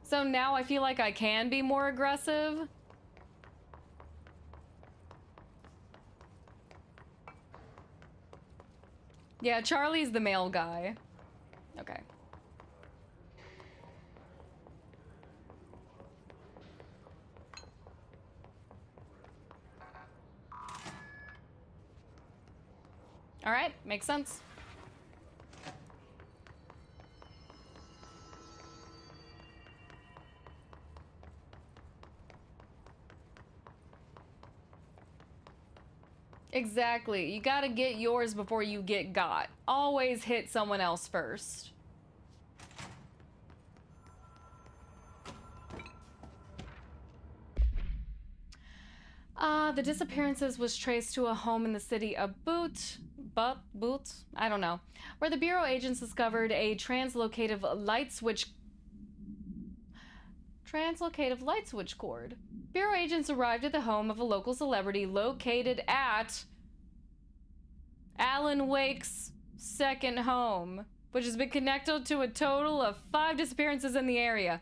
So now I feel like I can be more aggressive. Yeah, Charlie's the male guy. Okay. All right, makes sense. Exactly. You gotta get yours before you get got. Always hit someone else first. The disappearances was traced to a home in the city of Boot, I don't know, where the Bureau agents discovered a translocative light switch cord. Bureau agents arrived at the home of a local celebrity located at Alan Wake's second home, which has been connected to a total of 5 disappearances in the area.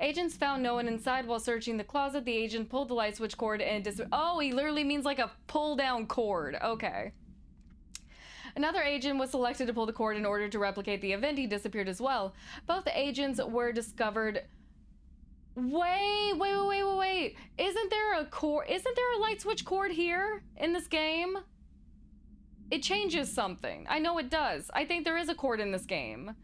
Agents found no one inside while searching the closet. The agent pulled the light switch cord and oh, he literally means like a pull-down cord. Okay. Another agent was selected to pull the cord in order to replicate the event. He disappeared as well. Both agents were discovered. Wait. Isn't there a light switch cord here in this game? It changes something. I know it does. I think there is a cord in this game.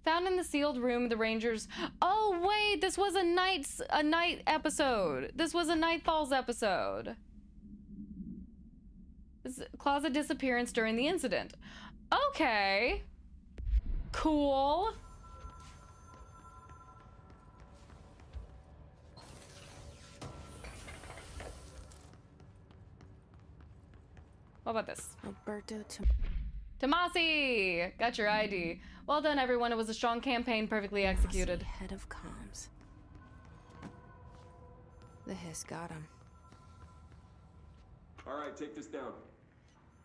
Found in the sealed room, the Rangers. Oh wait, this was a night episode. This was a Night Falls episode. This closet disappearance during the incident. Okay. Cool. What about this? Alberto Tomasi! Got your ID. Well done, everyone. It was a strong campaign, perfectly executed. Head of comms. The hiss got him. Alright, take this down.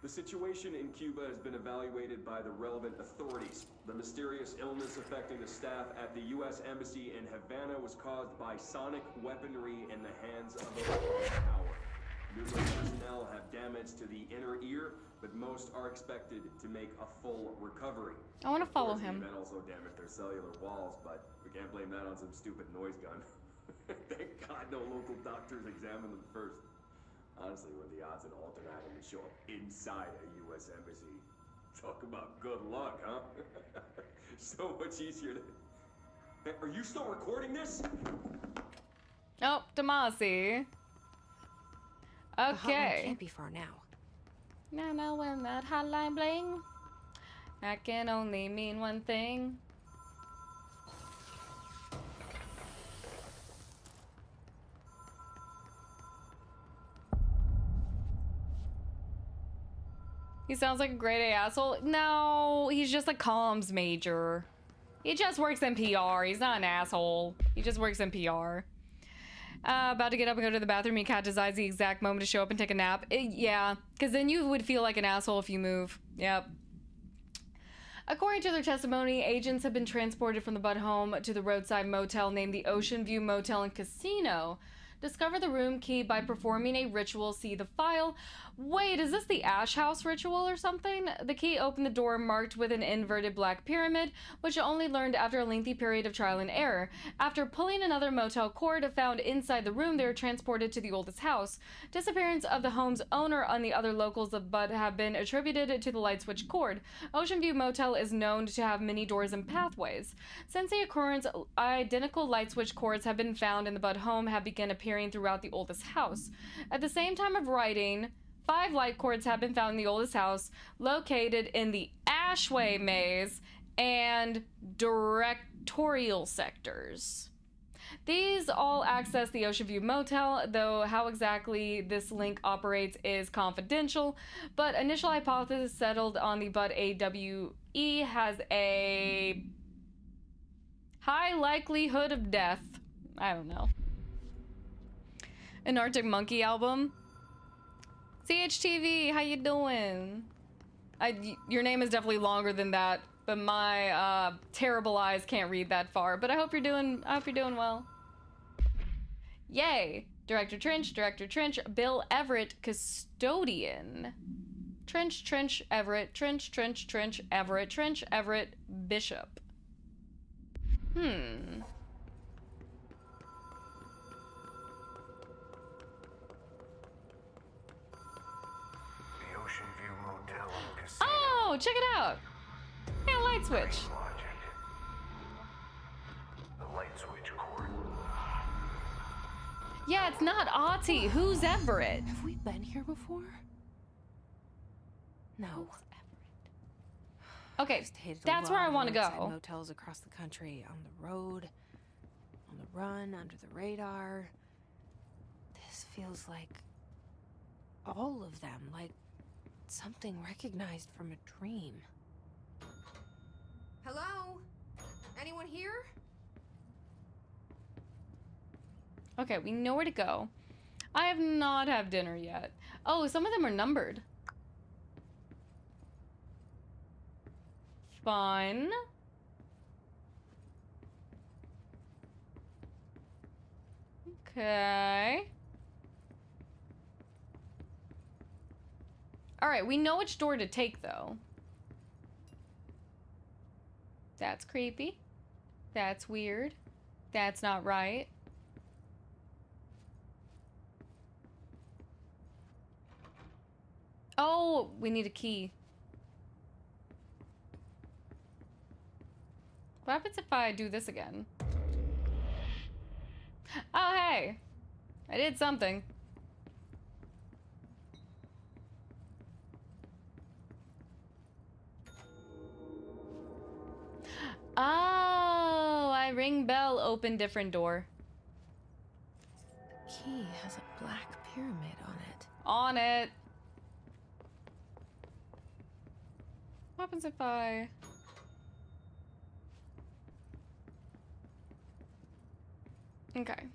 The situation in Cuba has been evaluated by the relevant authorities. The mysterious illness affecting the staff at the U.S. Embassy in Havana was caused by sonic weaponry in the hands of a power. Numerous personnel have damage to the inner ear, but most are expected to make a full recovery. I want to follow him. The event also damaged their cellular walls, but we can't blame that on some stupid noise gun. Thank God no local doctors examined them first. Honestly, what are the odds an alternate item would show up inside a U.S. embassy? Talk about good luck, huh? So much easier to... Hey, are you still recording this? Oh, Tomasi. Okay. Can't be far now. Now when that hotline bling, that can only mean one thing. He sounds like a grade A asshole. No, he's just a comms major. He just works in PR. He's not an asshole. He just works in PR. About to get up and go to the bathroom. He catches his eyes the exact moment to show up and take a nap. Yeah, because then you would feel like an asshole if you move. Yep. According to their testimony, agents have been transported from the Budd home to the roadside motel named the Ocean View Motel and Casino. Discover the room key by performing a ritual. See the file. Wait, is this the Ash House ritual or something? The key opened the door marked with an inverted black pyramid, which only learned after a lengthy period of trial and error. After pulling another motel cord found inside the room, they were transported to the oldest house. Disappearance of the home's owner and the other locals of Budd have been attributed to the light switch cord. Ocean View Motel is known to have many doors and pathways. Since the occurrence, identical light switch cords have been found in the Budd home have begun appearing throughout the oldest house. At the same time of writing, 5 light cords have been found in the oldest house, located in the Ashway maze and directorial sectors. These all access the Ocean View Motel, though how exactly this link operates is confidential, but initial hypothesis settled on the Budd AWE has a high likelihood of death. I don't know. An Arctic Monkey album. CHTV, how you doing? Your name is definitely longer than that, but my terrible eyes can't read that far. But I hope you're doing well. Yay! Director Trench, Bill Everett, Custodian. Trench, Everett, Trench, Everett, Bishop. Oh, check it out! Yeah, light switch. The light switch cord. Yeah, it's not Auntie. Who's Everett? Have we been here before? No. Okay, that's where I want to go. Motels across the country, on the road, on the run, under the radar. This feels like all of them, like something recognized from a dream. Hello? Anyone here? Okay, we know where to go. I have not had dinner yet. Oh, some of them are numbered. Fun. Okay. All right, we know which door to take, though. That's creepy. That's weird. That's not right. Oh, we need a key. What happens if I do this again? Oh, hey. I did something. Oh, I ring bell, open different door. The key has a black pyramid on it. On it. What happens if I... Okay.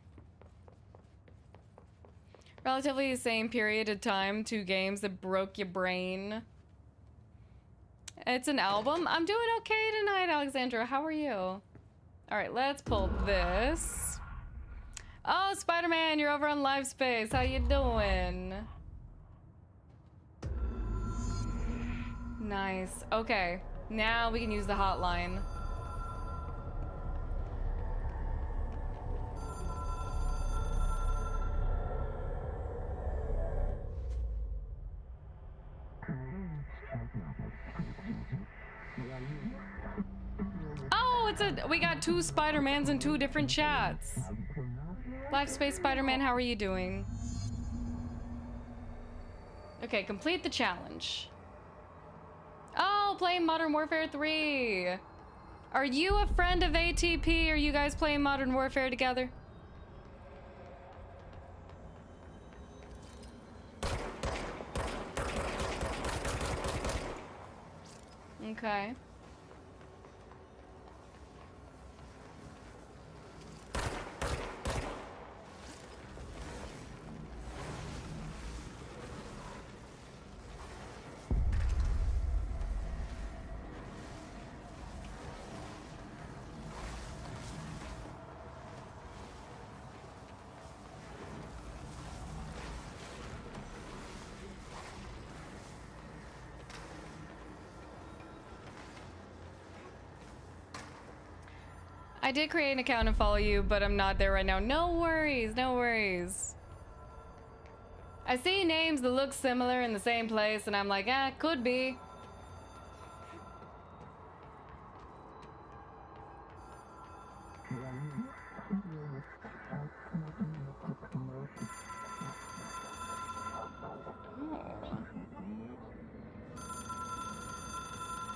Relatively the same period of time, 2 games that broke your brain. It's an album. I'm doing okay tonight, Alexandra. How are you? All right, let's pull this. Oh, Spider-Man, you're over on Live Space. How you doing? Nice. Okay, now we can use the hotline. Oh, we got 2 Spider-Mans in 2 different chats. Live Space Spider-Man, how are you doing? Okay, complete the challenge. Oh, playing Modern Warfare 3. Are you a friend of ATP? Are you guys playing Modern Warfare together? Okay. I did create an account and follow you, but I'm not there right now. No worries, no worries. I see names that look similar in the same place, and I'm like, could be.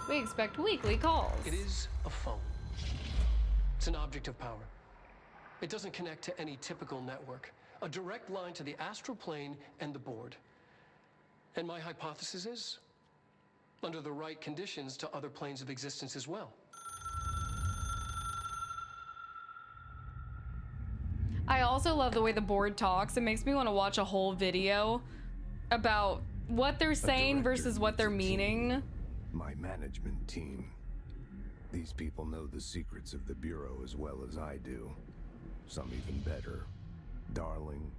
We expect weekly calls. It is a phone. It's an object of power. It doesn't connect to any typical network. A direct line to the astral plane and the board. And my hypothesis is, under the right conditions, to other planes of existence as well. I also love the way the board talks. It makes me want to watch a whole video about what they're saying versus what they're meaning. My management team. These people know the secrets of the Bureau as well as I do. Some even better. Darling,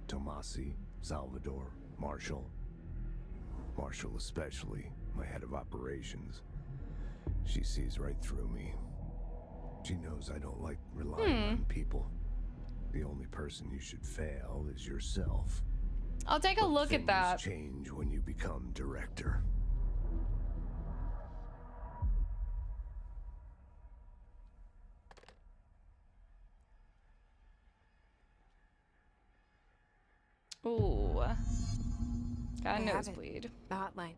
Tomasi, Salvador, Marshall. Marshall especially, my head of operations. She sees right through me. She knows I don't like relying on people. The only person you should fail is yourself. I'll take a look at that. Things change when you become director. Ooh. Got a I have it. nosebleed. The hotline.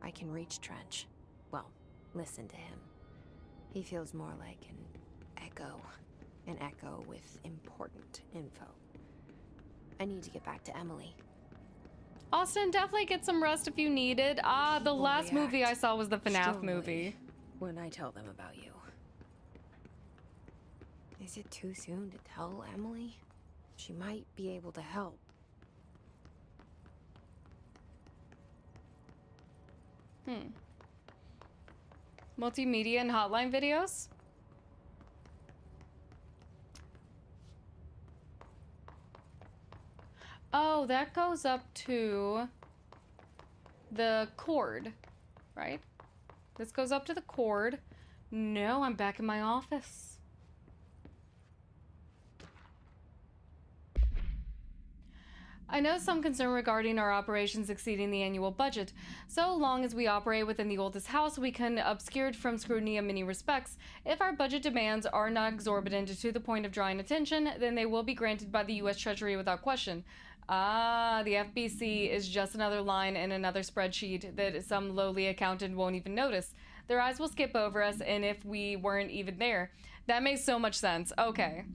I can reach Trench. Well, listen to him. He feels more like an echo. An echo with important info. I need to get back to Emily. Austin, definitely get some rest if you need it. The last movie I saw was the FNAF movie. When I tell them about you. Is it too soon to tell Emily? She might be able to help. Multimedia and Hotline videos? Oh, that goes up to the cord, right? This goes up to the cord. No, I'm back in my office. I know some concern regarding our operations exceeding the annual budget. So long as we operate within the oldest house, we can obscured from scrutiny in many respects. If our budget demands are not exorbitant to the point of drawing attention, then they will be granted by the U.S. Treasury without question. The FBC is just another line in another spreadsheet that some lowly accountant won't even notice. Their eyes will skip over us, and if we weren't even there. That makes so much sense. Okay.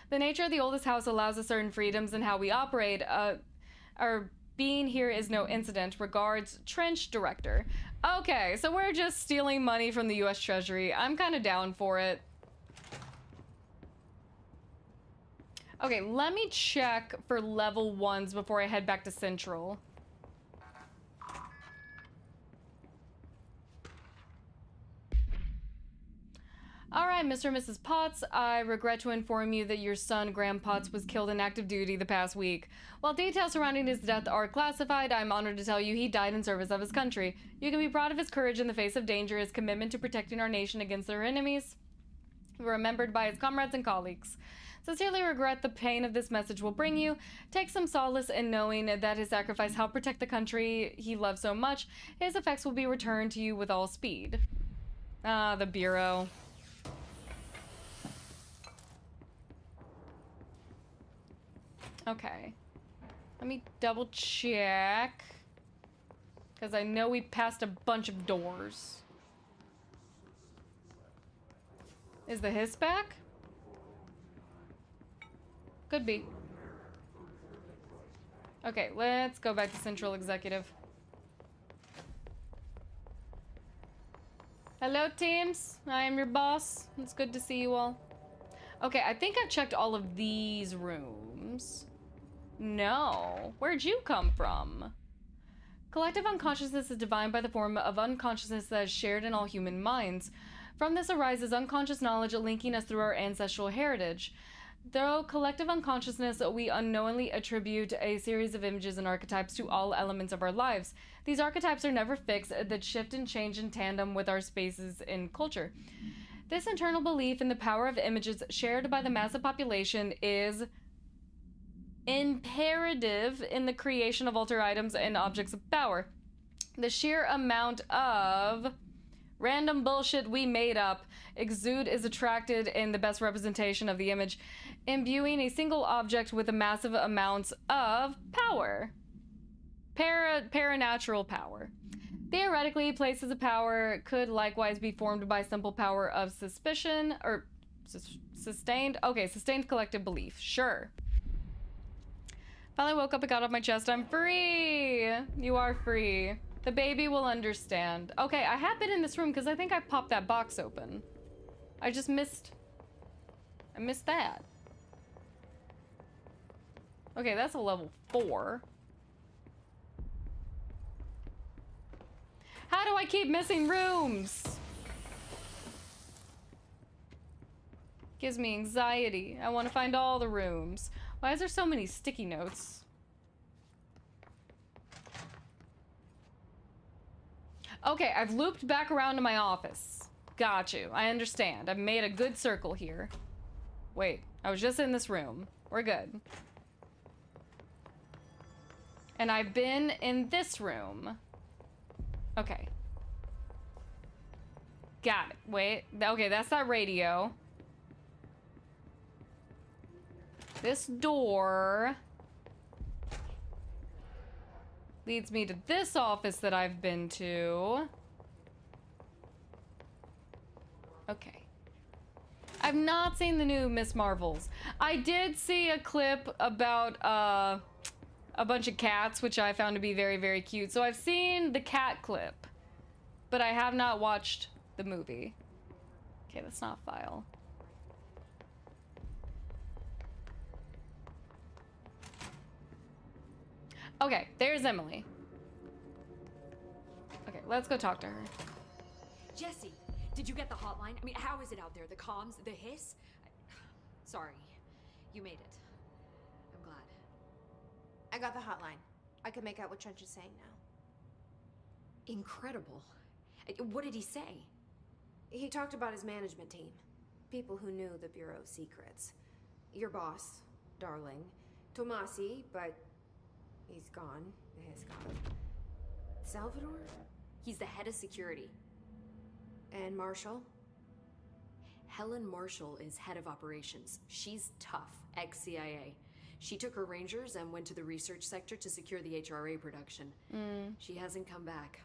The nature of the oldest house allows us certain freedoms in how we operate. Our being here is no incident. Regards, Trench Director. Okay, so we're just stealing money from the U.S. Treasury. I'm kind of down for it. Okay, let me check for level 1s before I head back to Central. Alright, Mr. and Mrs. Potts, I regret to inform you that your son, Graham Potts, was killed in active duty the past week. While details surrounding his death are classified, I'm honored to tell you he died in service of his country. You can be proud of his courage in the face of danger, his commitment to protecting our nation against their enemies, remembered by his comrades and colleagues. Sincerely regret the pain of this message will bring you. Take some solace in knowing that his sacrifice helped protect the country he loved so much. His effects will be returned to you with all speed. The Bureau. Okay. Let me double check. Because I know we passed a bunch of doors. Is the hiss back? Could be. Okay, let's go back to Central Executive. Hello, teams. I am your boss. It's good to see you all. Okay, I think I've checked all of these rooms. No. Where'd you come from? Collective unconsciousness is defined by the form of unconsciousness that is shared in all human minds. From this arises unconscious knowledge linking us through our ancestral heritage. Through collective unconsciousness, we unknowingly attribute a series of images and archetypes to all elements of our lives. These archetypes are never fixed, that shift and change in tandem with our spaces in culture. This internal belief in the power of images shared by the massive population is imperative in the creation of altered items and objects of power. The sheer amount of random bullshit we made up exude is attracted in the best representation of the image, imbuing a single object with a massive amounts of power. Paranatural power. Theoretically, places of power could likewise be formed by simple power of suspicion or sustained collective belief. Sure. Finally woke up and got off my chest. I'm free. You are free. The baby will understand. Okay, I have been in this room because I think I popped that box open. I just missed... I missed that. Okay, that's a level 4. How do I keep missing rooms? Gives me anxiety. I want to find all the rooms. Why is there so many sticky notes? Okay, I've looped back around to my office. Got you. I understand. I've made a good circle here. Wait, I was just in this room. We're good. And I've been in this room. Okay. Got it. Wait. Okay, that's that radio. This door leads me to this office that I've been to. Okay. I've not seen the new Miss Marvels. I did see a clip about a bunch of cats, which I found to be very, very cute. So I've seen the cat clip, but I have not watched the movie. Okay, that's not file. Okay, there's Emily. Okay, let's go talk to her. Jesse, did you get the hotline? I mean, how is it out there? The comms, the hiss? Sorry, you made it. I'm glad. I got the hotline. I can make out what Trench is saying now. Incredible. What did he say? He talked about his management team. People who knew the Bureau's secrets. Your boss, Darling. Tomasi, but he's gone. He's gone. Salvador? He's the head of security. And Marshall? Helen Marshall is head of operations. She's tough, ex-CIA. She took her rangers and went to the research sector to secure the HRA production. She hasn't come back.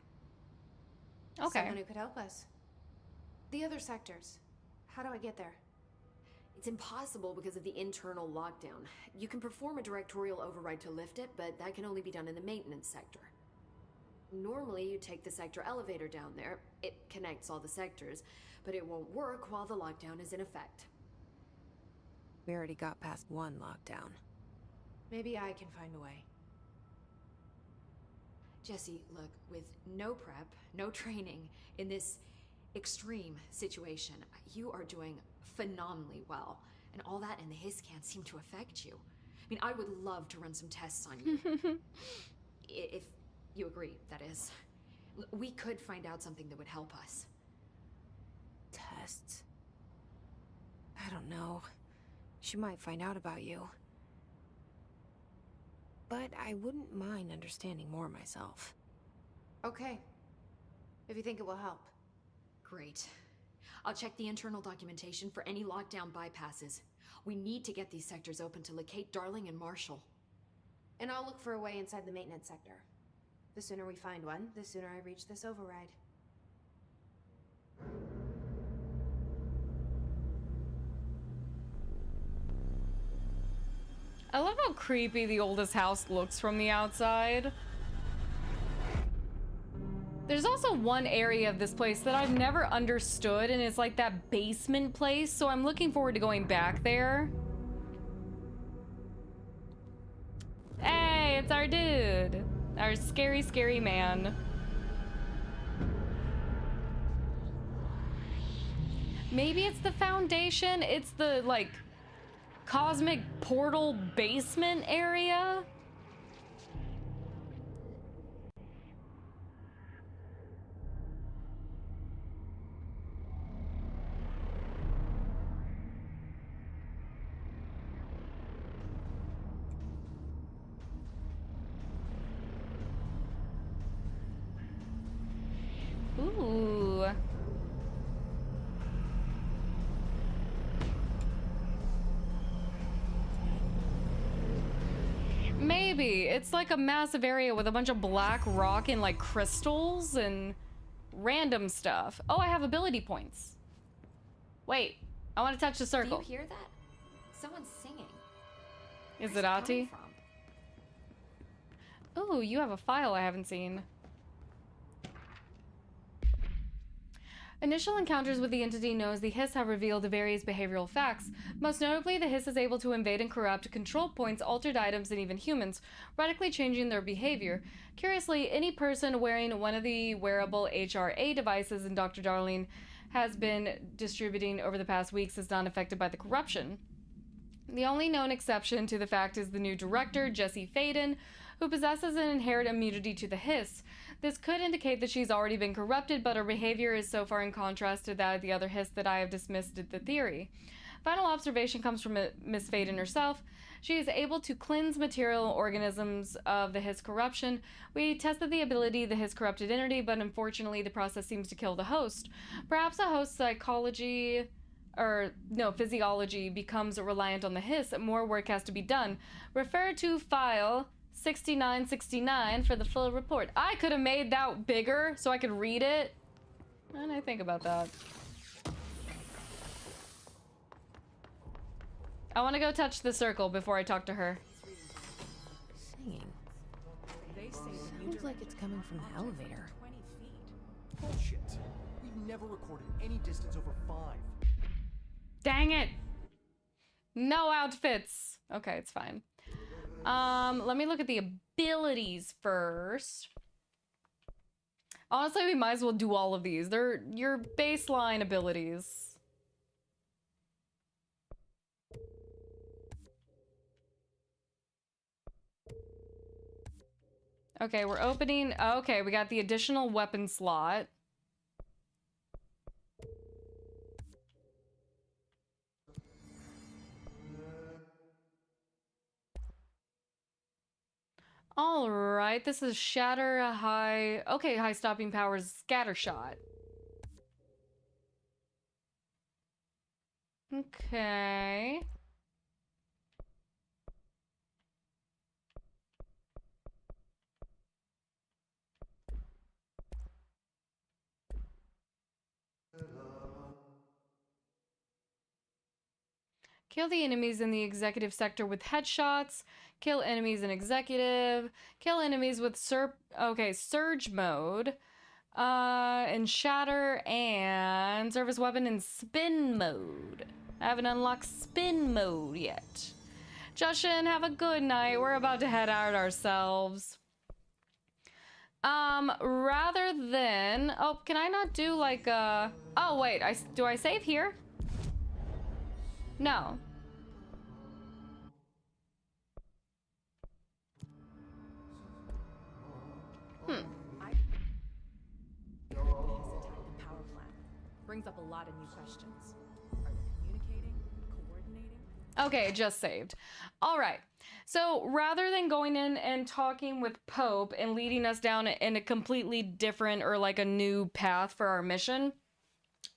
Okay. Someone who could help us. The other sectors. How do I get there? It's impossible because of the internal lockdown. You can perform a directorial override to lift it, but that can only be done in the maintenance sector. Normally, you take the sector elevator down there. It connects all the sectors, but it won't work while the lockdown is in effect. We already got past one lockdown. Maybe I can find a way. Jesse, look, with no prep, no training, in this extreme situation, you are doing phenomenally well. And all that and the hiss can't seem to affect you. I mean, I would love to run some tests on you. If you agree, that is. We could find out something that would help us. Tests? I don't know. She might find out about you. But I wouldn't mind understanding more myself. Okay. If you think it will help. Great. I'll check the internal documentation for any lockdown bypasses. We need to get these sectors open to locate Darling and Marshall. And I'll look for a way inside the maintenance sector. The sooner we find one, the sooner I reach this override. I love how creepy the oldest house looks from the outside. There's also one area of this place that I've never understood, and it's like that basement place, so I'm looking forward to going back there. Hey, it's our dude. Our scary, scary man. Maybe it's the foundation. It's the, like, cosmic portal basement area. Ooh. Maybe. It's like a massive area with a bunch of black rock and like crystals and random stuff. Oh, I have ability points. Wait, I want to touch the circle. Do you hear that? Someone's singing. Is it Ati? Ooh, you have a file I haven't seen. Initial encounters with the entity known as the Hiss have revealed various behavioral facts. Most notably, the Hiss is able to invade and corrupt control points, altered items, and even humans, radically changing their behavior. Curiously, any person wearing one of the wearable HRA devices in Dr. Darling has been distributing over the past weeks is not affected by the corruption. The only known exception to the fact is the new director, Jessie Faden, who possesses an inherent immunity to the Hiss. This could indicate that she's already been corrupted, but her behavior is so far in contrast to that of the other Hiss that I have dismissed the theory. Final observation comes from Miss Faden herself. She is able to cleanse material organisms of the Hiss corruption. We tested the ability of the Hiss corrupted entity, but unfortunately the process seems to kill the host. Perhaps a host's physiology becomes reliant on the Hiss. More work has to be done. Refer to file 6969 for the full report. I could have made that bigger so I could read it. And I think about that. I want to go touch the circle before I talk to her. Singing. Sounds like it's coming from the elevator. Bullshit. We've never recorded any distance over 5. Dang it! No outfits. Okay, it's fine. Let me look at the abilities first. Honestly, we might as well do all of these. They're your baseline abilities. Okay, we're opening... Okay, we got the additional weapon slot. All right, this is shatter high. Okay, high stopping powers, scatter shot. Okay. Kill the enemies in the executive sector with headshots. Kill enemies in executive. Kill enemies with surge mode. And shatter and service weapon in spin mode. I haven't unlocked spin mode yet. Justin, have a good night. We're about to head out ourselves. Rather than... Oh, can I not do like Oh, wait. Do I save here? No. Power plant brings up a lot of new questions. Are they communicating? Coordinating? Okay, just saved. All right. So rather than going in and talking with Pope and leading us down in a completely different or like a new path for our mission,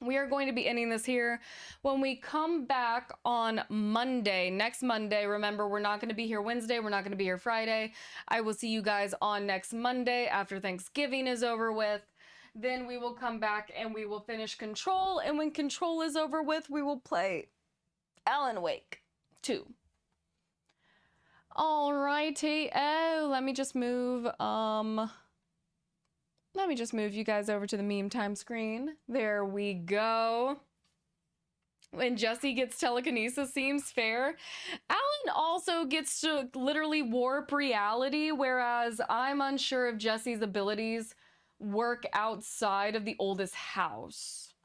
we are going to be ending this here. When we come back on Monday, next Monday, remember, we're not going to be here Wednesday. We're not going to be here Friday. I will see you guys on next Monday after Thanksgiving is over with. Then we will come back and we will finish Control. And when Control is over with, we will play Alan Wake 2. Alrighty. Oh, let me just move. Let me just move you guys over to the meme time screen. There we go. When Jesse gets telekinesis seems fair. Alan also gets to literally warp reality, whereas I'm unsure if Jesse's abilities work outside of the oldest house.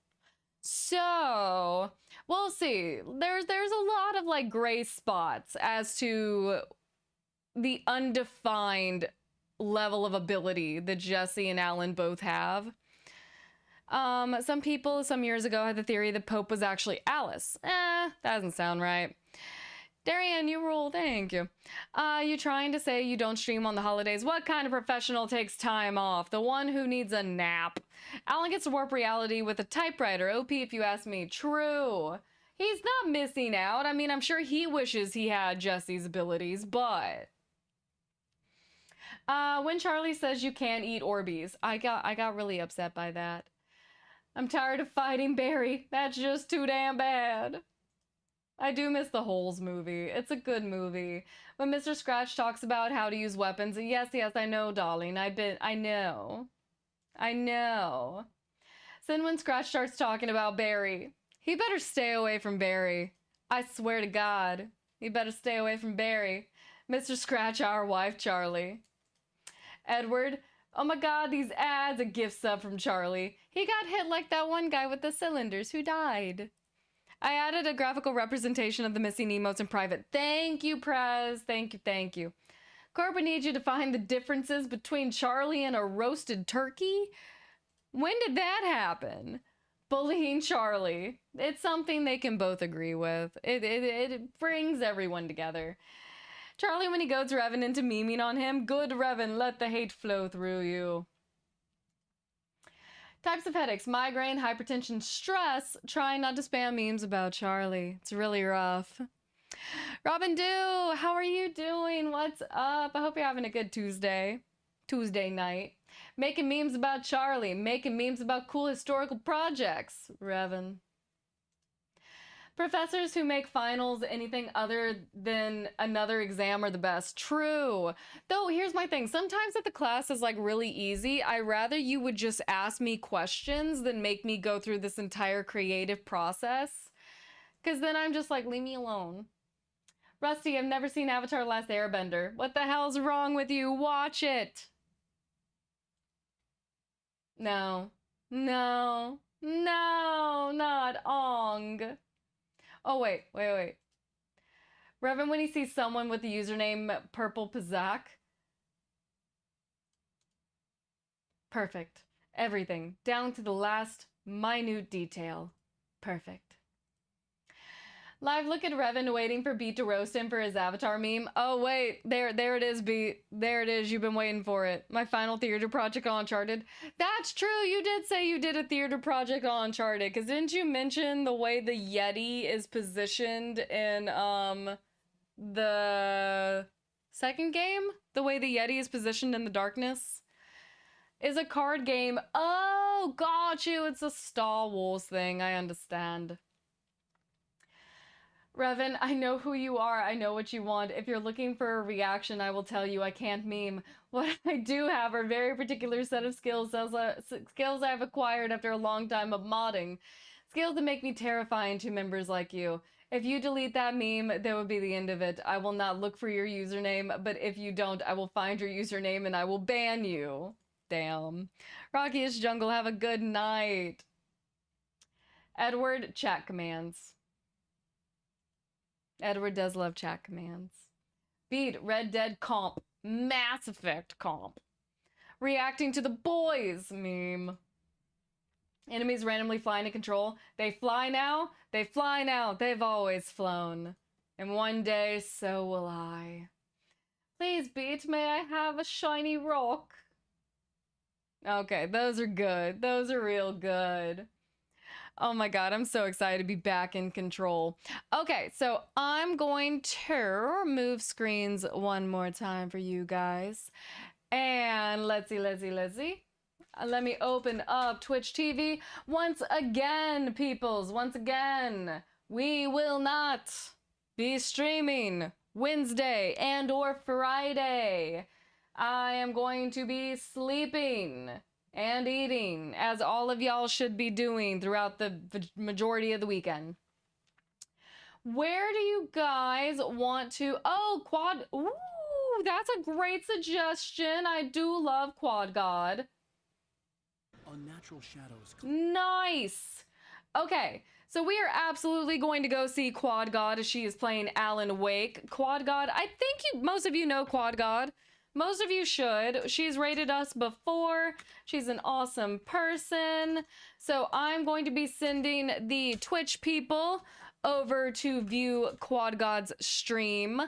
So, we'll see. There's a lot of like gray spots as to the undefined level of ability that Jesse and Alan both have. Some people some years ago had the theory that Pope was actually Alice. That doesn't sound right. Darian, you rule. Thank you. You trying to say you don't stream on the holidays? What kind of professional takes time off? The one who needs a nap. Alan gets to warp reality with a typewriter. OP if you ask me. True. He's not missing out. I mean, I'm sure he wishes he had Jesse's abilities, but... when Charlie says you can't eat Orbeez, I got really upset by that. I'm tired of fighting Barry. That's just too damn bad. I do miss the Holes movie. It's a good movie. When Mr. Scratch talks about how to use weapons, yes, I know, darling. I know. Then when Scratch starts talking about Barry, he better stay away from Barry. I swear to God, he better stay away from Barry. Mr. Scratch, our wife, Charlie. Edward, oh my God, these ads, a gift sub from Charlie. He got hit like that one guy with the cylinders who died. I added a graphical representation of the missing emotes in private. Thank you, Prez. Thank you. Corbin needs you to find the differences between Charlie and a roasted turkey. When did that happen? Bullying Charlie. It's something they can both agree with. It brings everyone together. Charlie, when he goads Revan into memeing on him, good Revan, let the hate flow through you. Types of headaches: migraine, hypertension, stress. Try not to spam memes about Charlie. It's really rough. Robin Do, how are you doing? What's up? I hope you're having a good Tuesday night. Making memes about Charlie. Making memes about cool historical projects. Revan. Professors who make finals anything other than another exam are the best. True. Though, here's my thing. Sometimes if the class is like really easy, I'd rather you would just ask me questions than make me go through this entire creative process. Because then I'm just like, leave me alone. Rusty, I've never seen Avatar: Last Airbender. What the hell's wrong with you? Watch it. No, not Ong. Oh, wait. Revan, when he sees someone with the username Purple Pizak. Perfect. Everything, down to the last minute detail. Perfect. Live look at Revan waiting for Beat to roast him for his Avatar meme. Oh, wait. There it is, Beat. There it is. You've been waiting for it. My final theater project on Uncharted. That's true. You did say you did a theater project on Uncharted. Because didn't you mention the way the Yeti is positioned in the second game? The way the Yeti is positioned in the darkness is a card game. Oh, got you. It's a Star Wars thing. I understand. Revan, I know who you are. I know what you want. If you're looking for a reaction, I will tell you I can't meme. What I do have are a very particular set of skills I've acquired after a long time of modding. Skills that make me terrifying to members like you. If you delete that meme, that would be the end of it. I will not look for your username, but if you don't, I will find your username and I will ban you. Damn. Rockiest Jungle, have a good night. Edward, chat commands. Edward does love chat commands. Beat, Red Dead comp. Mass Effect comp. Reacting to the boys meme. Enemies randomly flying to control. They fly now. They fly now. They've always flown. And one day, so will I. Please, Beat, may I have a shiny rock? Okay, those are good. Those are real good. Oh my God, I'm so excited to be back in control. Okay, so I'm going to move screens one more time for you guys. And let's see. Let me open up Twitch TV. Once again, peoples, once again, we will not be streaming Wednesday and or Friday. I am going to be sleeping And eating, as all of y'all should be doing throughout the majority of the weekend. Where do you guys want to... Oh, Quad... Ooh, that's a great suggestion. I do love Quad God. Unnatural shadows. Nice. Okay, so we are absolutely going to go see Quad God as she is playing Alan Wake. Quad God, I think most of you know Quad God. Most of you should. She's rated us before. She's an awesome person. So I'm going to be sending the Twitch people over to view Quad God's stream.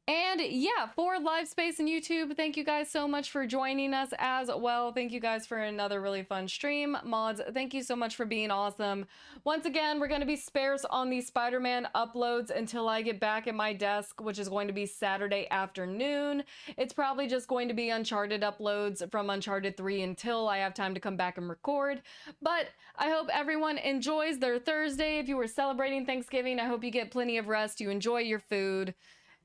And yeah, for Live Space and YouTube, thank you guys so much for joining us as well. Thank you guys for another really fun stream. Mods, thank you so much for being awesome. Once again, we're going to be sparse on the Spider-Man uploads until I get back at my desk, which is going to be Saturday afternoon. It's probably just going to be Uncharted uploads from Uncharted 3 until I have time to come back and record. But I hope everyone enjoys their Thursday. If you were celebrating Thanksgiving, I hope you get plenty of rest. You enjoy your food.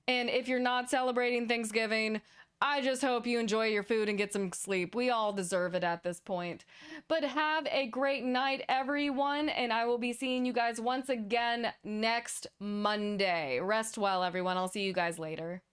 And if you're not celebrating Thanksgiving, I just hope you enjoy your food and get some sleep. We all deserve it at this point. But have a great night, everyone, and I will be seeing you guys once again next Monday. Rest well, everyone. I'll see you guys later.